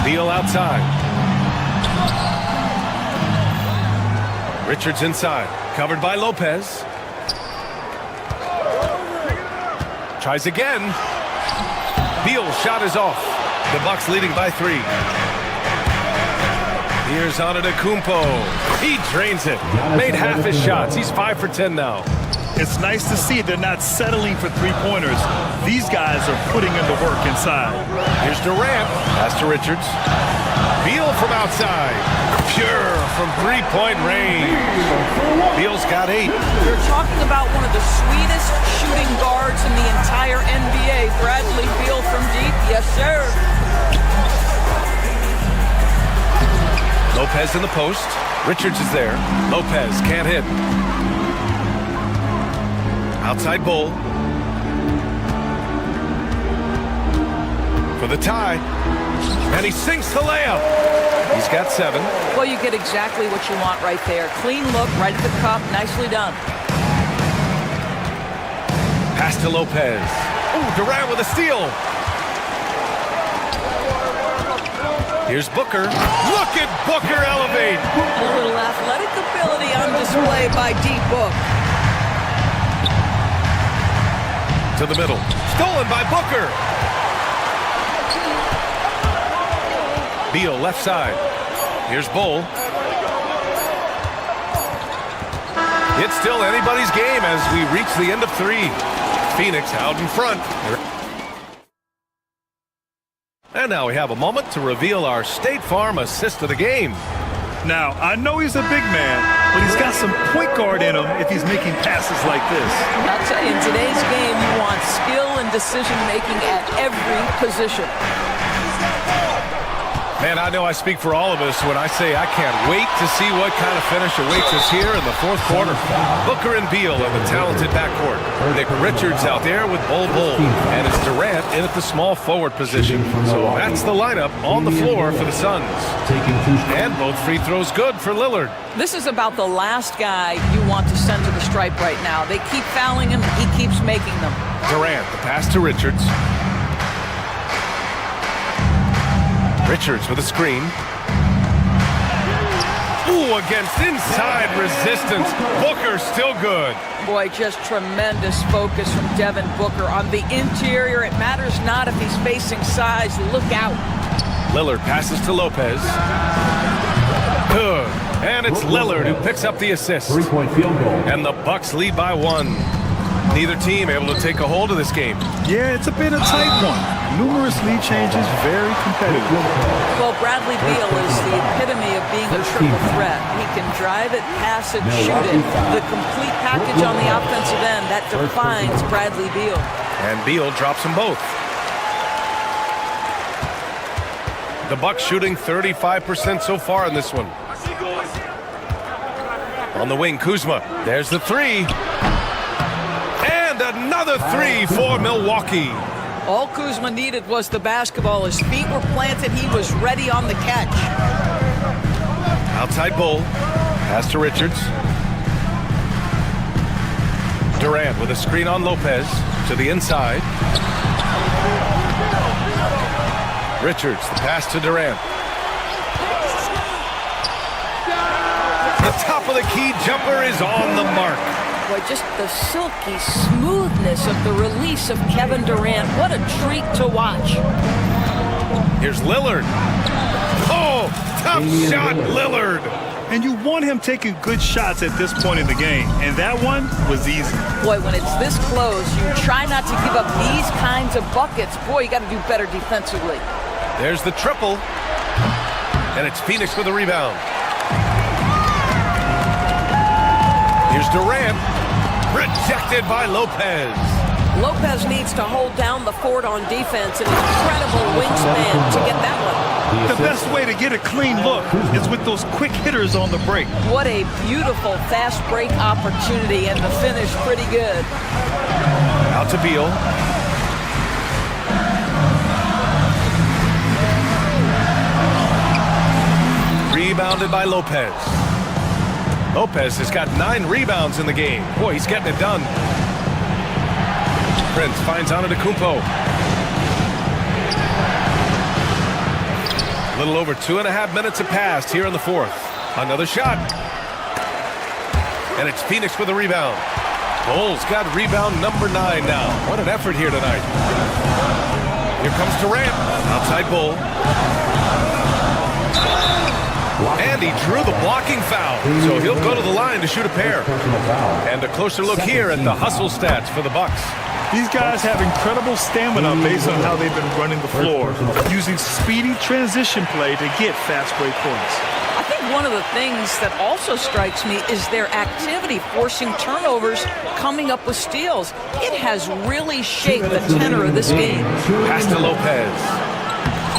Speaker 6: Beal outside. Richards inside. Covered by Lopez. Tries again. Beal's shot is off. The Bucks leading by 3. Here's Antetokounmpo. He drains it. Made half his shots. He's 5 for 10 now.
Speaker 8: It's nice to see they're not settling for three-pointers. These guys are putting in the work inside.
Speaker 6: Here's Durant. Pass to Richards. Beal from outside. Pure from three-point range. Beal's got 8.
Speaker 13: You're talking about one of the sweetest shooting guards in the entire NBA. Bradley Beal from deep. Yes, sir.
Speaker 6: Lopez in the post. Richards is there. Lopez can't hit. Outside Bull. For the tie. And he sinks the layup. He's got 7.
Speaker 13: Well, you get exactly what you want right there. Clean look, right at the cup. Nicely done.
Speaker 6: Pass to Lopez. Ooh, Durant with a steal. Here's Booker. Look at Booker elevate.
Speaker 13: A little athletic ability on display by D-Book.
Speaker 6: To the middle. Stolen by Booker. Beal left side. Here's Bull. It's still anybody's game as we reach the end of 3. Phoenix out in front. And now we have a moment to reveal our State Farm assist of the game.
Speaker 8: Now, I know he's a big man, but he's got some point guard in him if he's making passes like this.
Speaker 13: I'll tell you, in today's game, you want skill and decision-making at every position.
Speaker 6: Man, I know I speak for all of us when I say I can't wait to see what kind of finish awaits us here in the fourth quarter. Booker and Beal in the talented backcourt. Nick Richards out there with Bull, and it's Durant in at the small forward position. So that's the lineup on the floor for the Suns. And both free throws good for Lillard.
Speaker 13: This is about the last guy you want to send to the stripe right now. They keep fouling him, he keeps making them.
Speaker 6: Durant, the pass to Richards. Richards with a screen. Ooh, against inside resistance. Booker still good.
Speaker 13: Boy, just tremendous focus from Devin Booker on the interior. It matters not if he's facing size. Look out.
Speaker 6: Lillard passes to Lopez. Good. And it's Lillard who picks up the assist.
Speaker 5: 3-point field goal.
Speaker 6: And the Bucks lead by 1. Neither team able to take a hold of this game.
Speaker 8: Yeah, it's a bit of tight one. Numerous lead changes, very competitive.
Speaker 13: Well, Bradley Beal is the epitome of being a triple threat. He can drive it, pass it, shoot it. The complete package on the offensive end, that defines Bradley Beal.
Speaker 6: And Beal drops them both. The Bucks shooting 35% so far in this one. On the wing, Kuzma. There's the three. And another three for Milwaukee.
Speaker 13: All Kuzma needed was the basketball. His feet were planted. He was ready on the catch.
Speaker 6: Outside Bull. Pass to Richards. Durant with a screen on Lopez to the inside. Richards, the pass to Durant. The top of the key jumper is on the mark.
Speaker 13: Boy, just the silky smoothness of the release of Kevin Durant. What a treat to watch.
Speaker 6: Here's Lillard. Oh, tough shot, Lillard.
Speaker 8: And you want him taking good shots at this point in the game. And that one was easy.
Speaker 13: Boy, when it's this close, you try not to give up these kinds of buckets. Boy, you got to do better defensively.
Speaker 6: There's the triple. And it's Phoenix with a rebound. Here's Durant. Rejected by Lopez.
Speaker 13: Lopez needs to hold down the fort on defense. An incredible wingspan to get that one.
Speaker 8: The best way to get a clean look is with those quick hitters on the break.
Speaker 13: What a beautiful fast break opportunity, and the finish pretty good.
Speaker 6: Out to Beal. Rebounded by Lopez. Lopez has got 9 rebounds in the game. Boy, he's getting it done. Prince finds Antetokounmpo. A little over 2.5 minutes have passed here in the fourth. Another shot. And it's Phoenix with a rebound. Bulls got rebound number 9 now. What an effort here tonight. Here comes Durant. Outside Bull. And he drew the blocking foul. So he'll go to the line to shoot a pair. And a closer look here at the hustle stats for the Bucks.
Speaker 8: These guys have incredible stamina based on how they've been running the floor, using speedy transition play to get fast break points.
Speaker 13: I think one of the things that also strikes me is their activity, forcing turnovers, coming up with steals. It has really shaped the tenor of this game.
Speaker 6: Pass to Lopez.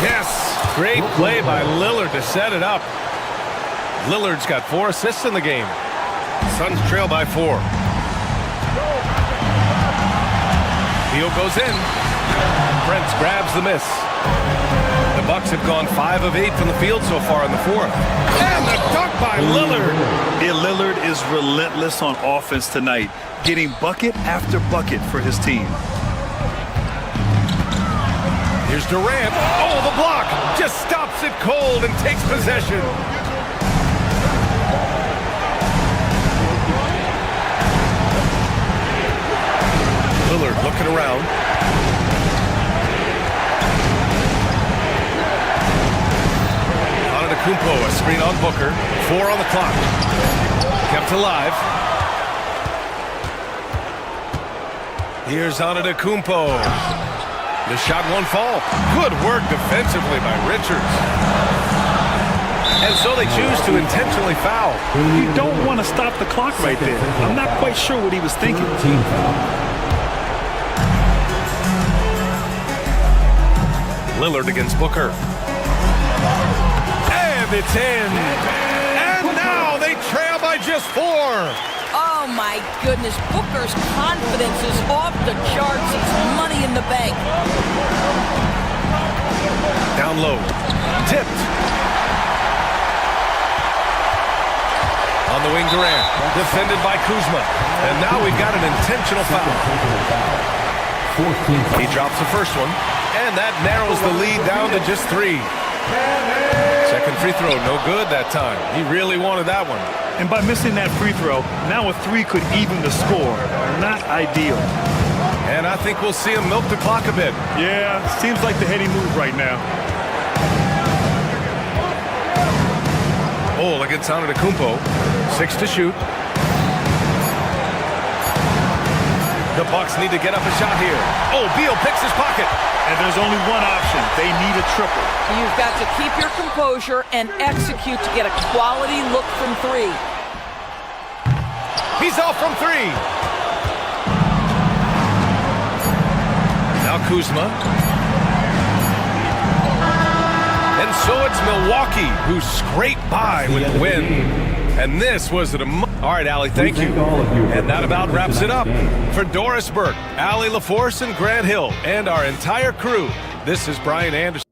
Speaker 6: Yes, great play by Lillard to set it up. Lillard's got 4 assists in the game. Suns trail by 4. Beal goes in. Prince grabs the miss. The Bucks have gone 5 of 8 from the field so far in the fourth. And the dunk by Lillard.
Speaker 8: Yeah, Lillard is relentless on offense tonight, getting bucket after bucket for his team.
Speaker 6: Here's Durant. Oh, the block. Just stops it cold and takes possession. Lillard looking around. Antetokounmpo, a screen on Booker. 4 on the clock. Kept alive. Here's Antetokounmpo. The shot won't fall. Good work defensively by Richards. And so they choose to intentionally foul.
Speaker 8: You don't want to stop the clock right there. I'm not quite sure what he was thinking.
Speaker 6: Lillard against Booker. And it's in. And now they trail by just 4.
Speaker 13: Oh, my goodness. Booker's confidence is off the charts. He's money in the bank.
Speaker 6: Down low. Tipped. On the wing, Durant. Defended by Kuzma. And now we've got an intentional foul. He drops the first one. And that narrows the lead down to just 3. Second free throw, no good that time. He really wanted that one.
Speaker 8: And by missing that free throw, now a 3 could even the score. Not ideal.
Speaker 6: And I think we'll see him milk the clock a bit.
Speaker 8: Yeah, seems like the heady move right now.
Speaker 6: Bull against Antetokounmpo. 6 to shoot. The Bucks need to get up a shot here. Oh, Beal picks his pocket.
Speaker 3: And there's only one option. They need a triple.
Speaker 13: You've got to keep your composure and execute to get a quality look from three.
Speaker 6: He's off from three. Now Kuzma. And so it's Milwaukee who scraped by with the win. And this was all right, Allie, thank you. And that about wraps it up. For Doris Burke, Allie LaForce, and Grant Hill, and our entire crew, this is Brian Anderson.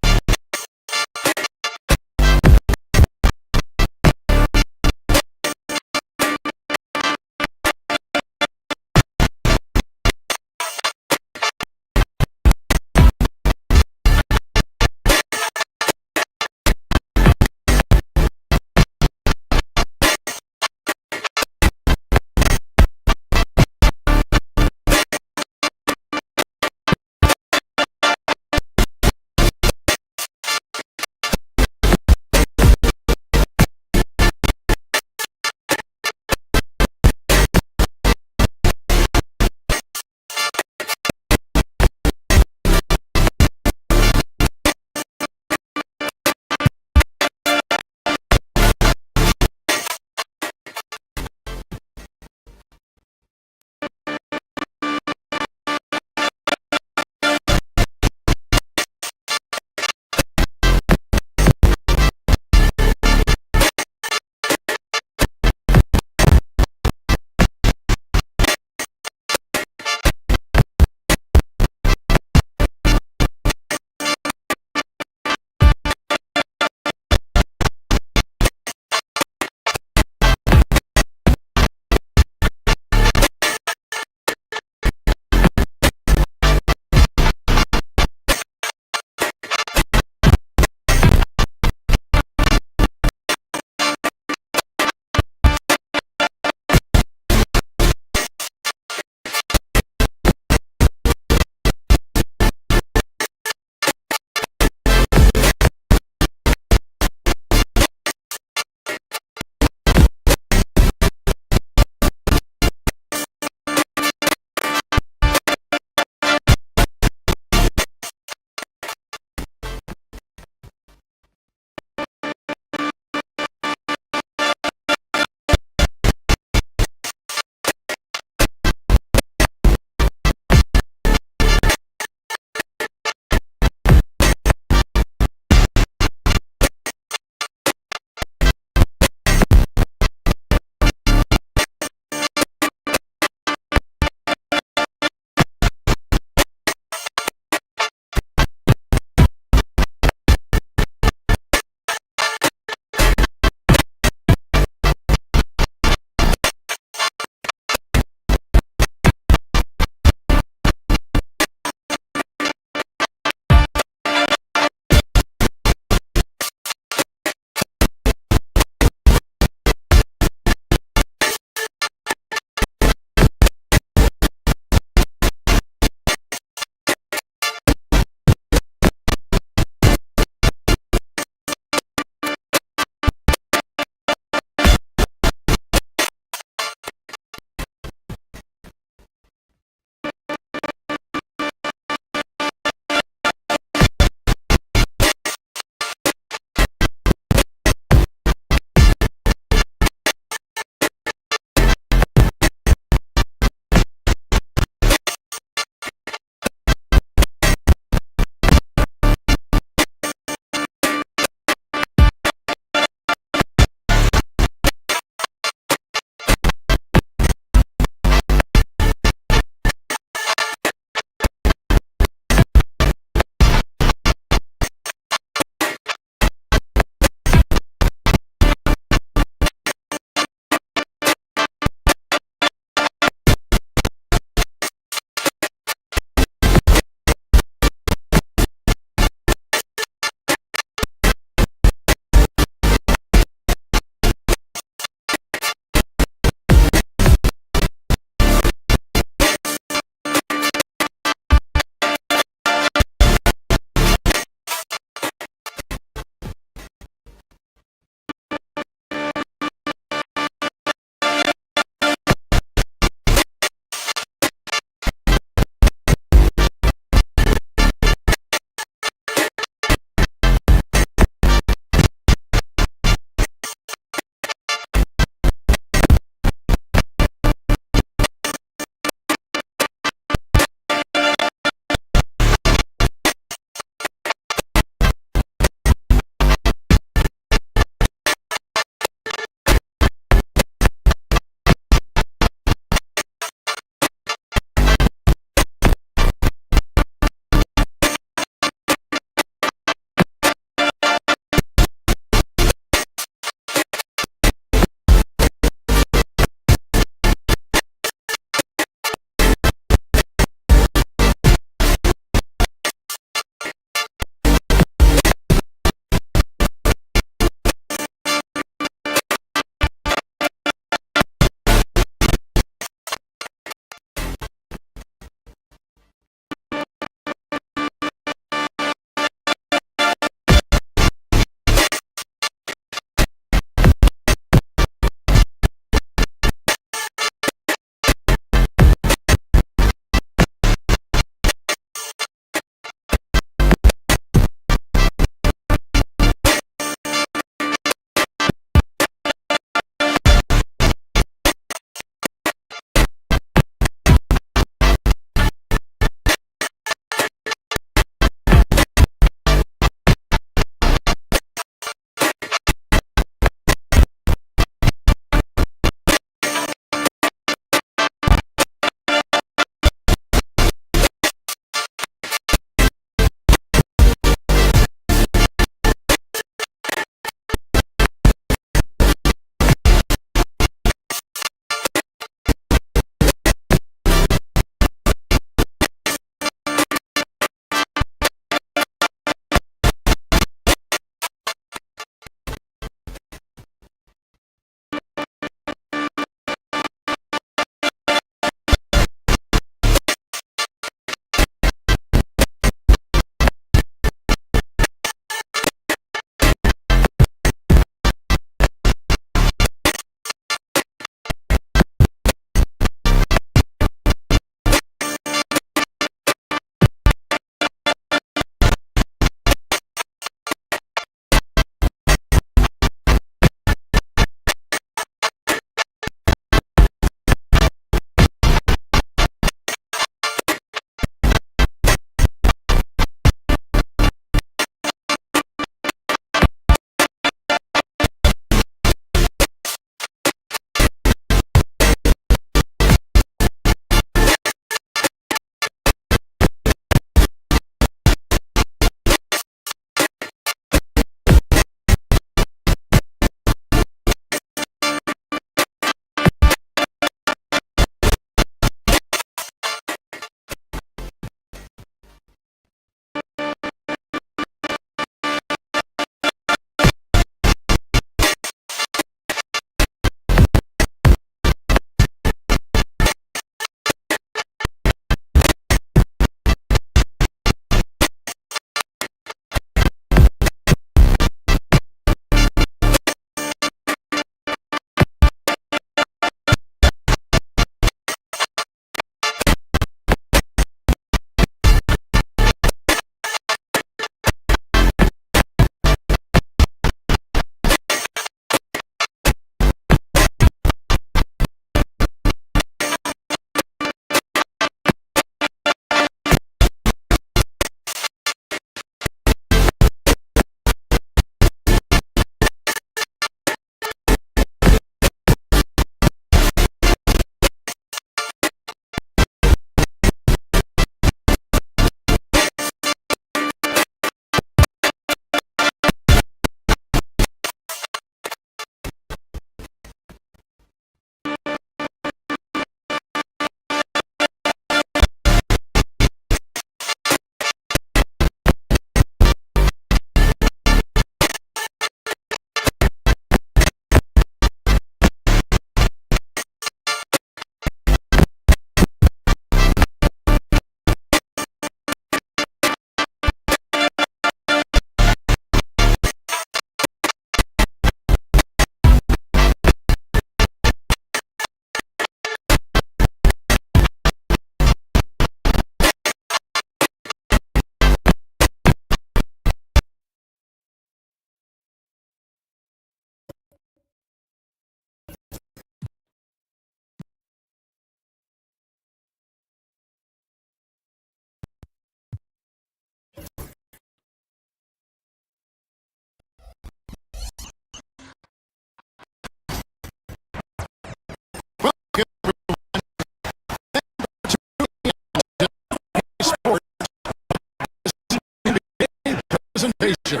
Speaker 1: presentation.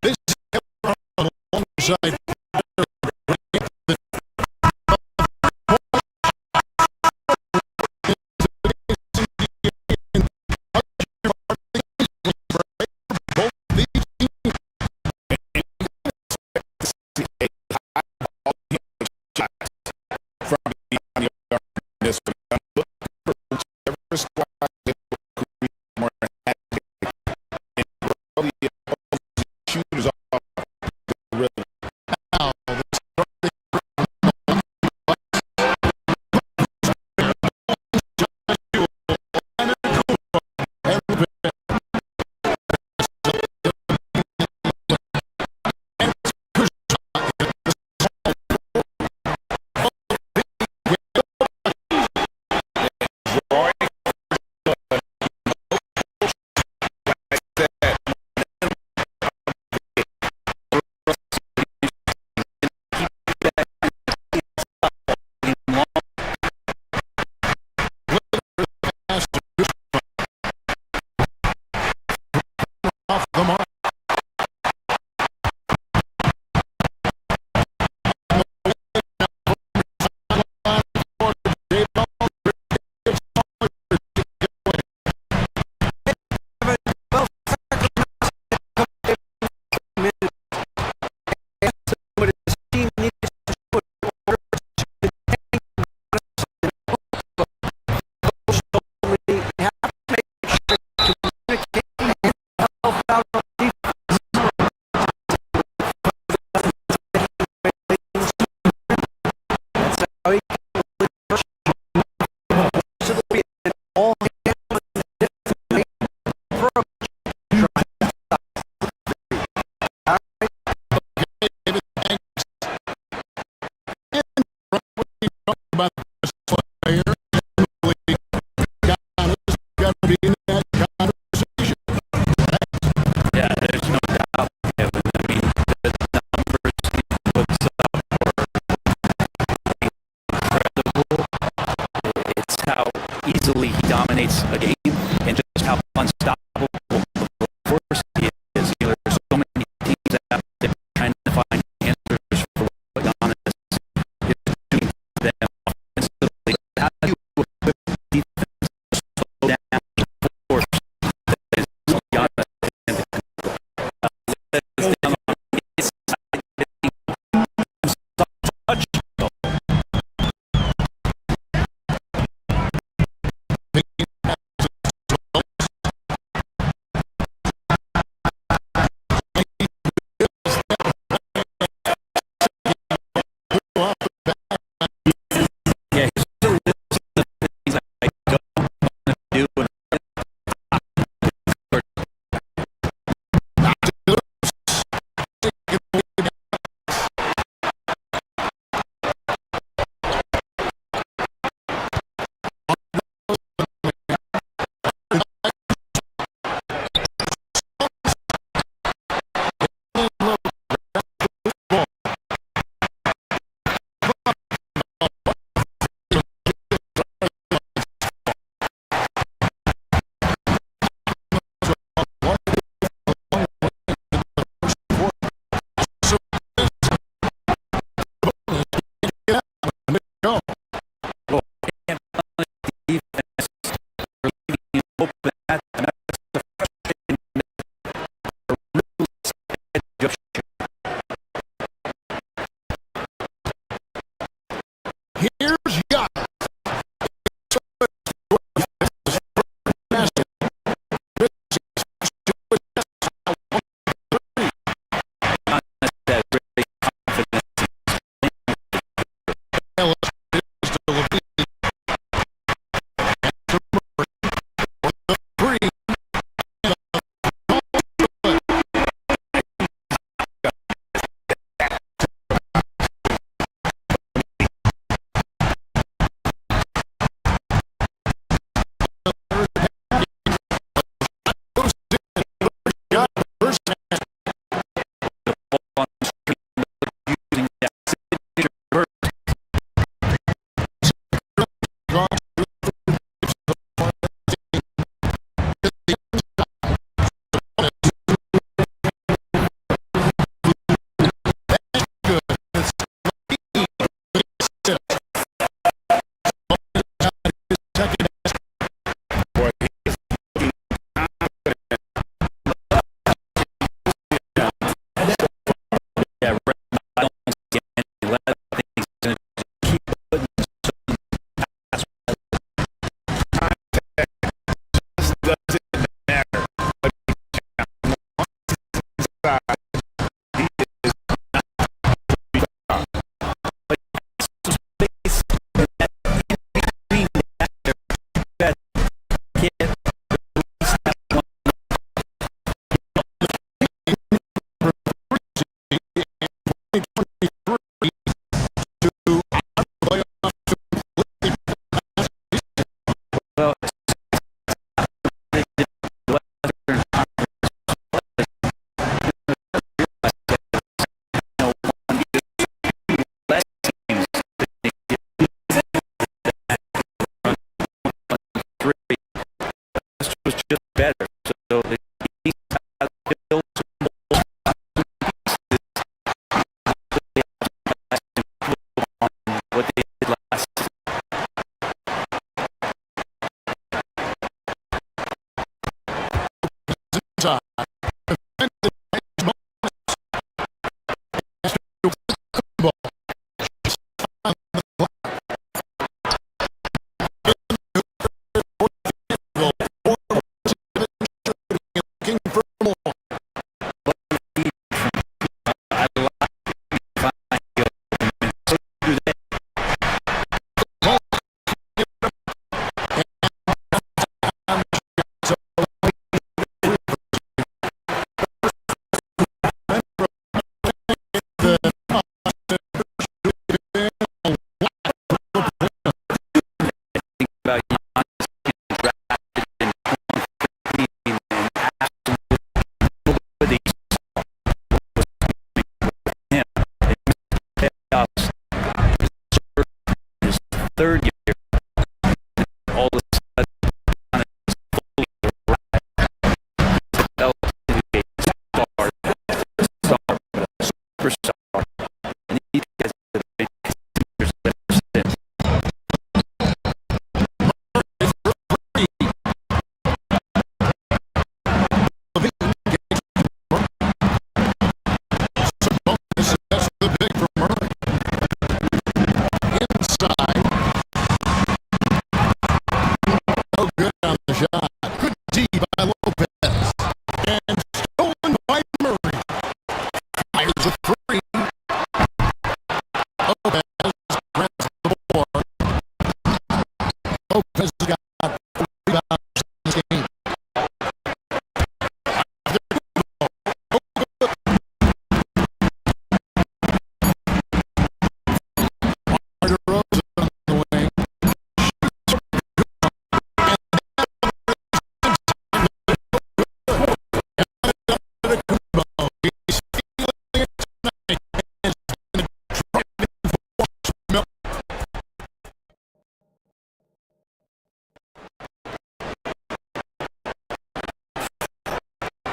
Speaker 1: This is alongside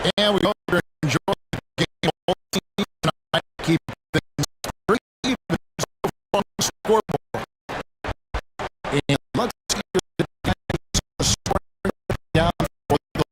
Speaker 1: And we hope you're enjoying the game all season tonight. Keep things pretty even on the scoreboard. And let's see the scoring down for the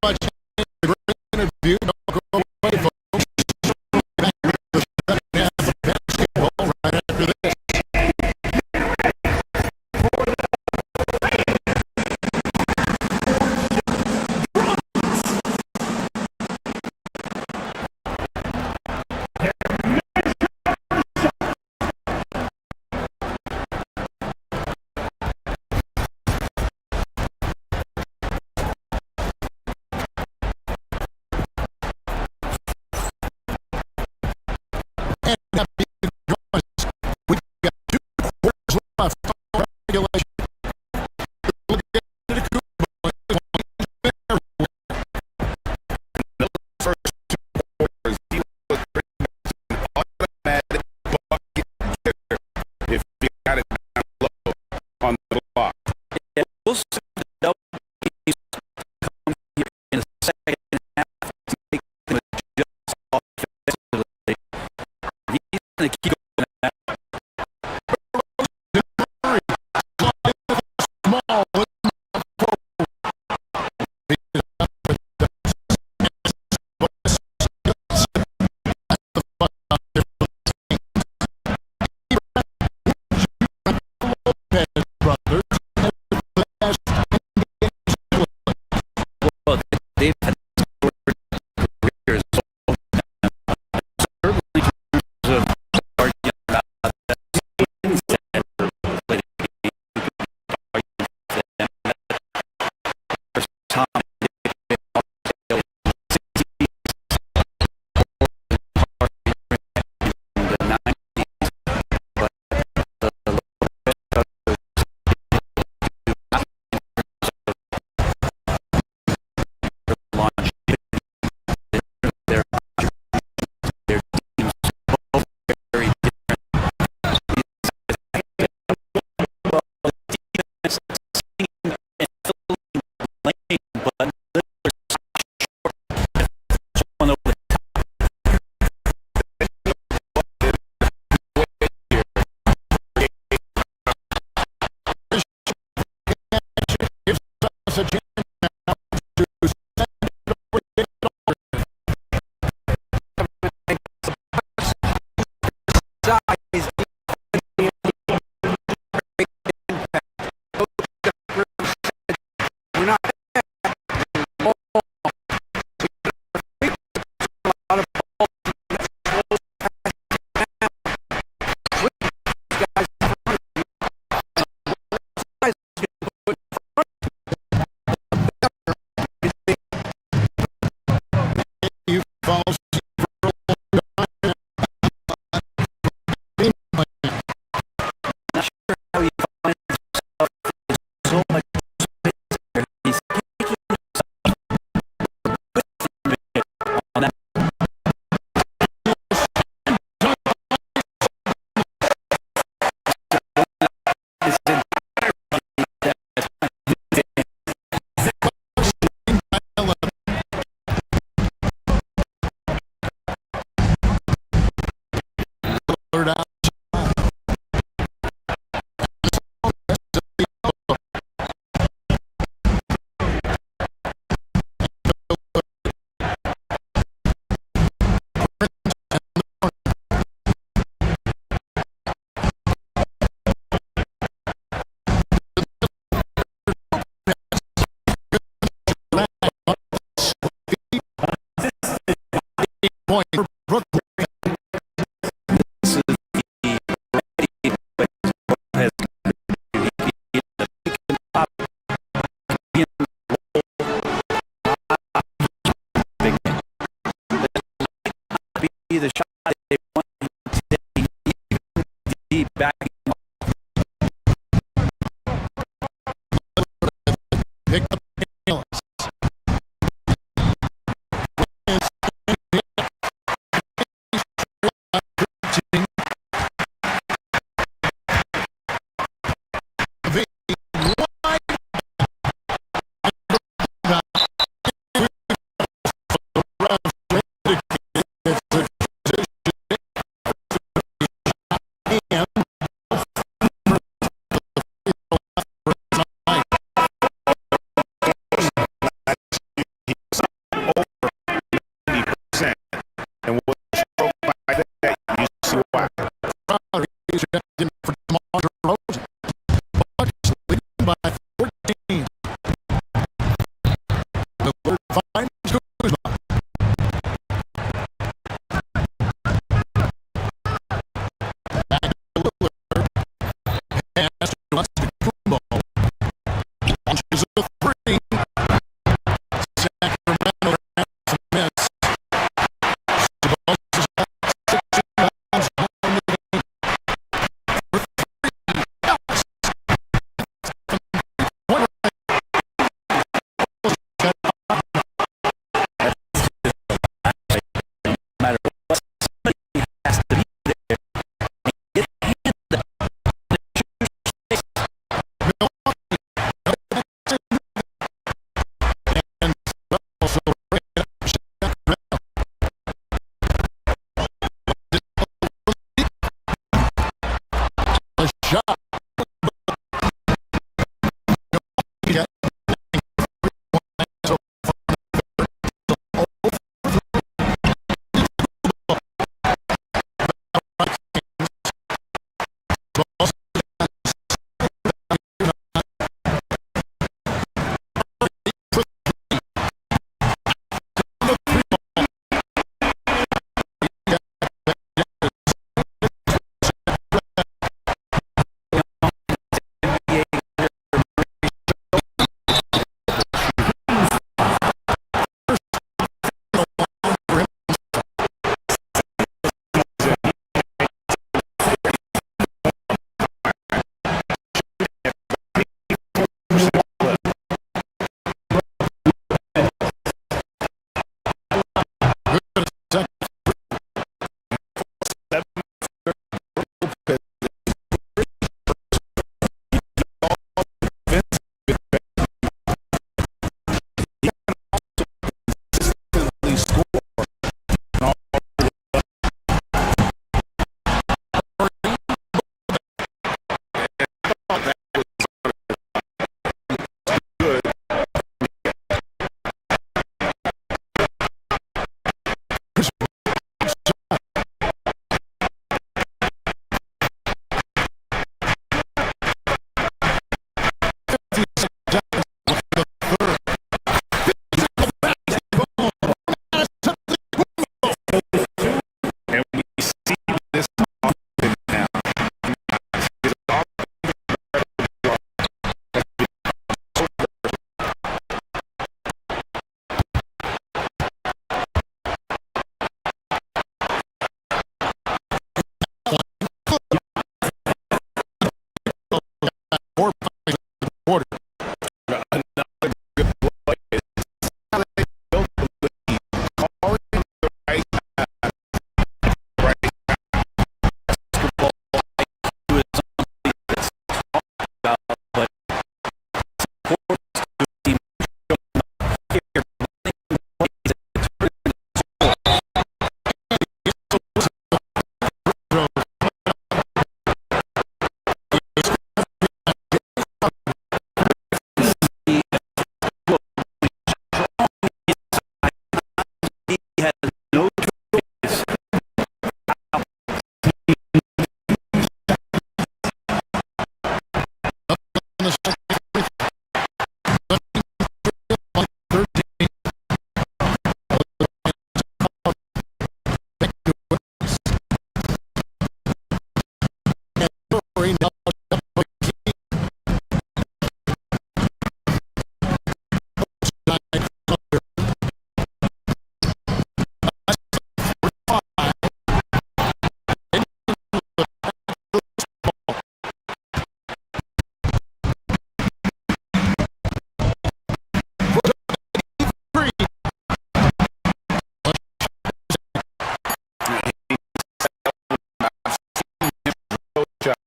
Speaker 1: much. A great interview. Don't go away, folks. Back to the second half of basketball right after this. We got 2 quarters left of regulation. Look at the
Speaker 2: The first 2 quarters, he was an automatic bucket getter if you got it down low on the block.
Speaker 12: Yeah, we'll see the double teams come here in the second half to make them adjust offensively. He's going to keep going at that.
Speaker 1: small.
Speaker 12: Well, they've had careers certainly in terms of arguing about that. First time
Speaker 1: Point. Brooklyn.
Speaker 12: The shot they want to take deep back.
Speaker 1: Pick up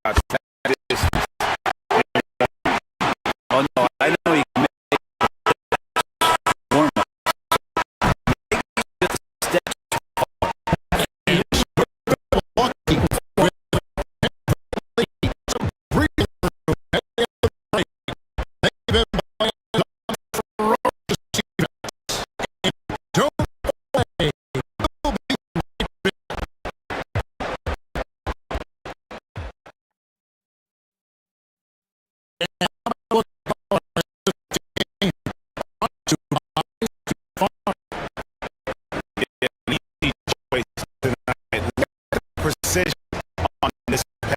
Speaker 6: that distance.
Speaker 12: Oh, no, I know he can make warm up.
Speaker 2: Precision on this pass.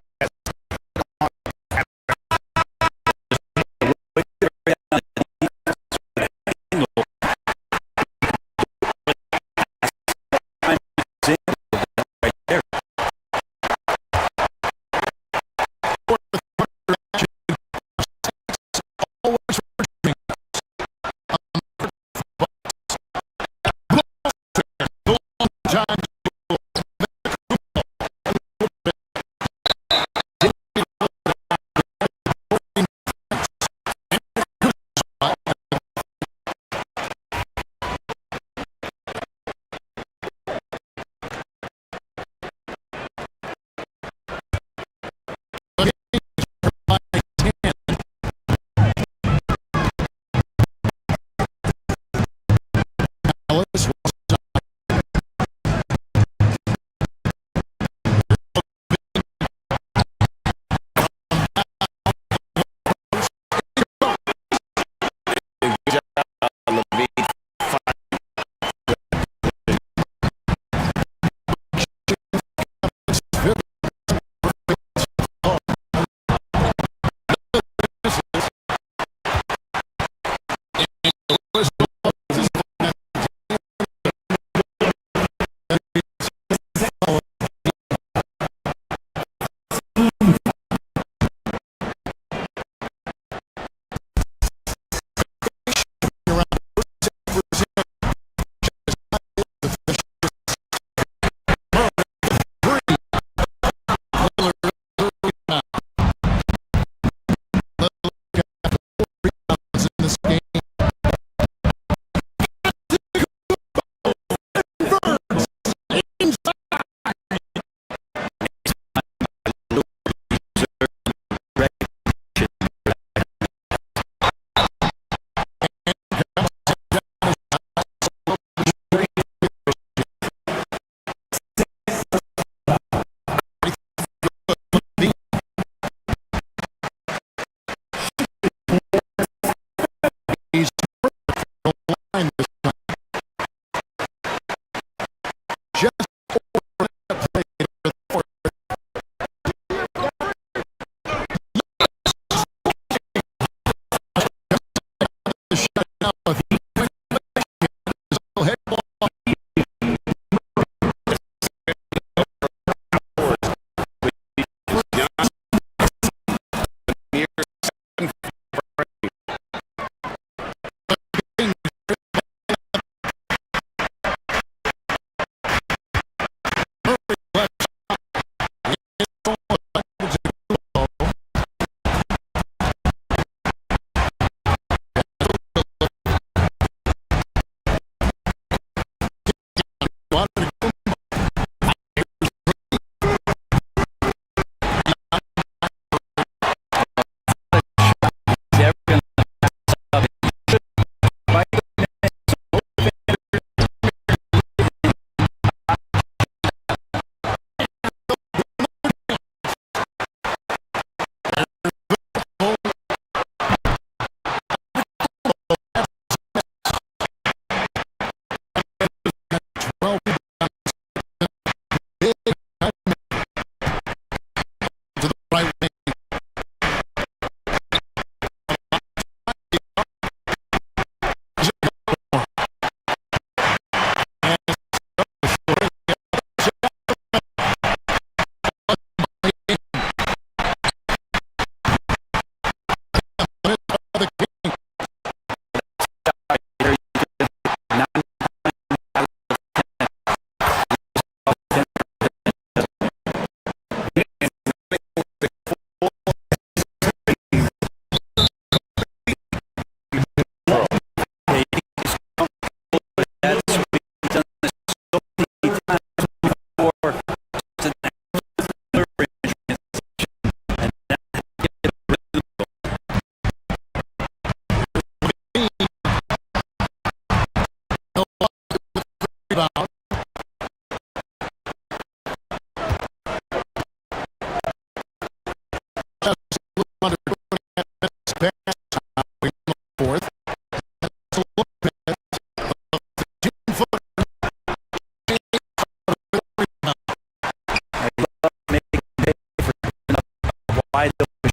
Speaker 12: wide open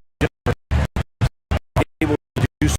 Speaker 12: able to do so.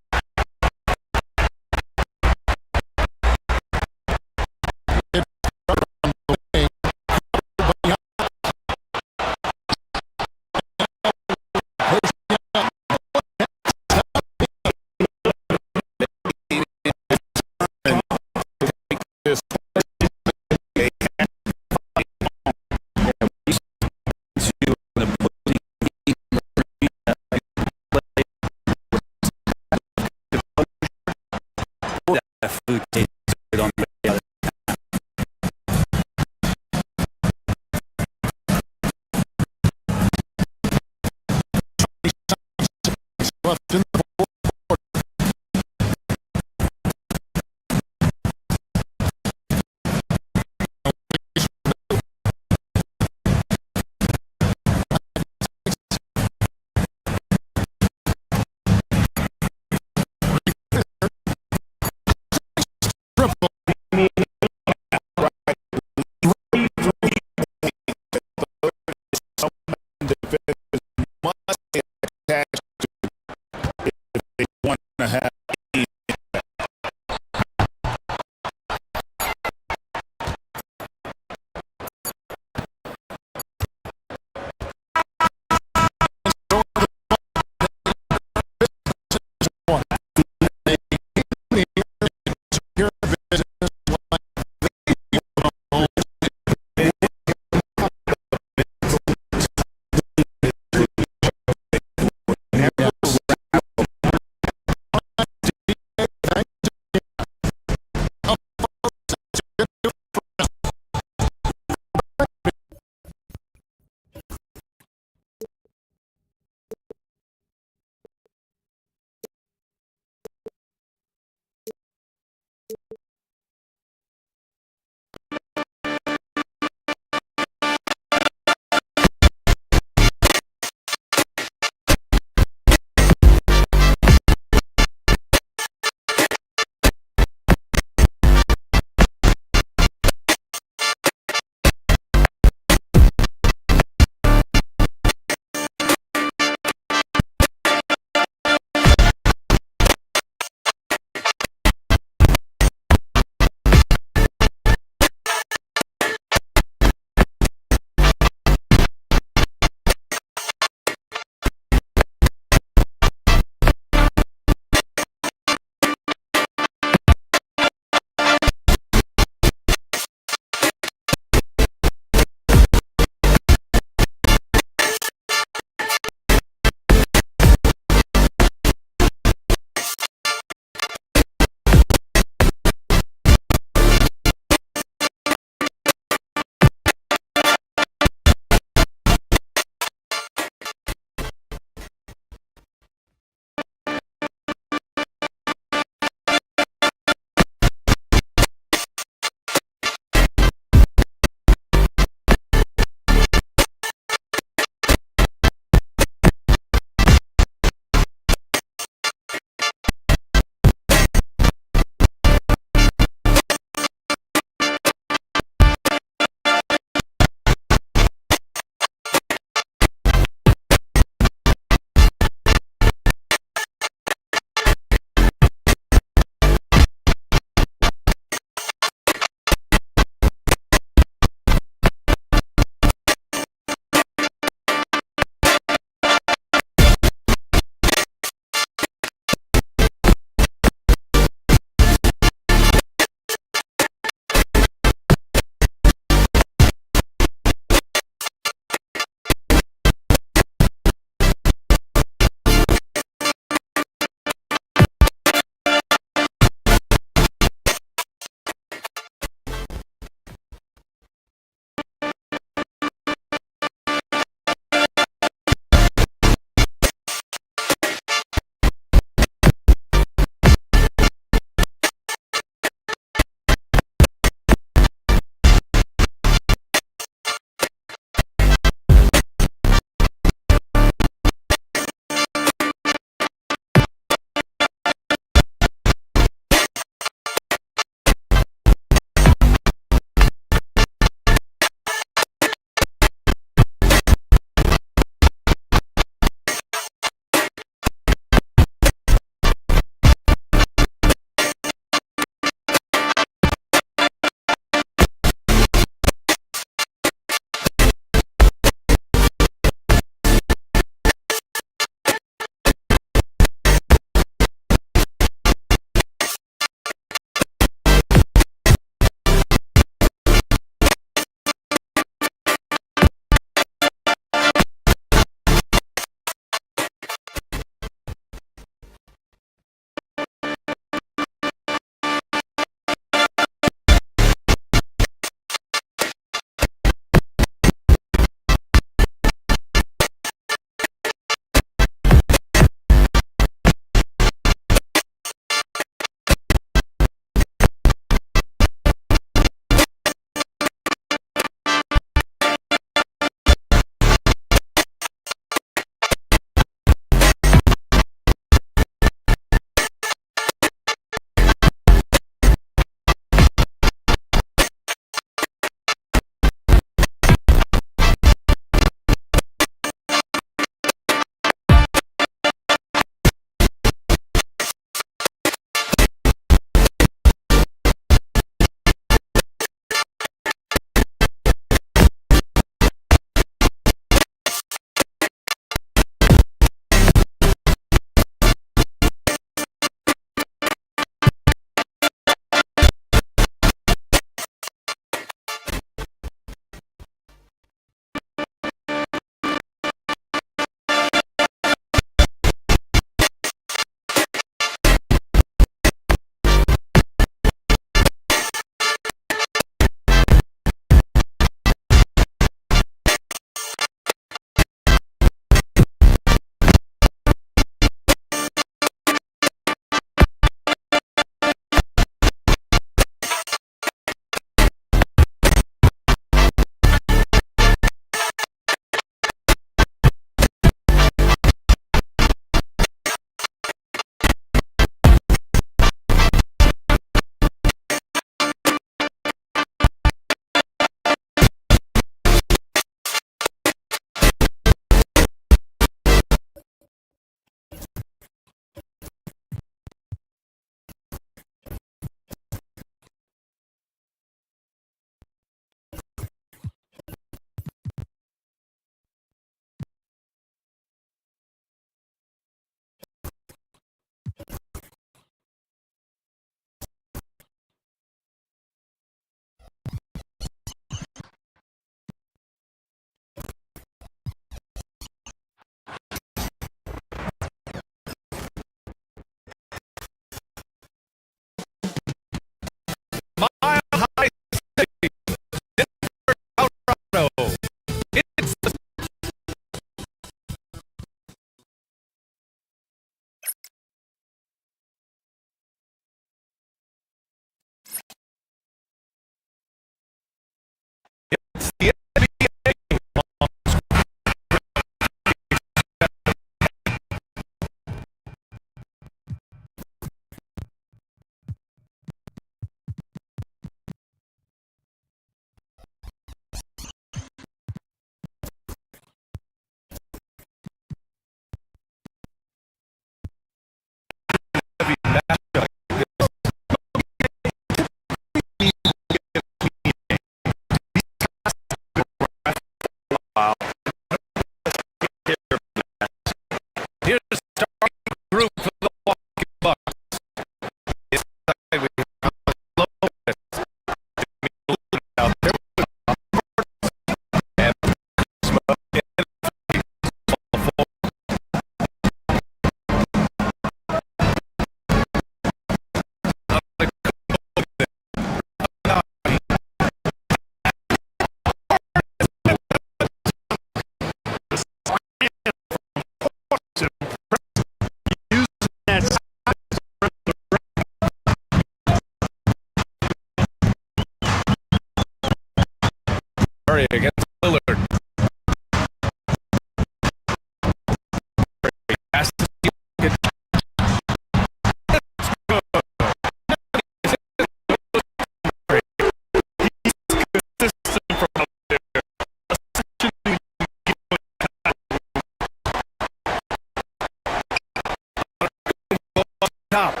Speaker 6: top.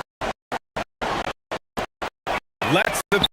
Speaker 6: Let's the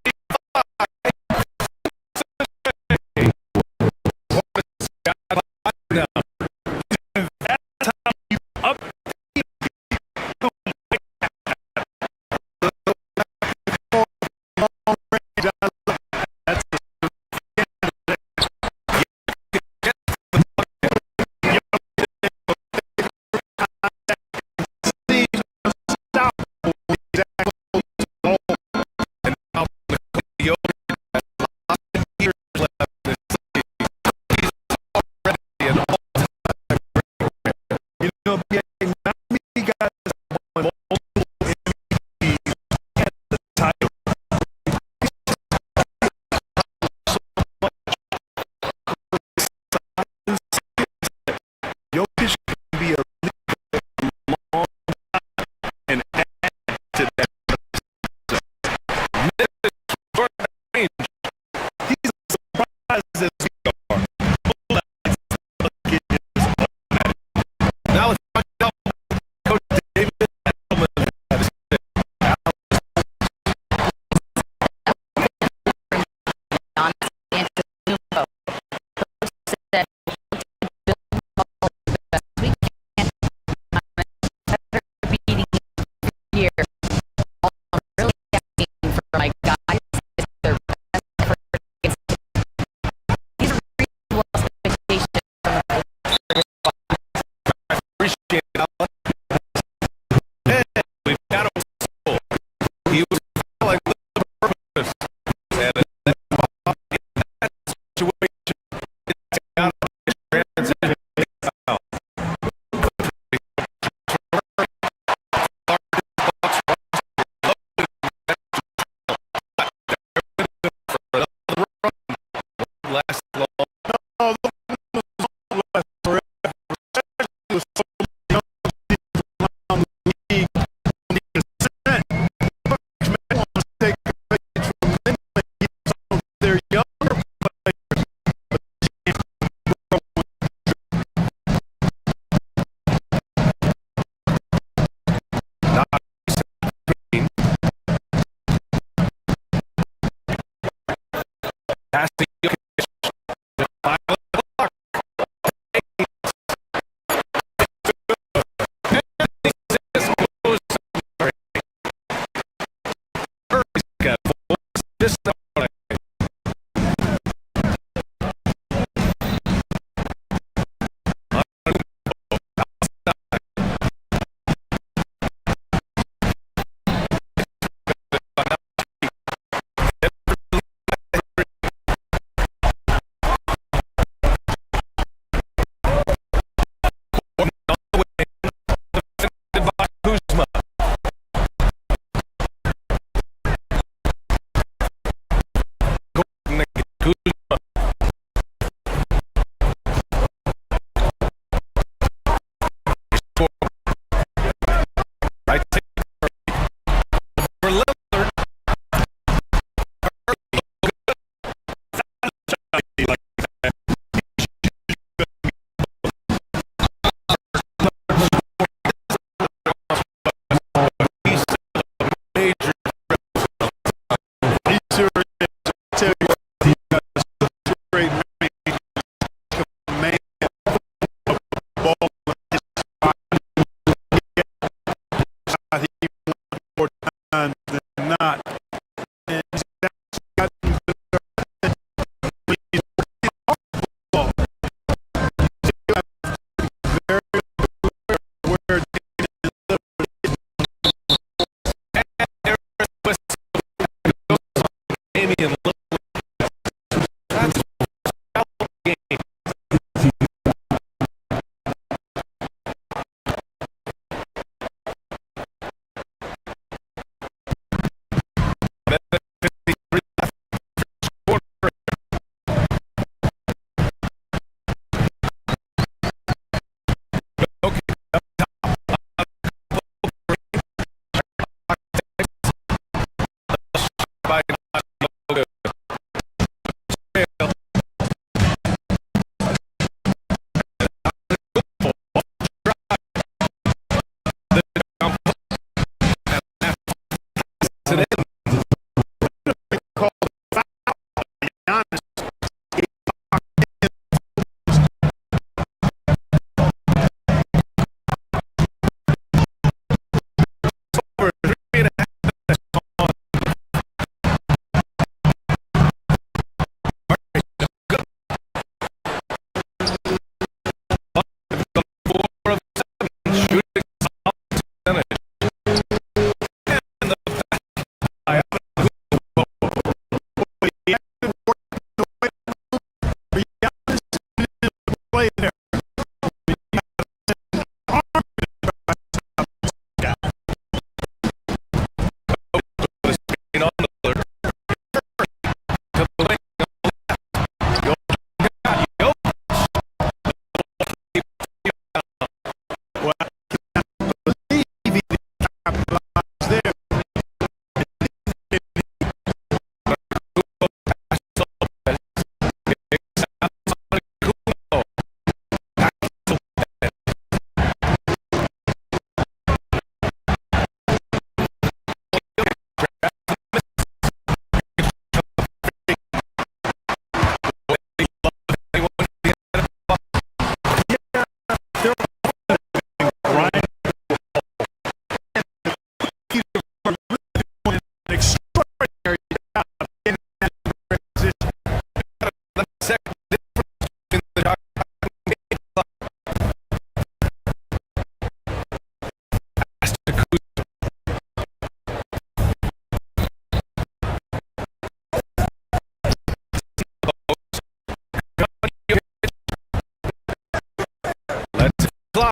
Speaker 8: fly.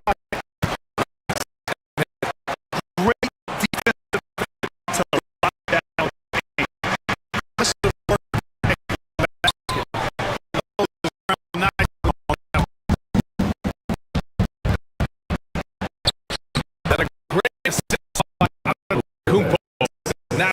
Speaker 8: Great defensive to lock down. This is work. That a great assist by Kumpo. Now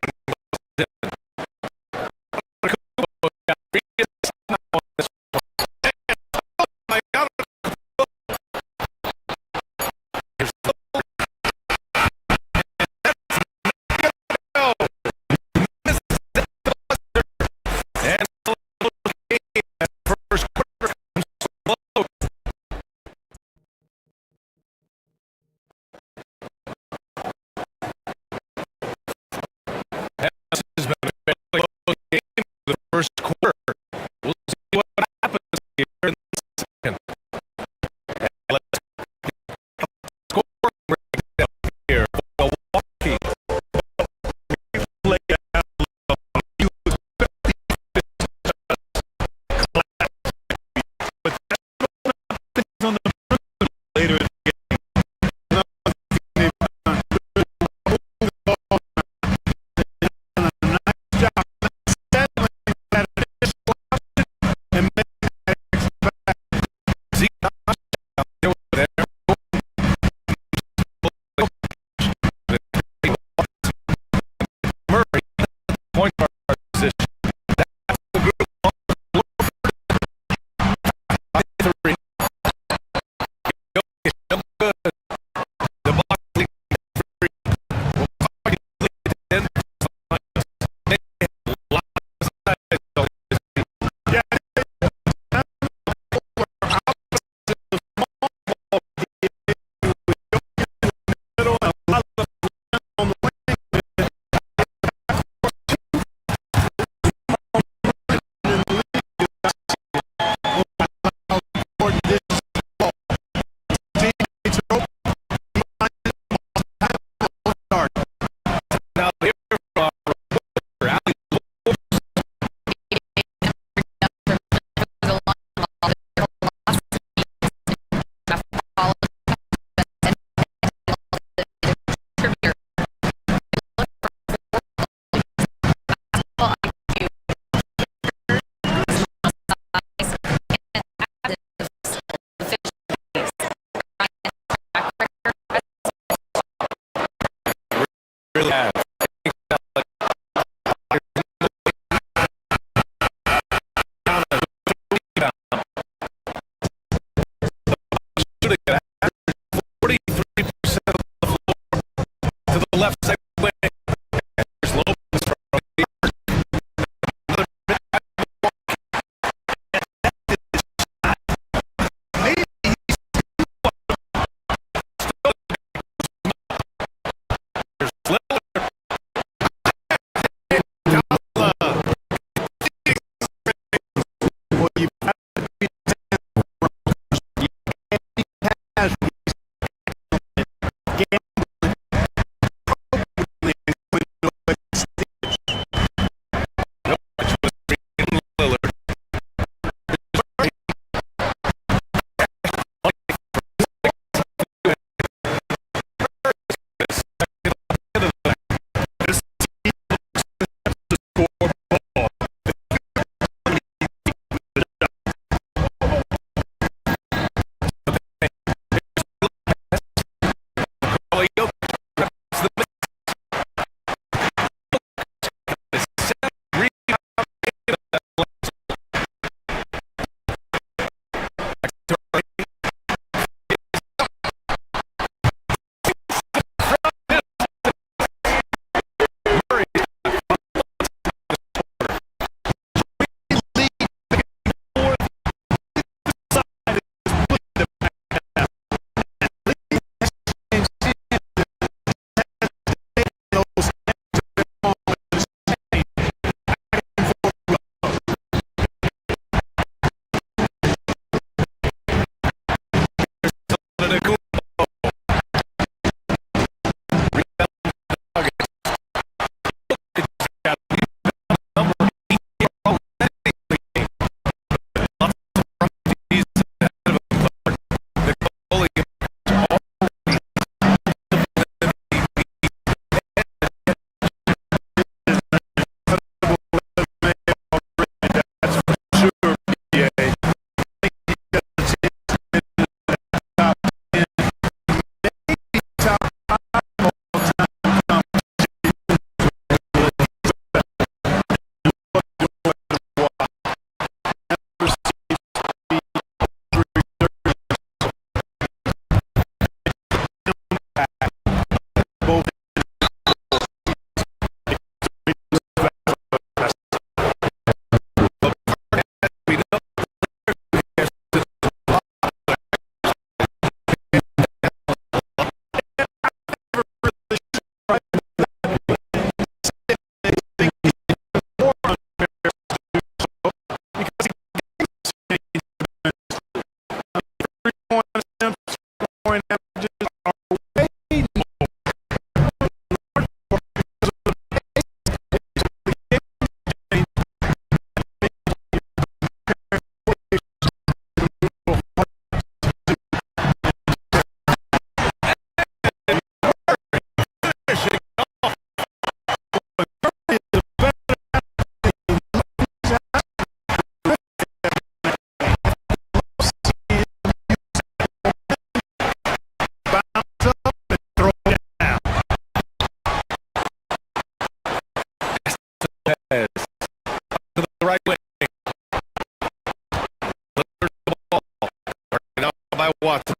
Speaker 6: Watson.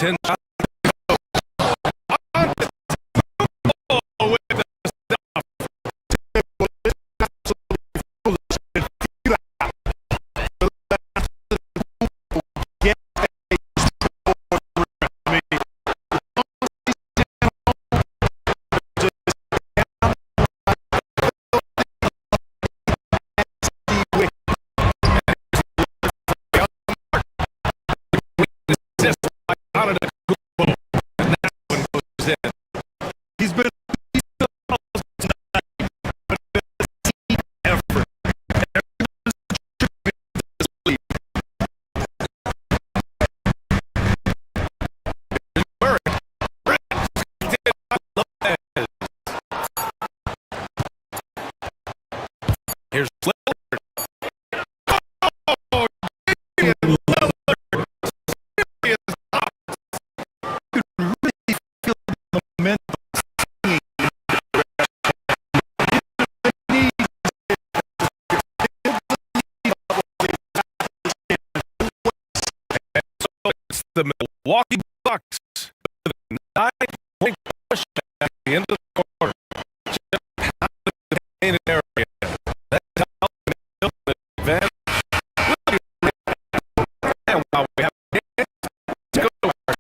Speaker 6: 10 Here's Lillard. Oh, Lillard. Serious top. You can really feel the momentum. It's the Milwaukee Bucks with a 9-point push at the end of the quarter. Just out of the painted area. That's how the advantage. And while we have let's go to our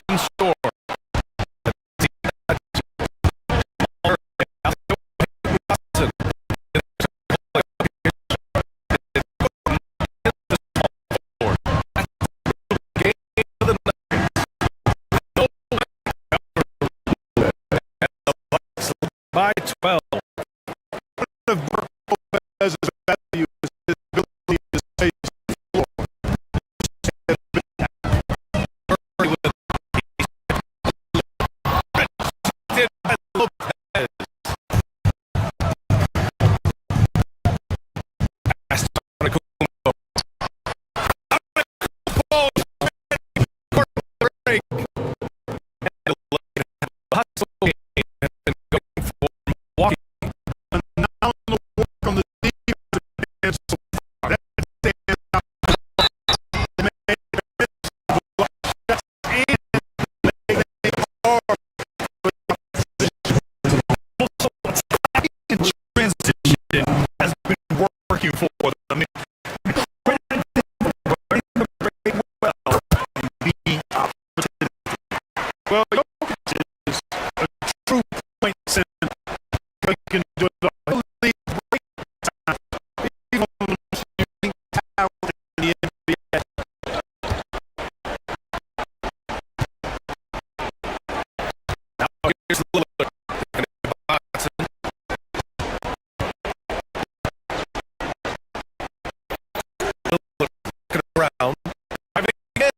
Speaker 6: in store. By 12.
Speaker 3: As his value is his ability to stay floor. Has been working for them. I mean, well, Jokic is a true point center. He can do it all. He'll break time. Even when shooting talent in the NBA. Now here's Lillard. Around. Again.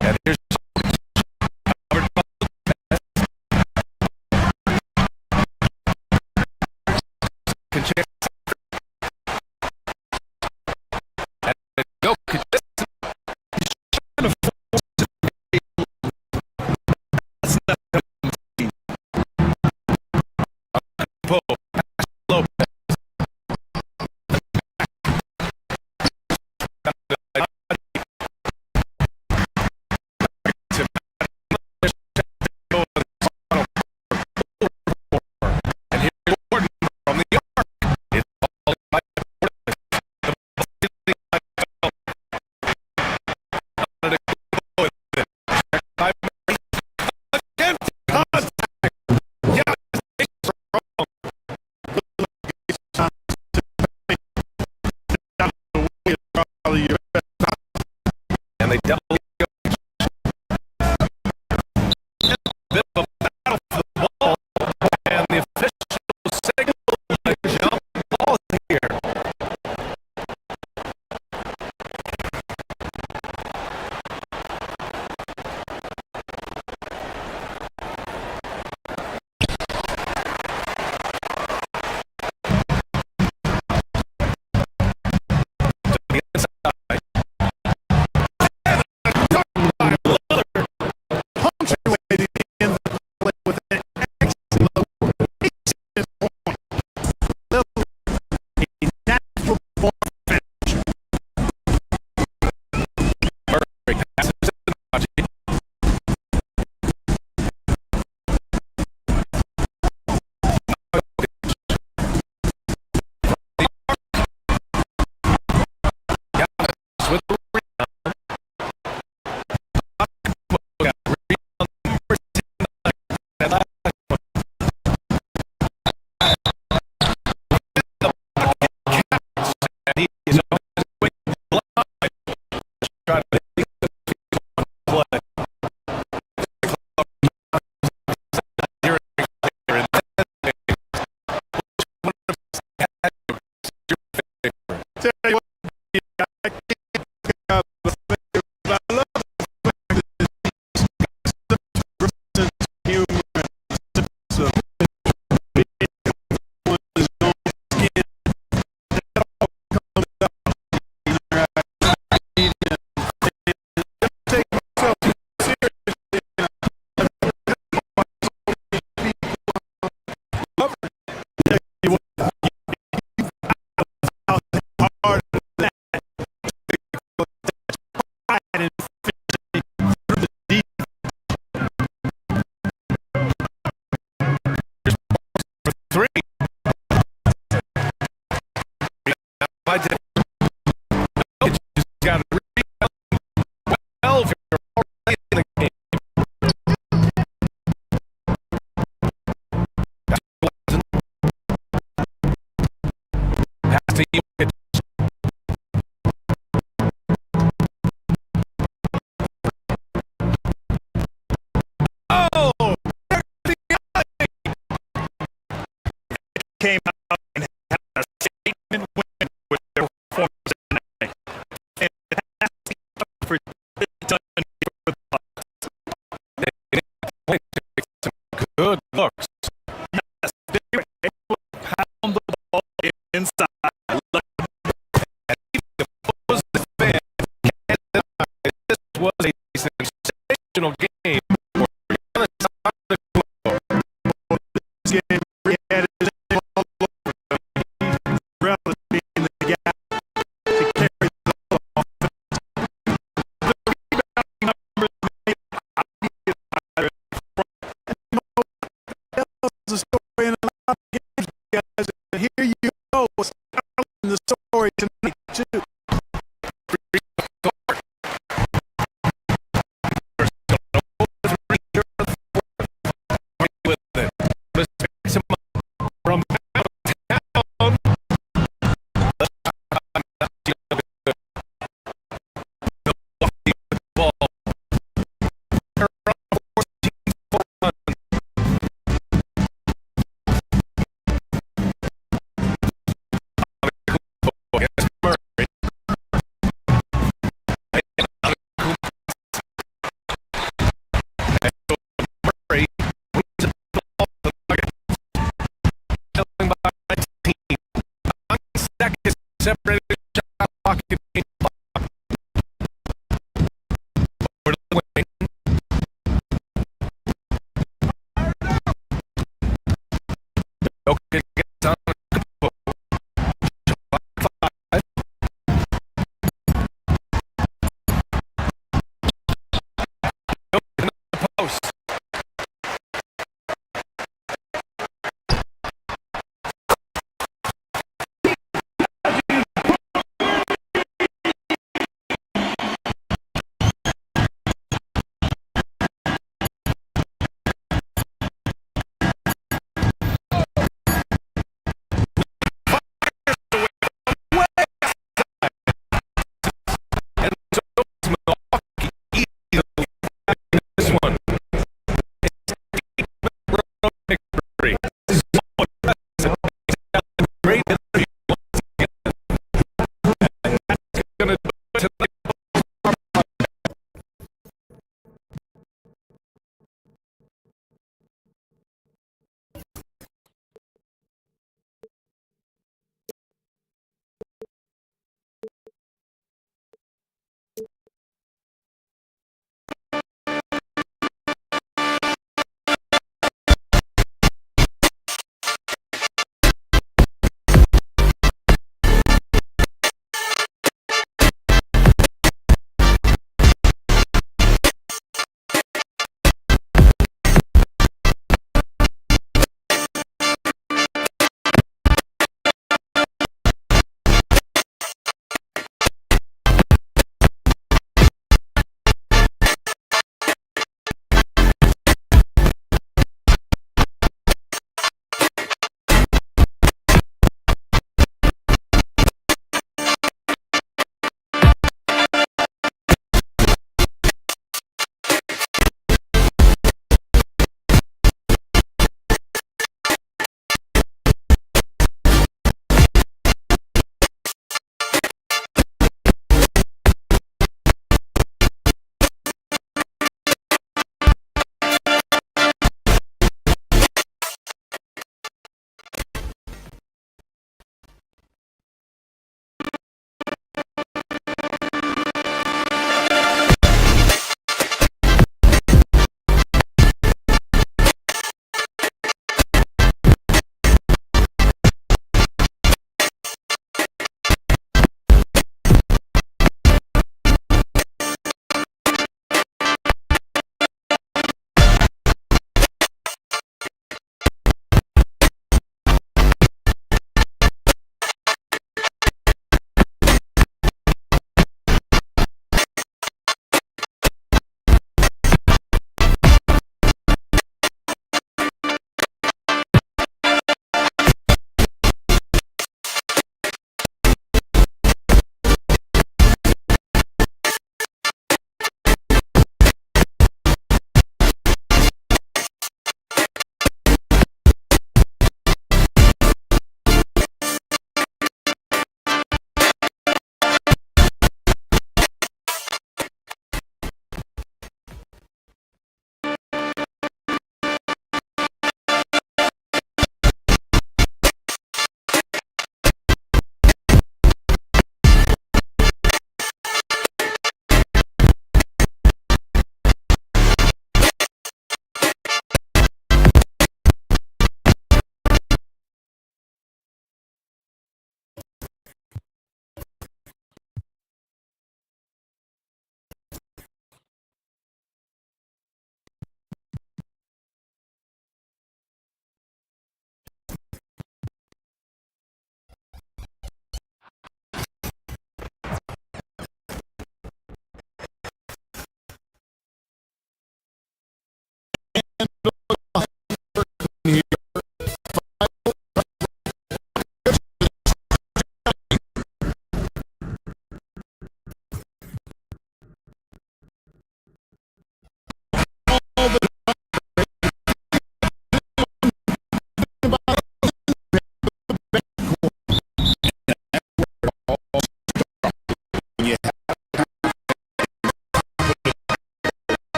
Speaker 3: And here's
Speaker 8: came out and had a statement win with their performance tonight. And fantastic effort done for the Bucks.
Speaker 6: They some good looks.
Speaker 8: Yes, they were able to pound the ball inside.
Speaker 6: This was a sensational game.
Speaker 8: This game he had his name all over them. Relevant being the gap to carry the ball. The rebounding numbers made obvious by the front. And tells the story in a lot of games, guys. And here you go. It's telling the story tonight, too.
Speaker 6: From downtown. Milwaukee with the ball. They're up 14-4. Against Murray. Murray moves the ball to the Nuggets. Trailing by 19. 9 seconds separated the shot clock. Over to the wing. Jokic gets on the Kupo. Shot 5. Jokic in the post.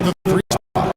Speaker 1: the three spot.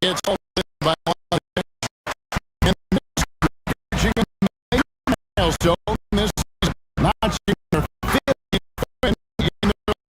Speaker 1: It's all by milestone. This is not your 50th win in the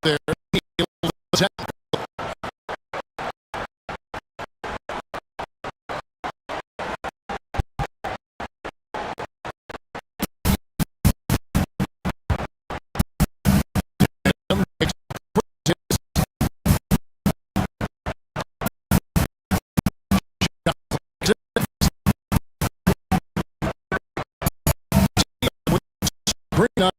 Speaker 1: there. Bring on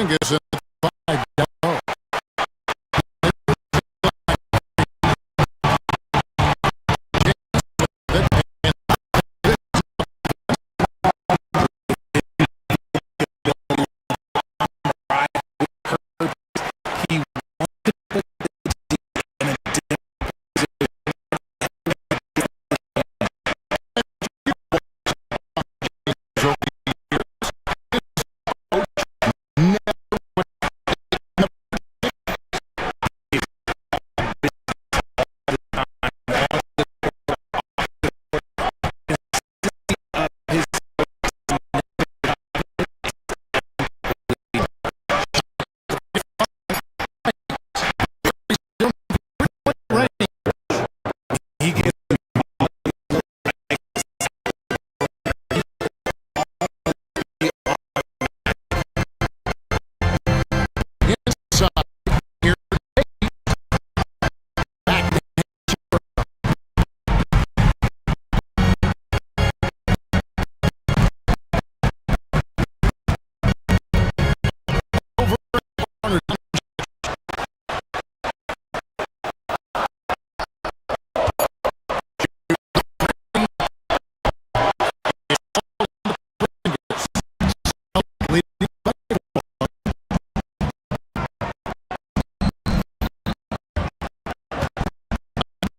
Speaker 1: Porzingis in the 5 down.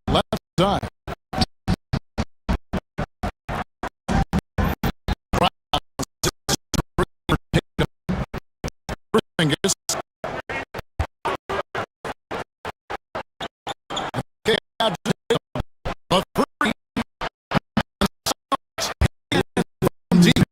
Speaker 1: Left side. Porzingis. Okay, out to the three. From deep.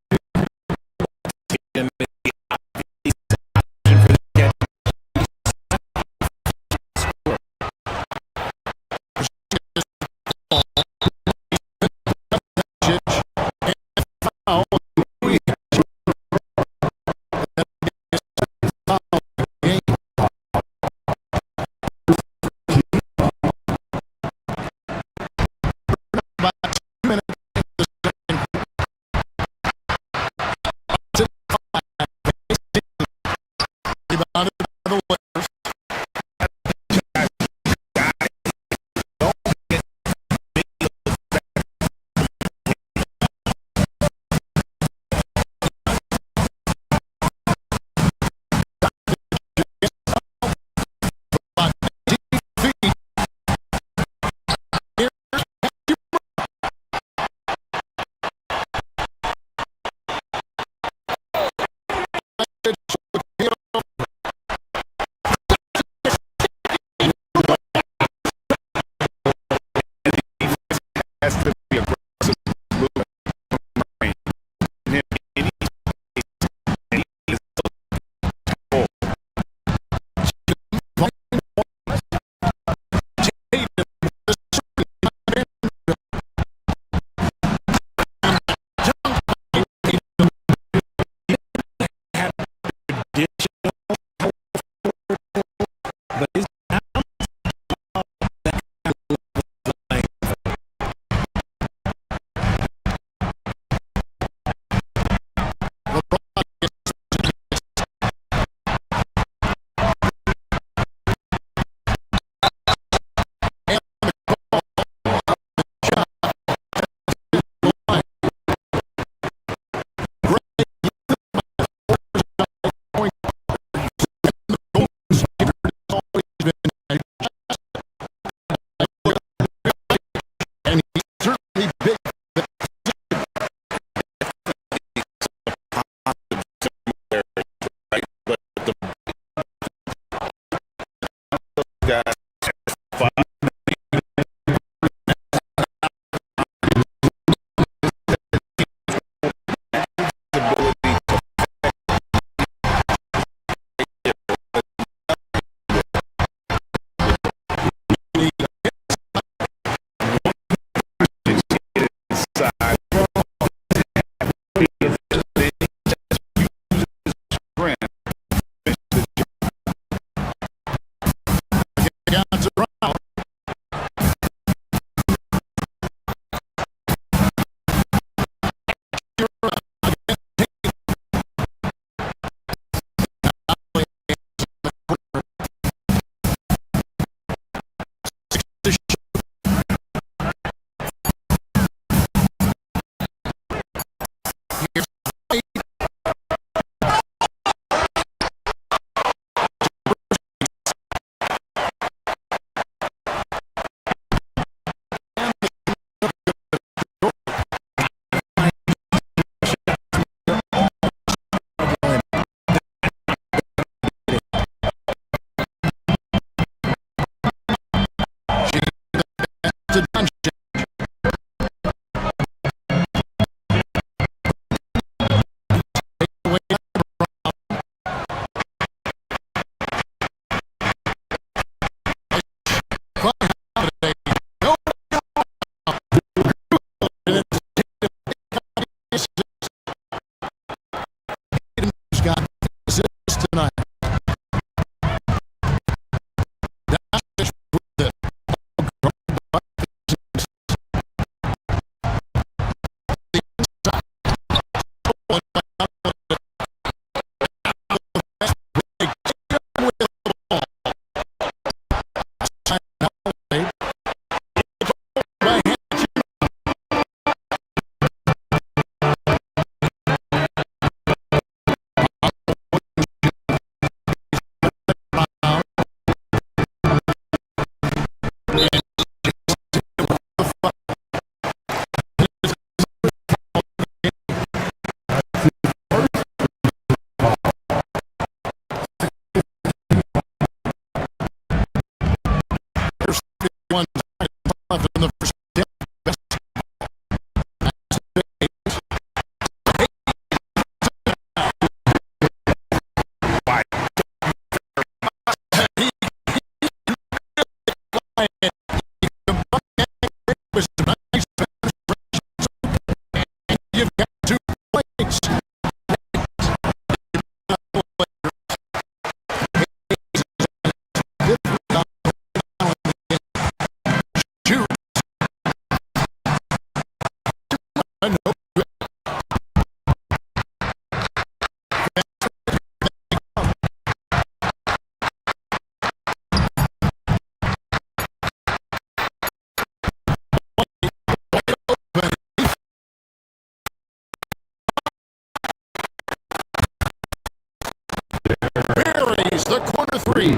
Speaker 1: Buries the corner three.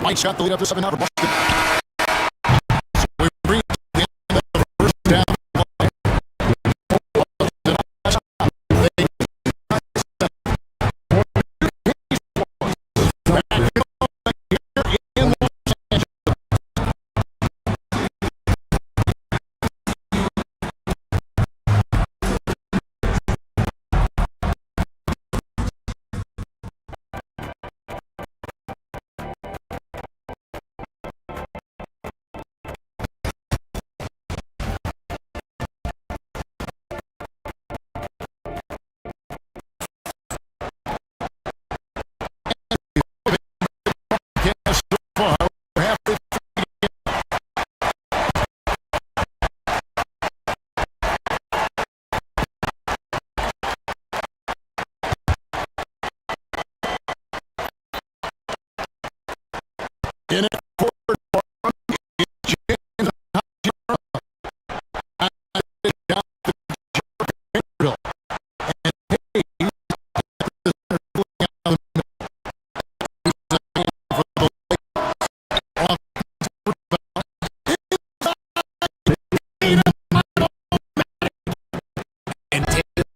Speaker 1: White shot the lead up to 7 out of Boston. So we bring it to the end of the first down. In it forward for him is James down to Vanderbilt. And Hayes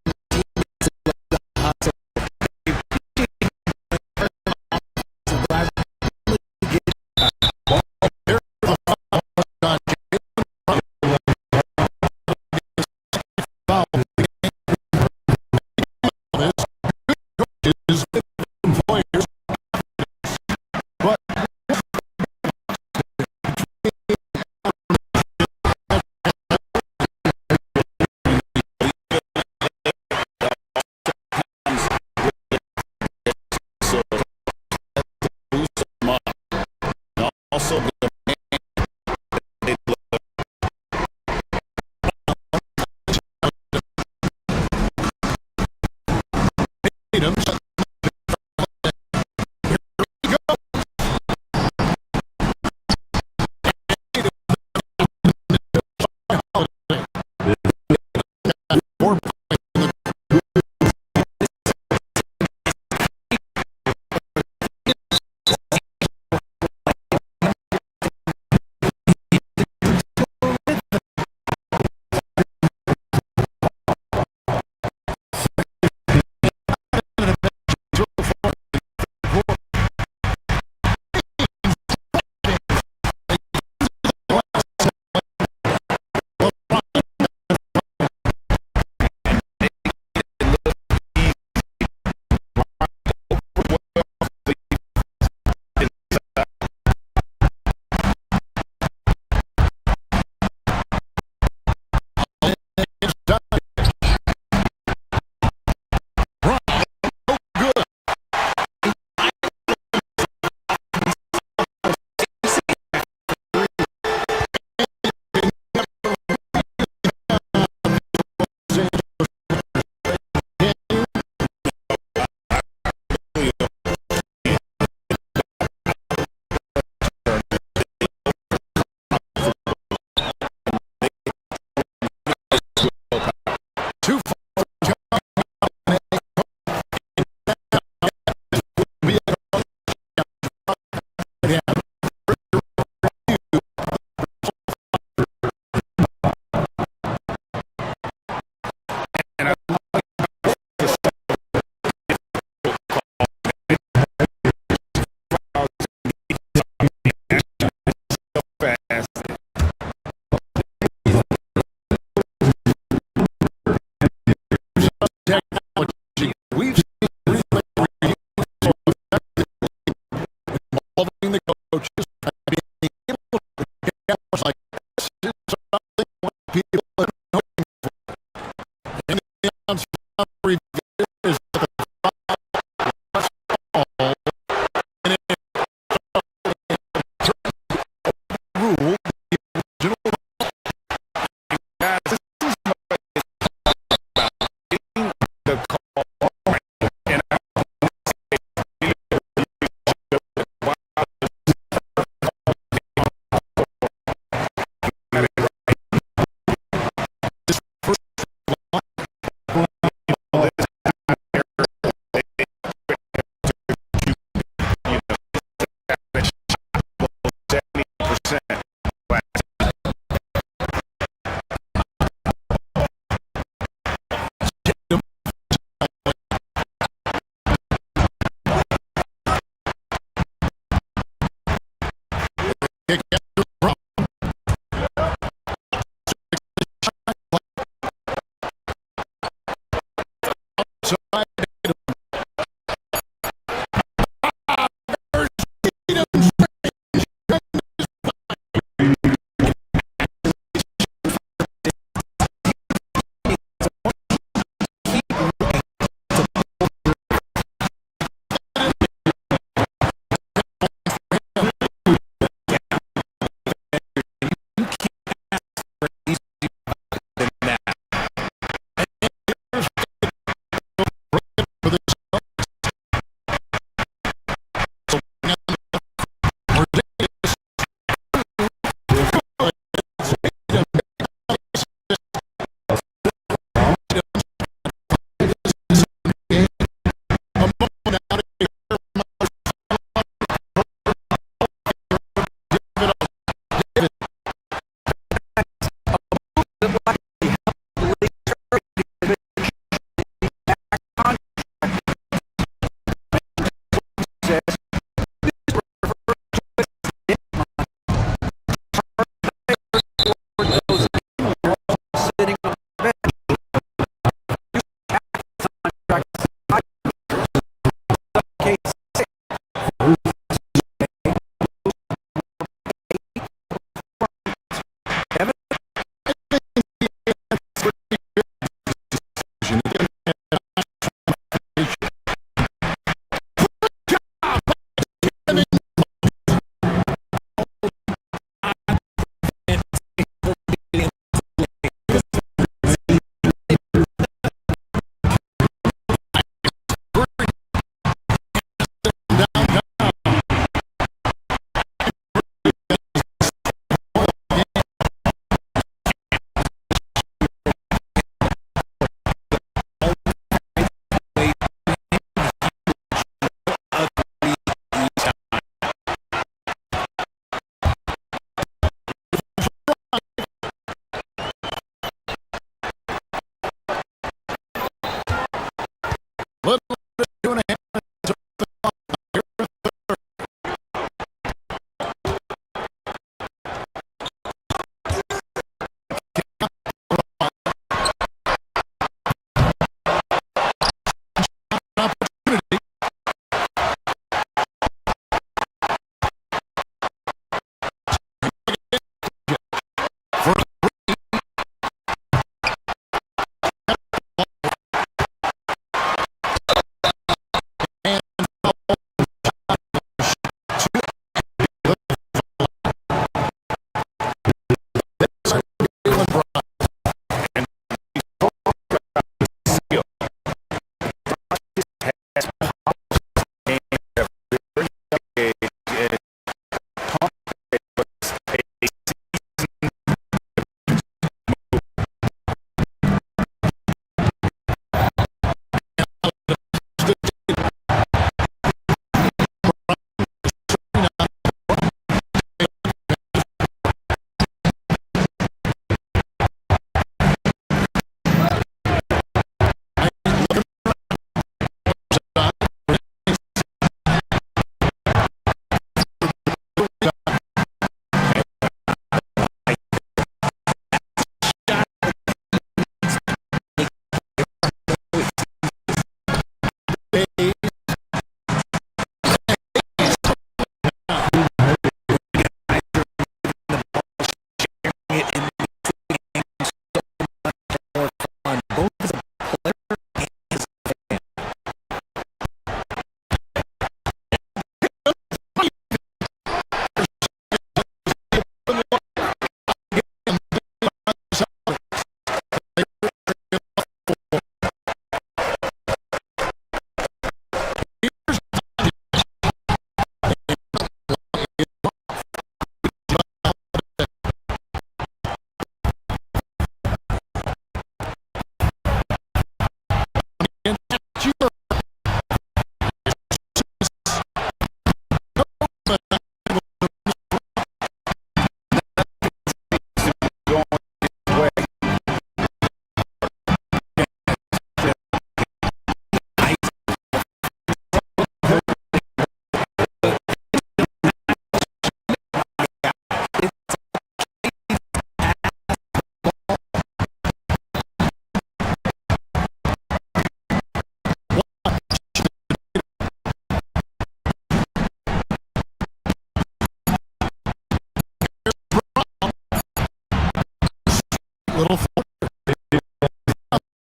Speaker 1: little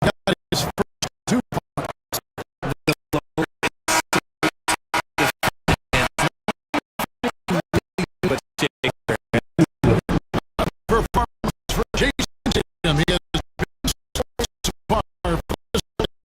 Speaker 1: got his first 2 performance for Jason Tatum. He has been so far for this team.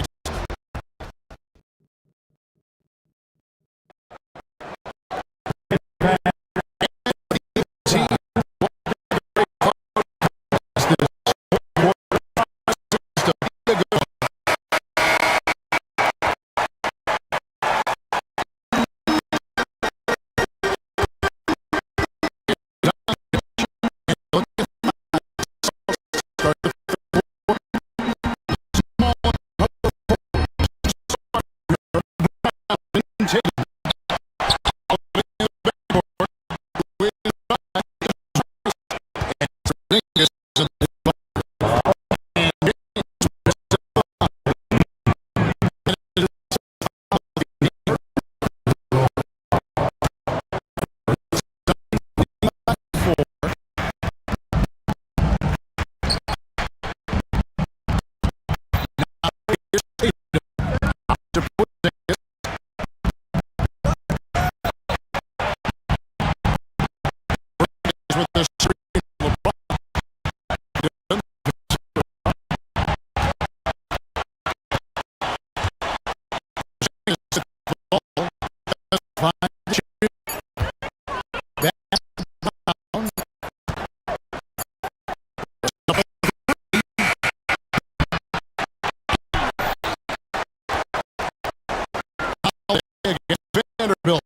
Speaker 1: Vanderbilt.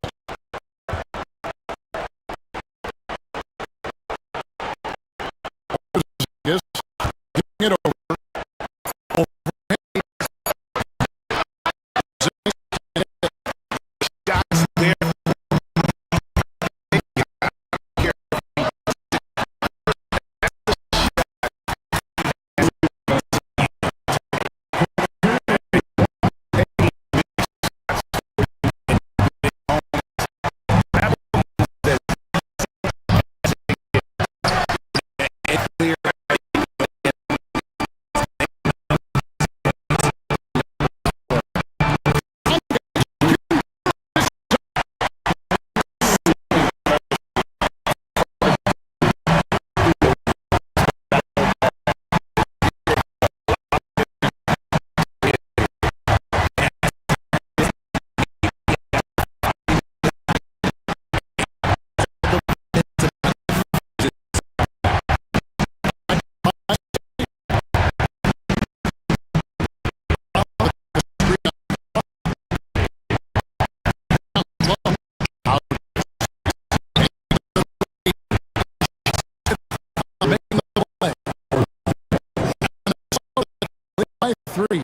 Speaker 1: Yes, giving it over.
Speaker 6: Shots there.
Speaker 1: Three.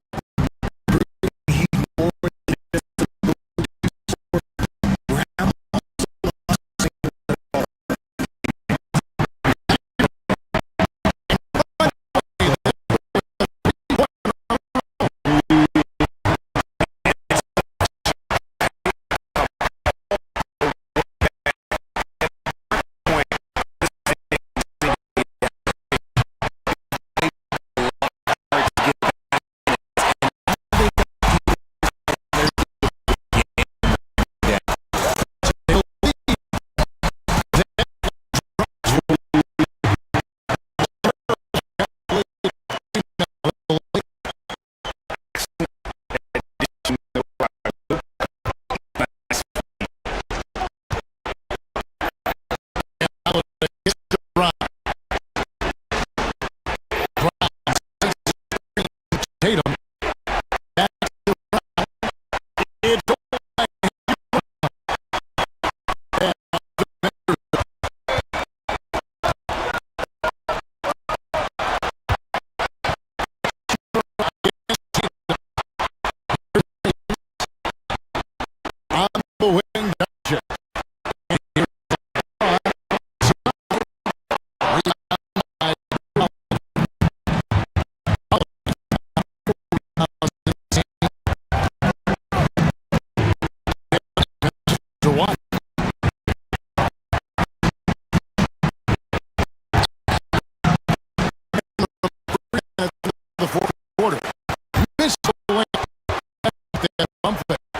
Speaker 1: missile that bump fake.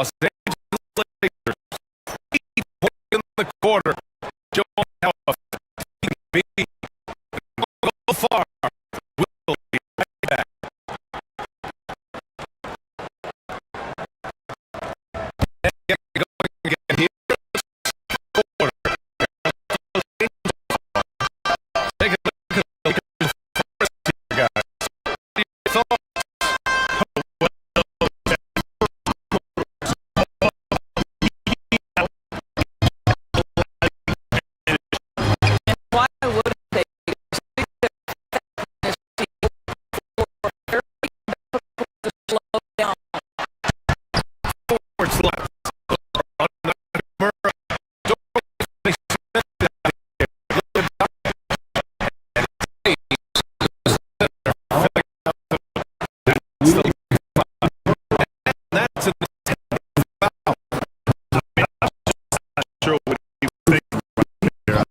Speaker 6: Los Angeles Lakers, 3 points in the quarter. Joe Alpha, go far. We'll be right back. Take a look at the Lakers first here, guys. Thoughts?
Speaker 13: Why would they? Slow down.
Speaker 6: Forward slap. That's a foul. I'm not sure what you think right there.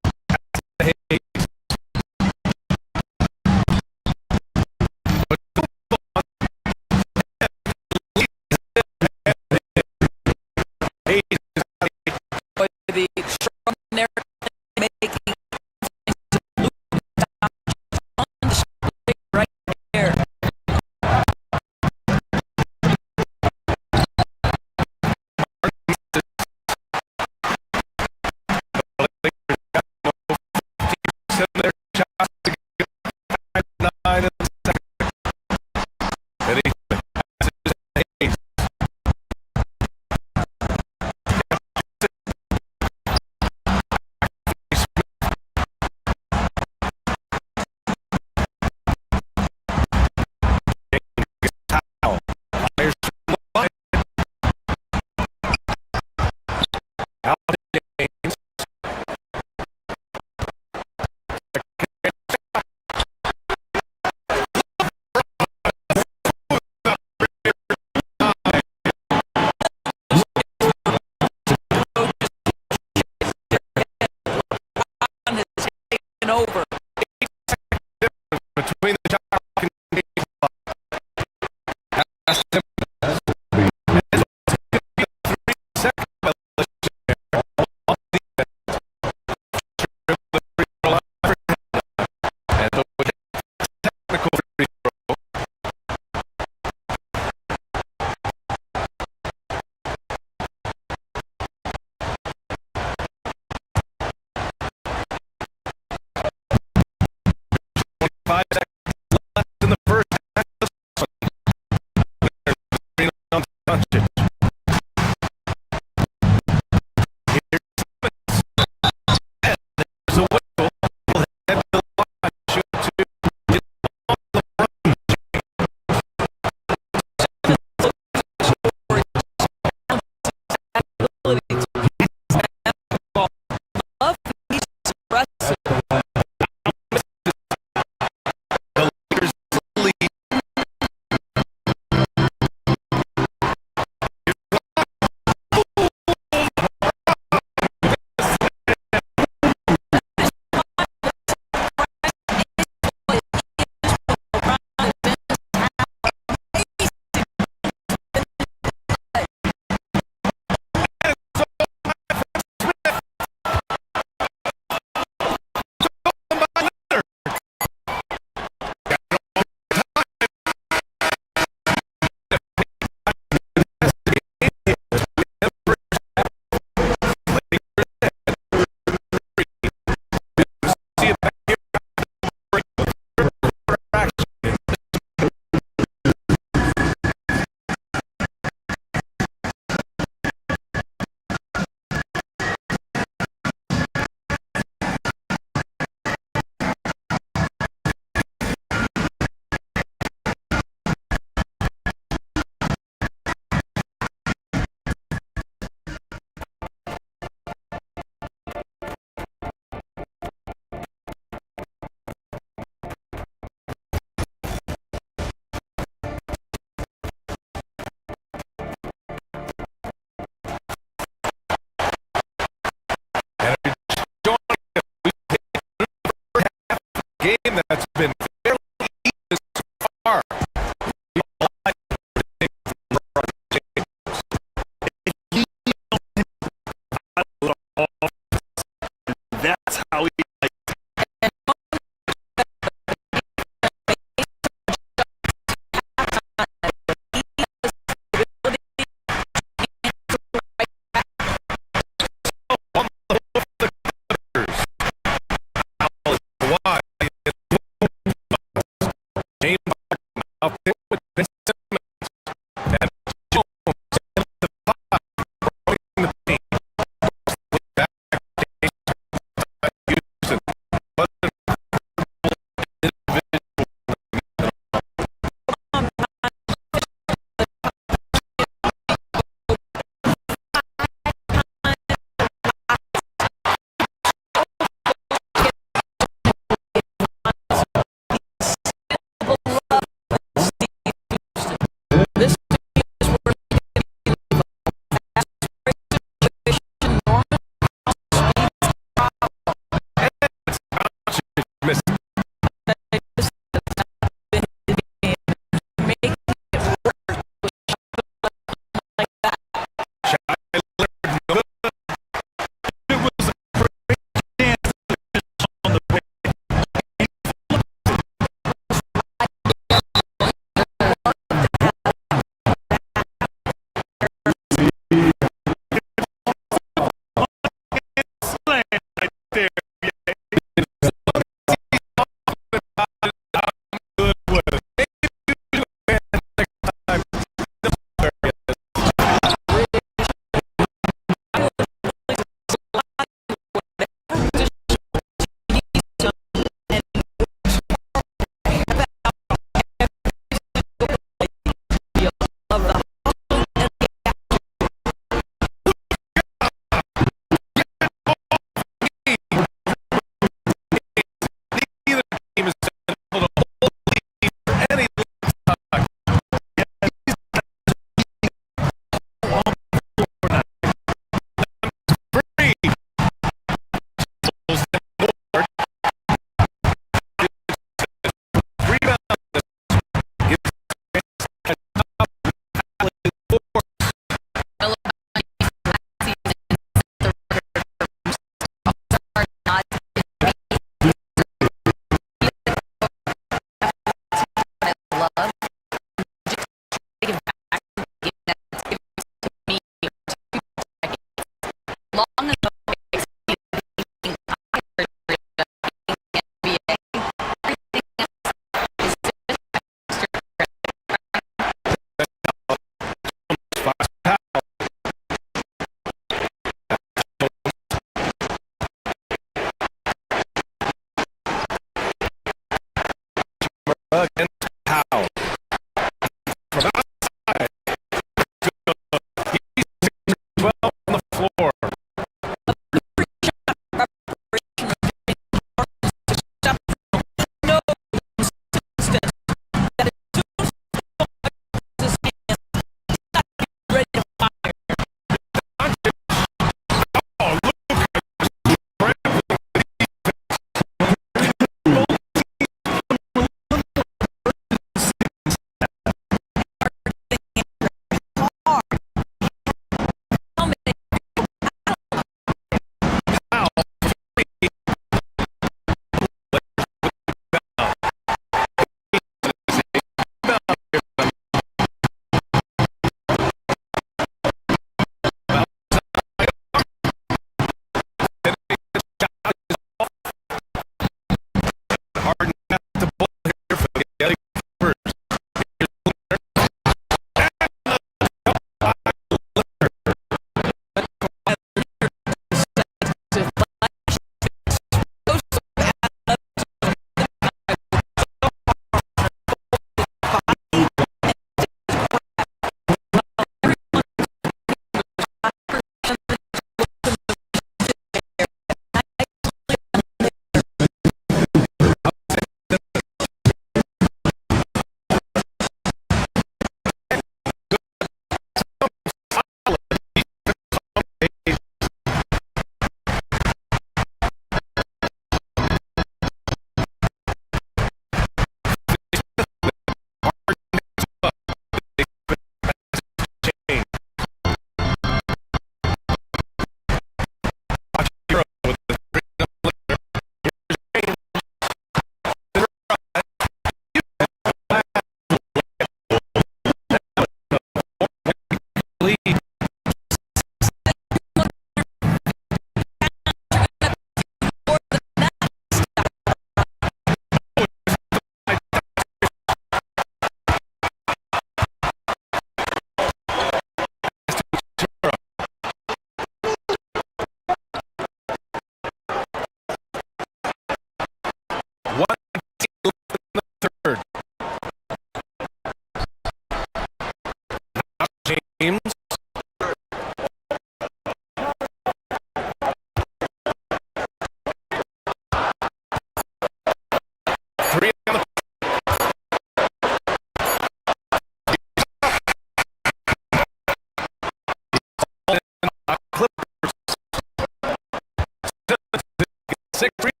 Speaker 6: 6 rebounds.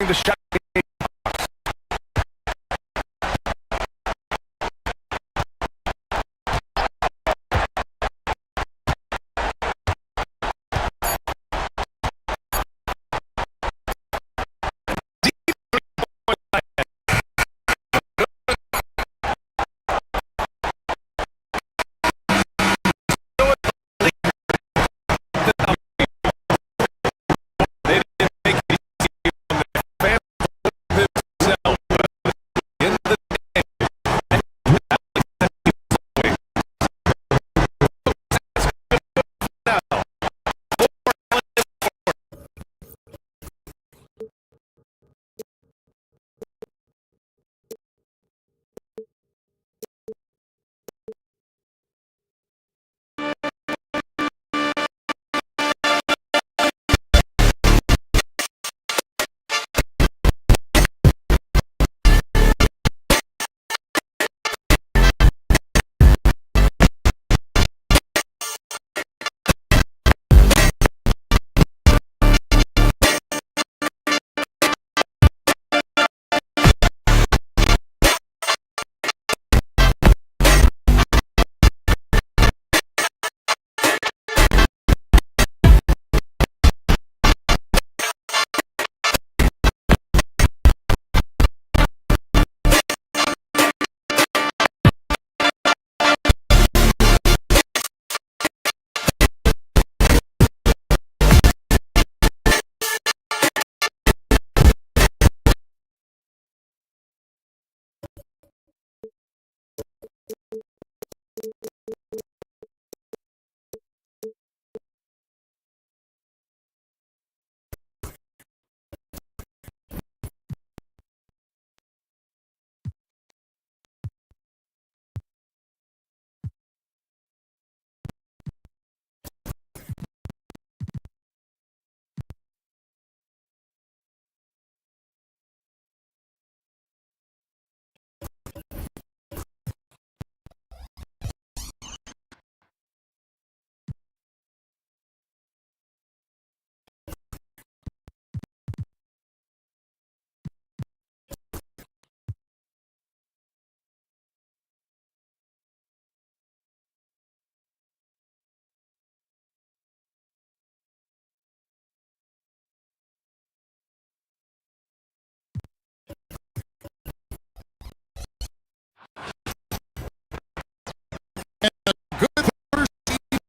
Speaker 6: The shot.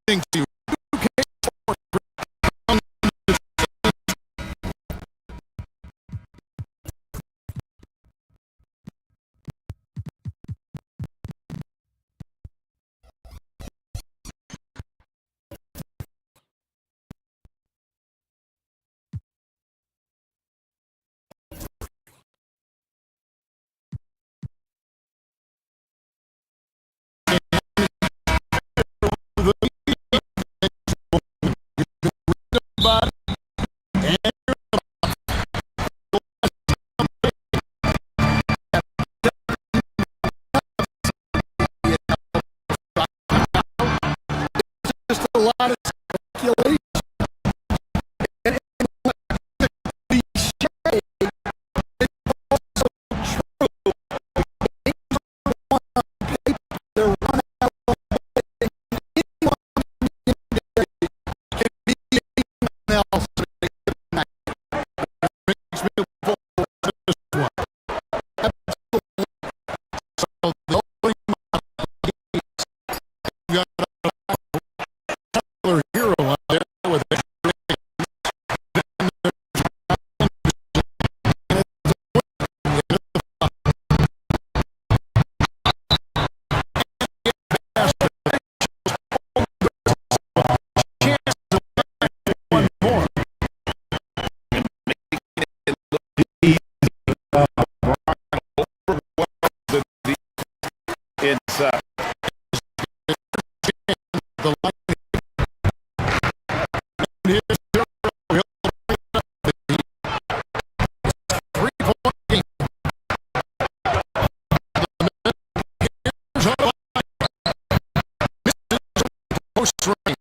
Speaker 1: Evening to you. Just a lot of speculation. And it's also true. They're run out of anyone can be anyone else. close range.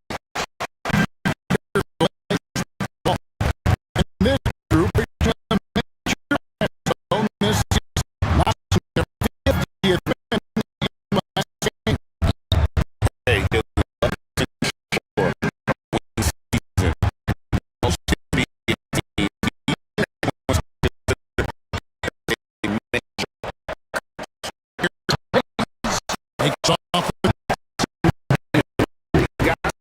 Speaker 1: And this group is in the major zone this season, notching their 50th win in the last game.
Speaker 2: Hey, good luck to sure win season. Most should be a team.
Speaker 1: Takes off.
Speaker 2: Got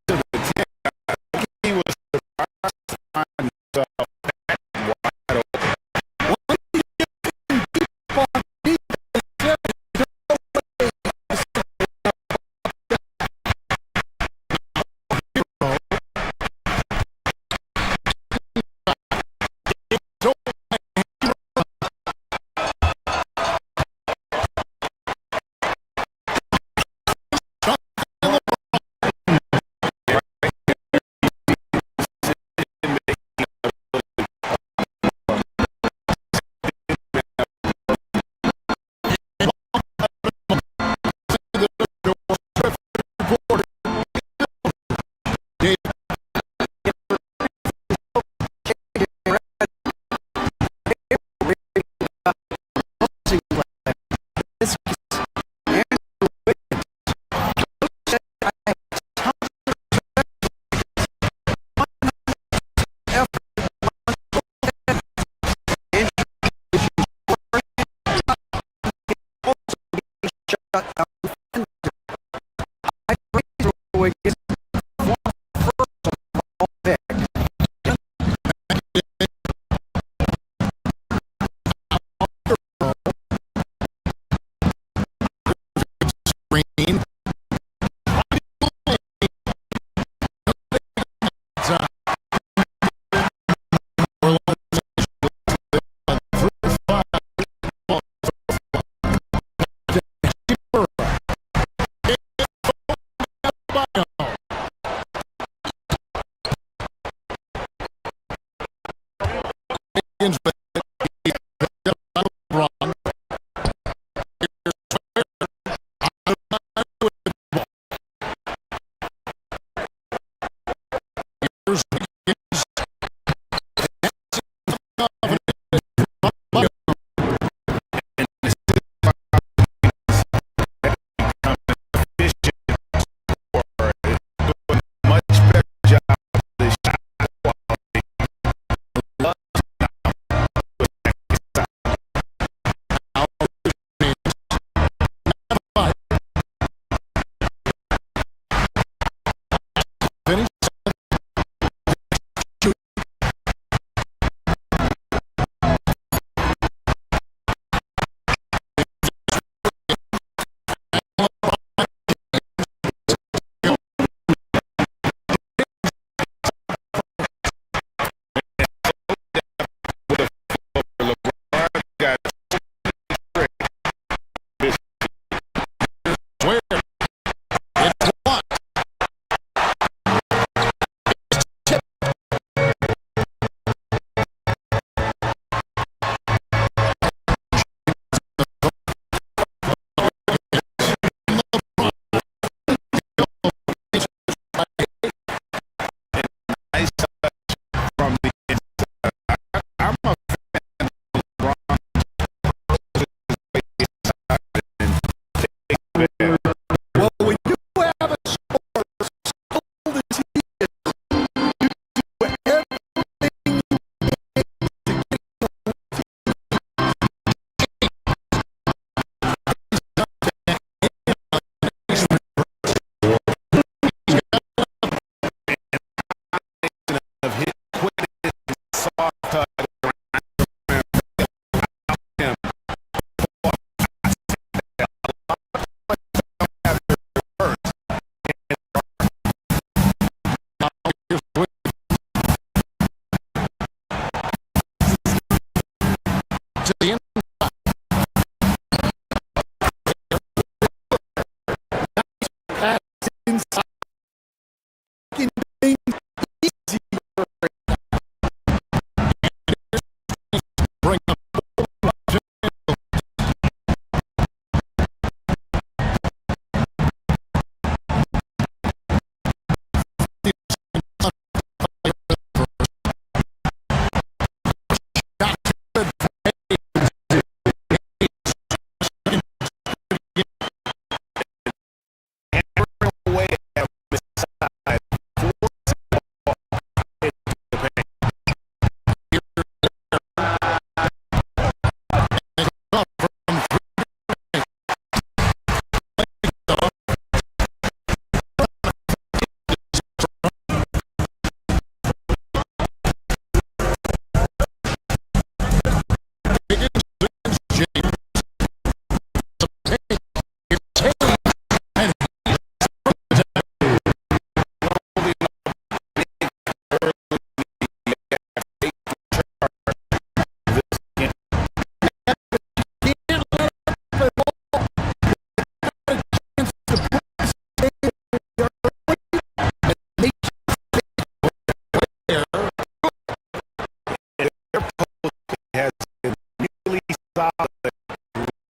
Speaker 2: solid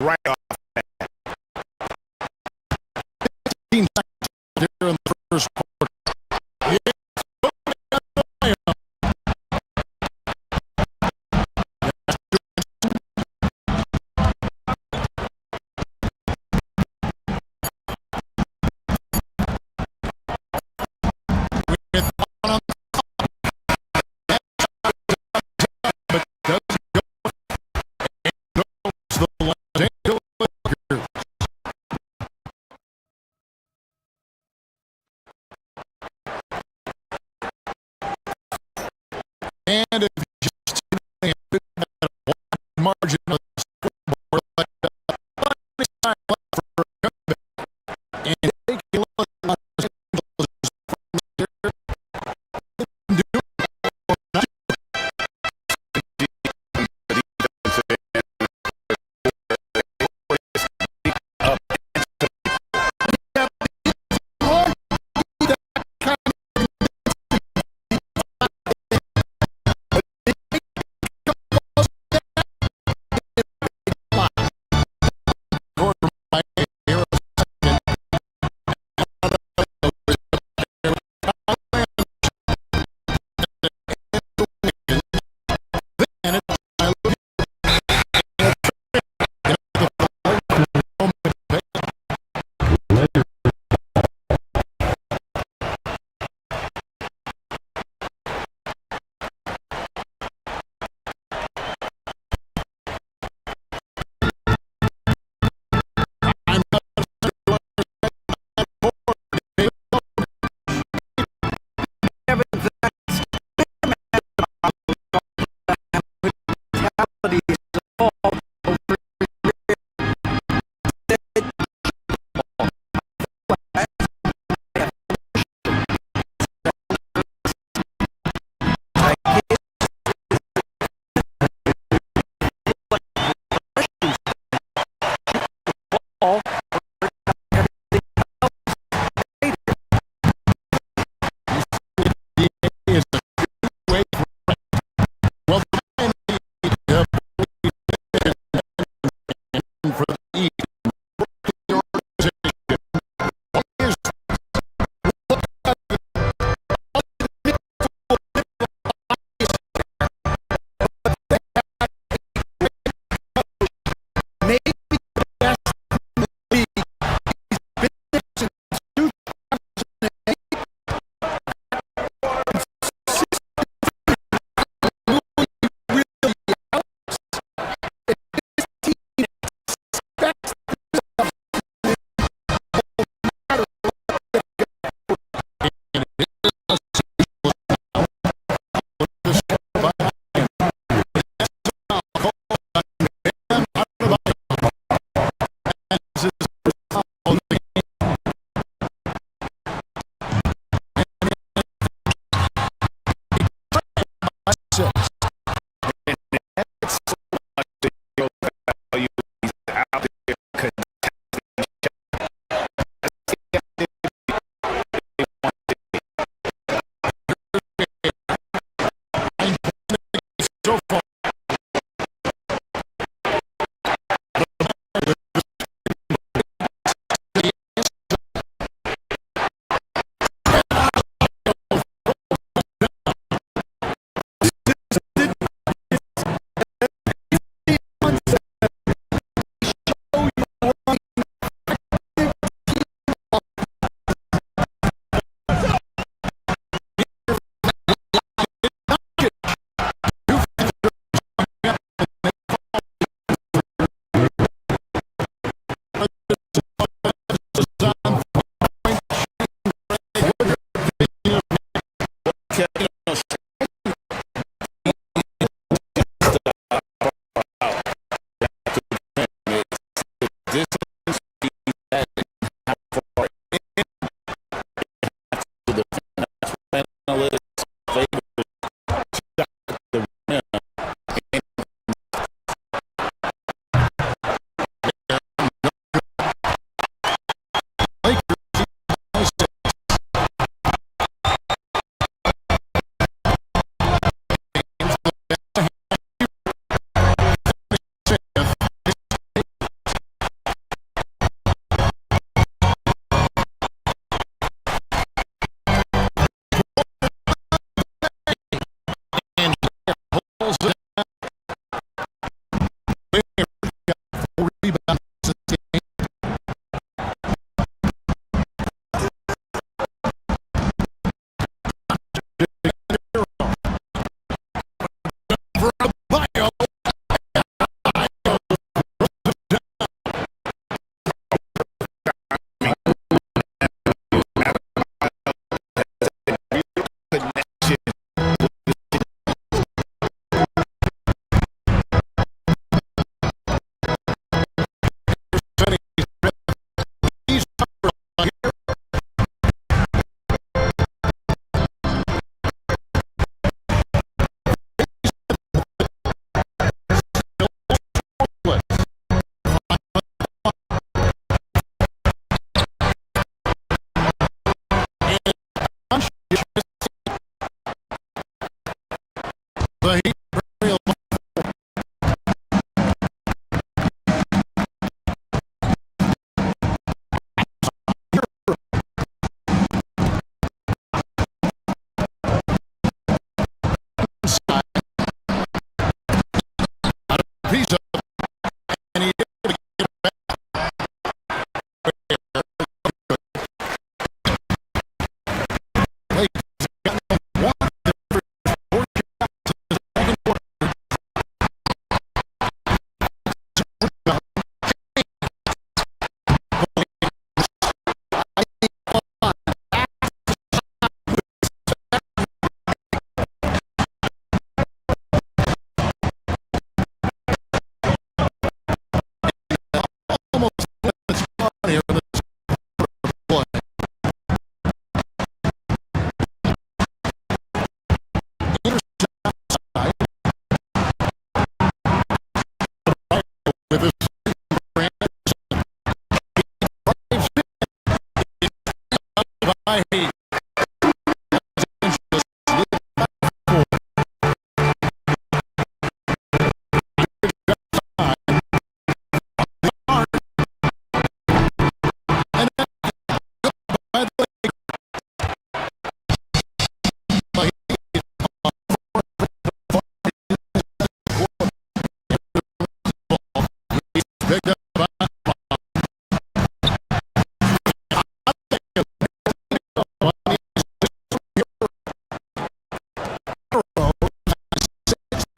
Speaker 2: right off.
Speaker 1: 15 seconds here in the first quarter. And if you just see a margin of the scoreboard, but time left for a comeback. And take a look at Los Angeles from here.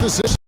Speaker 1: the system.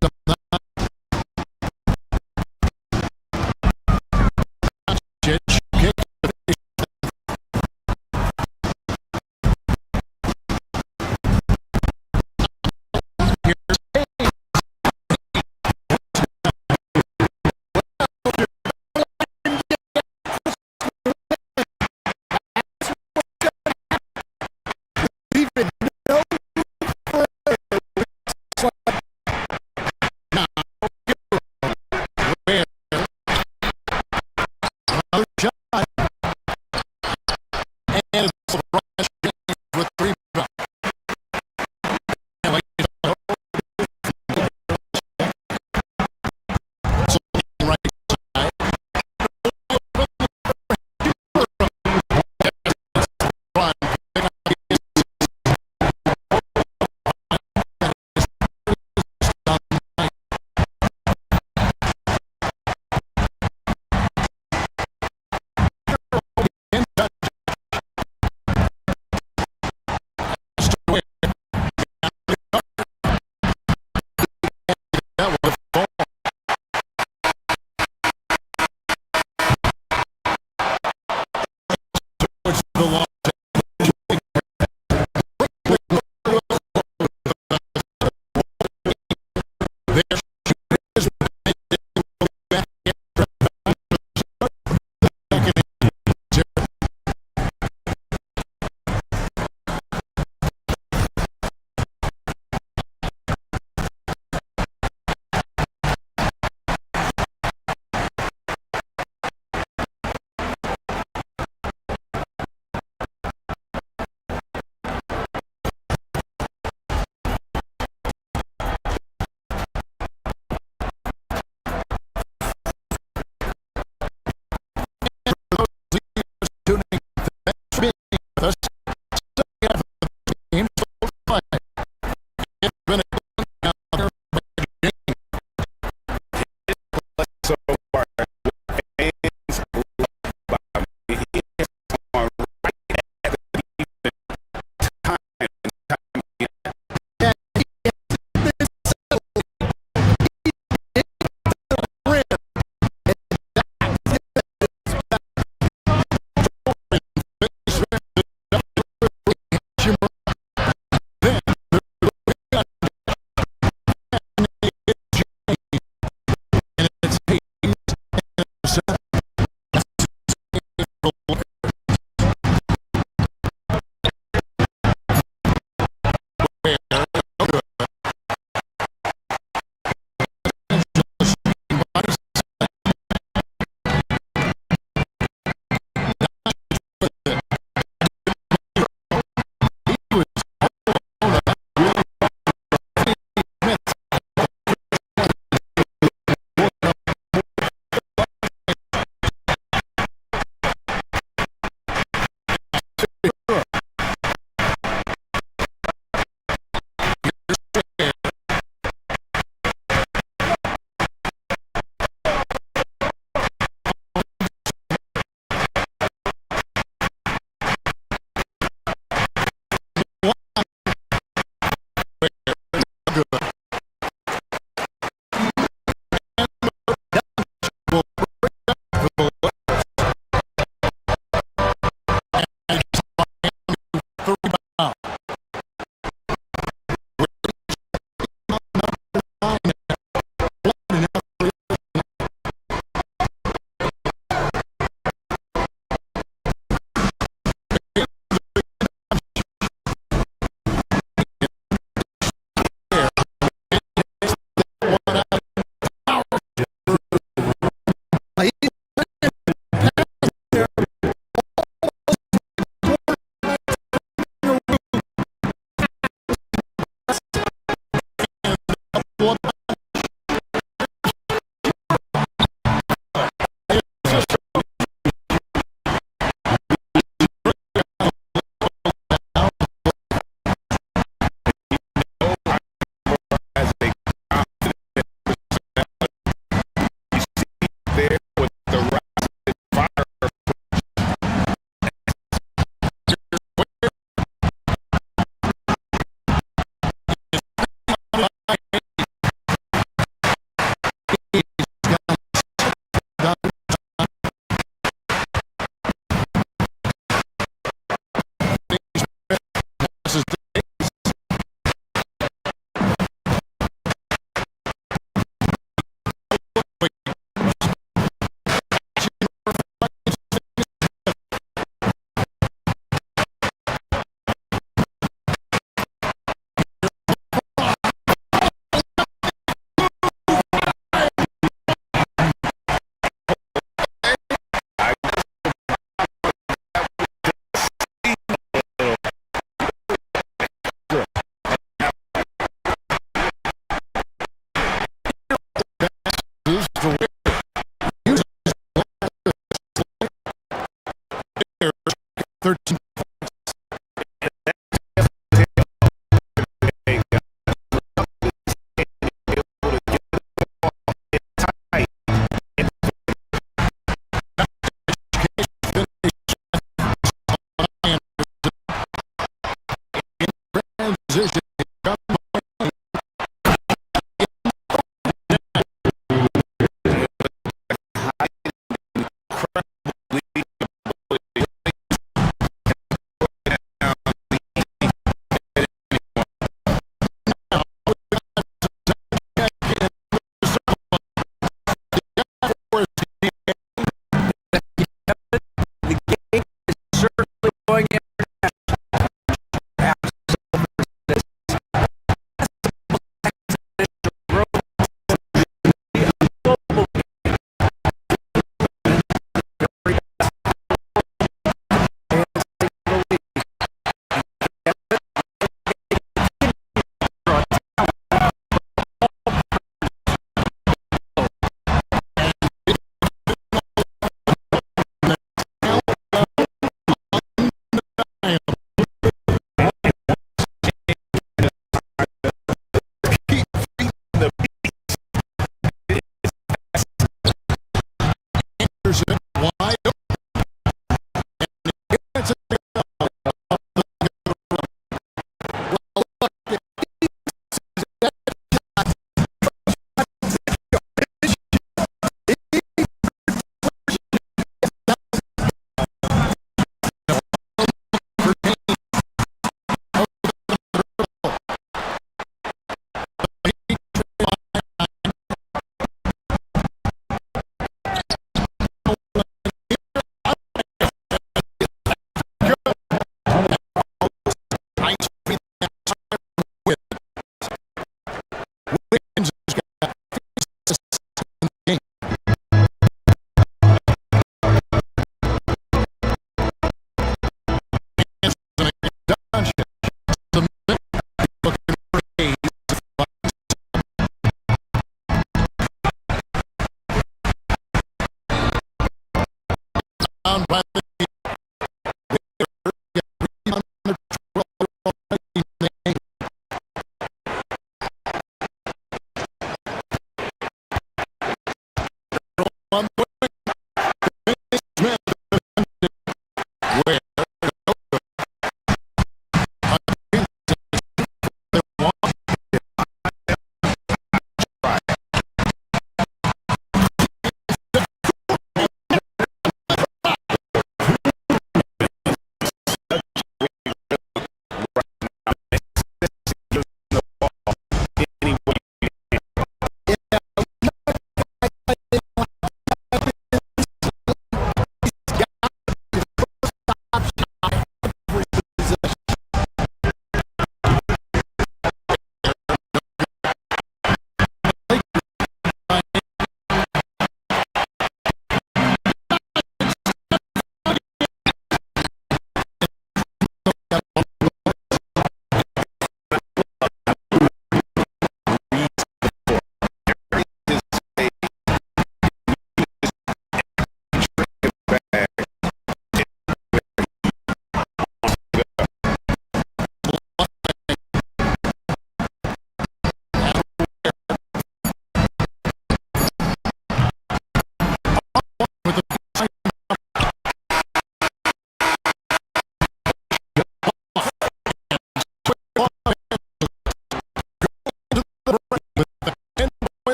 Speaker 1: wide open.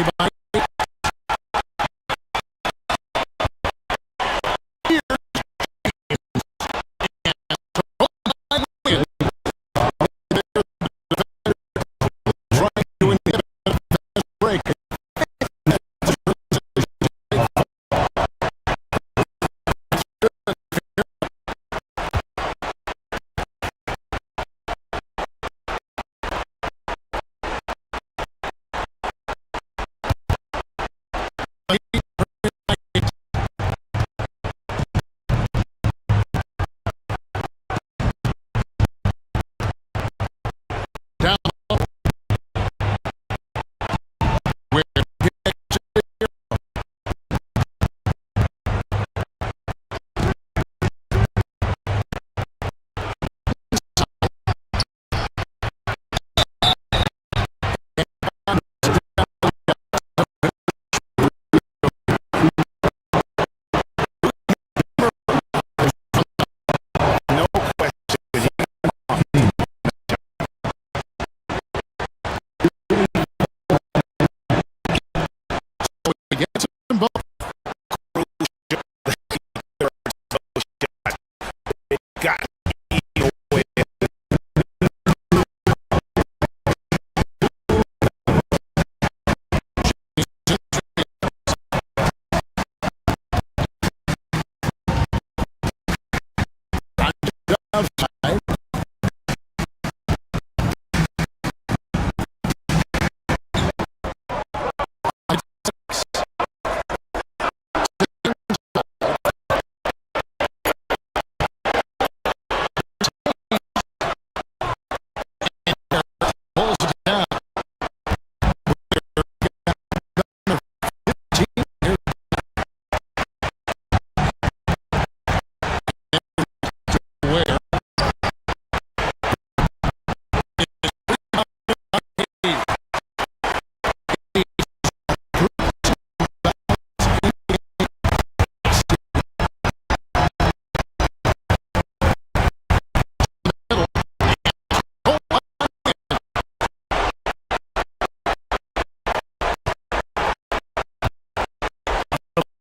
Speaker 1: away by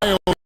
Speaker 1: Ohio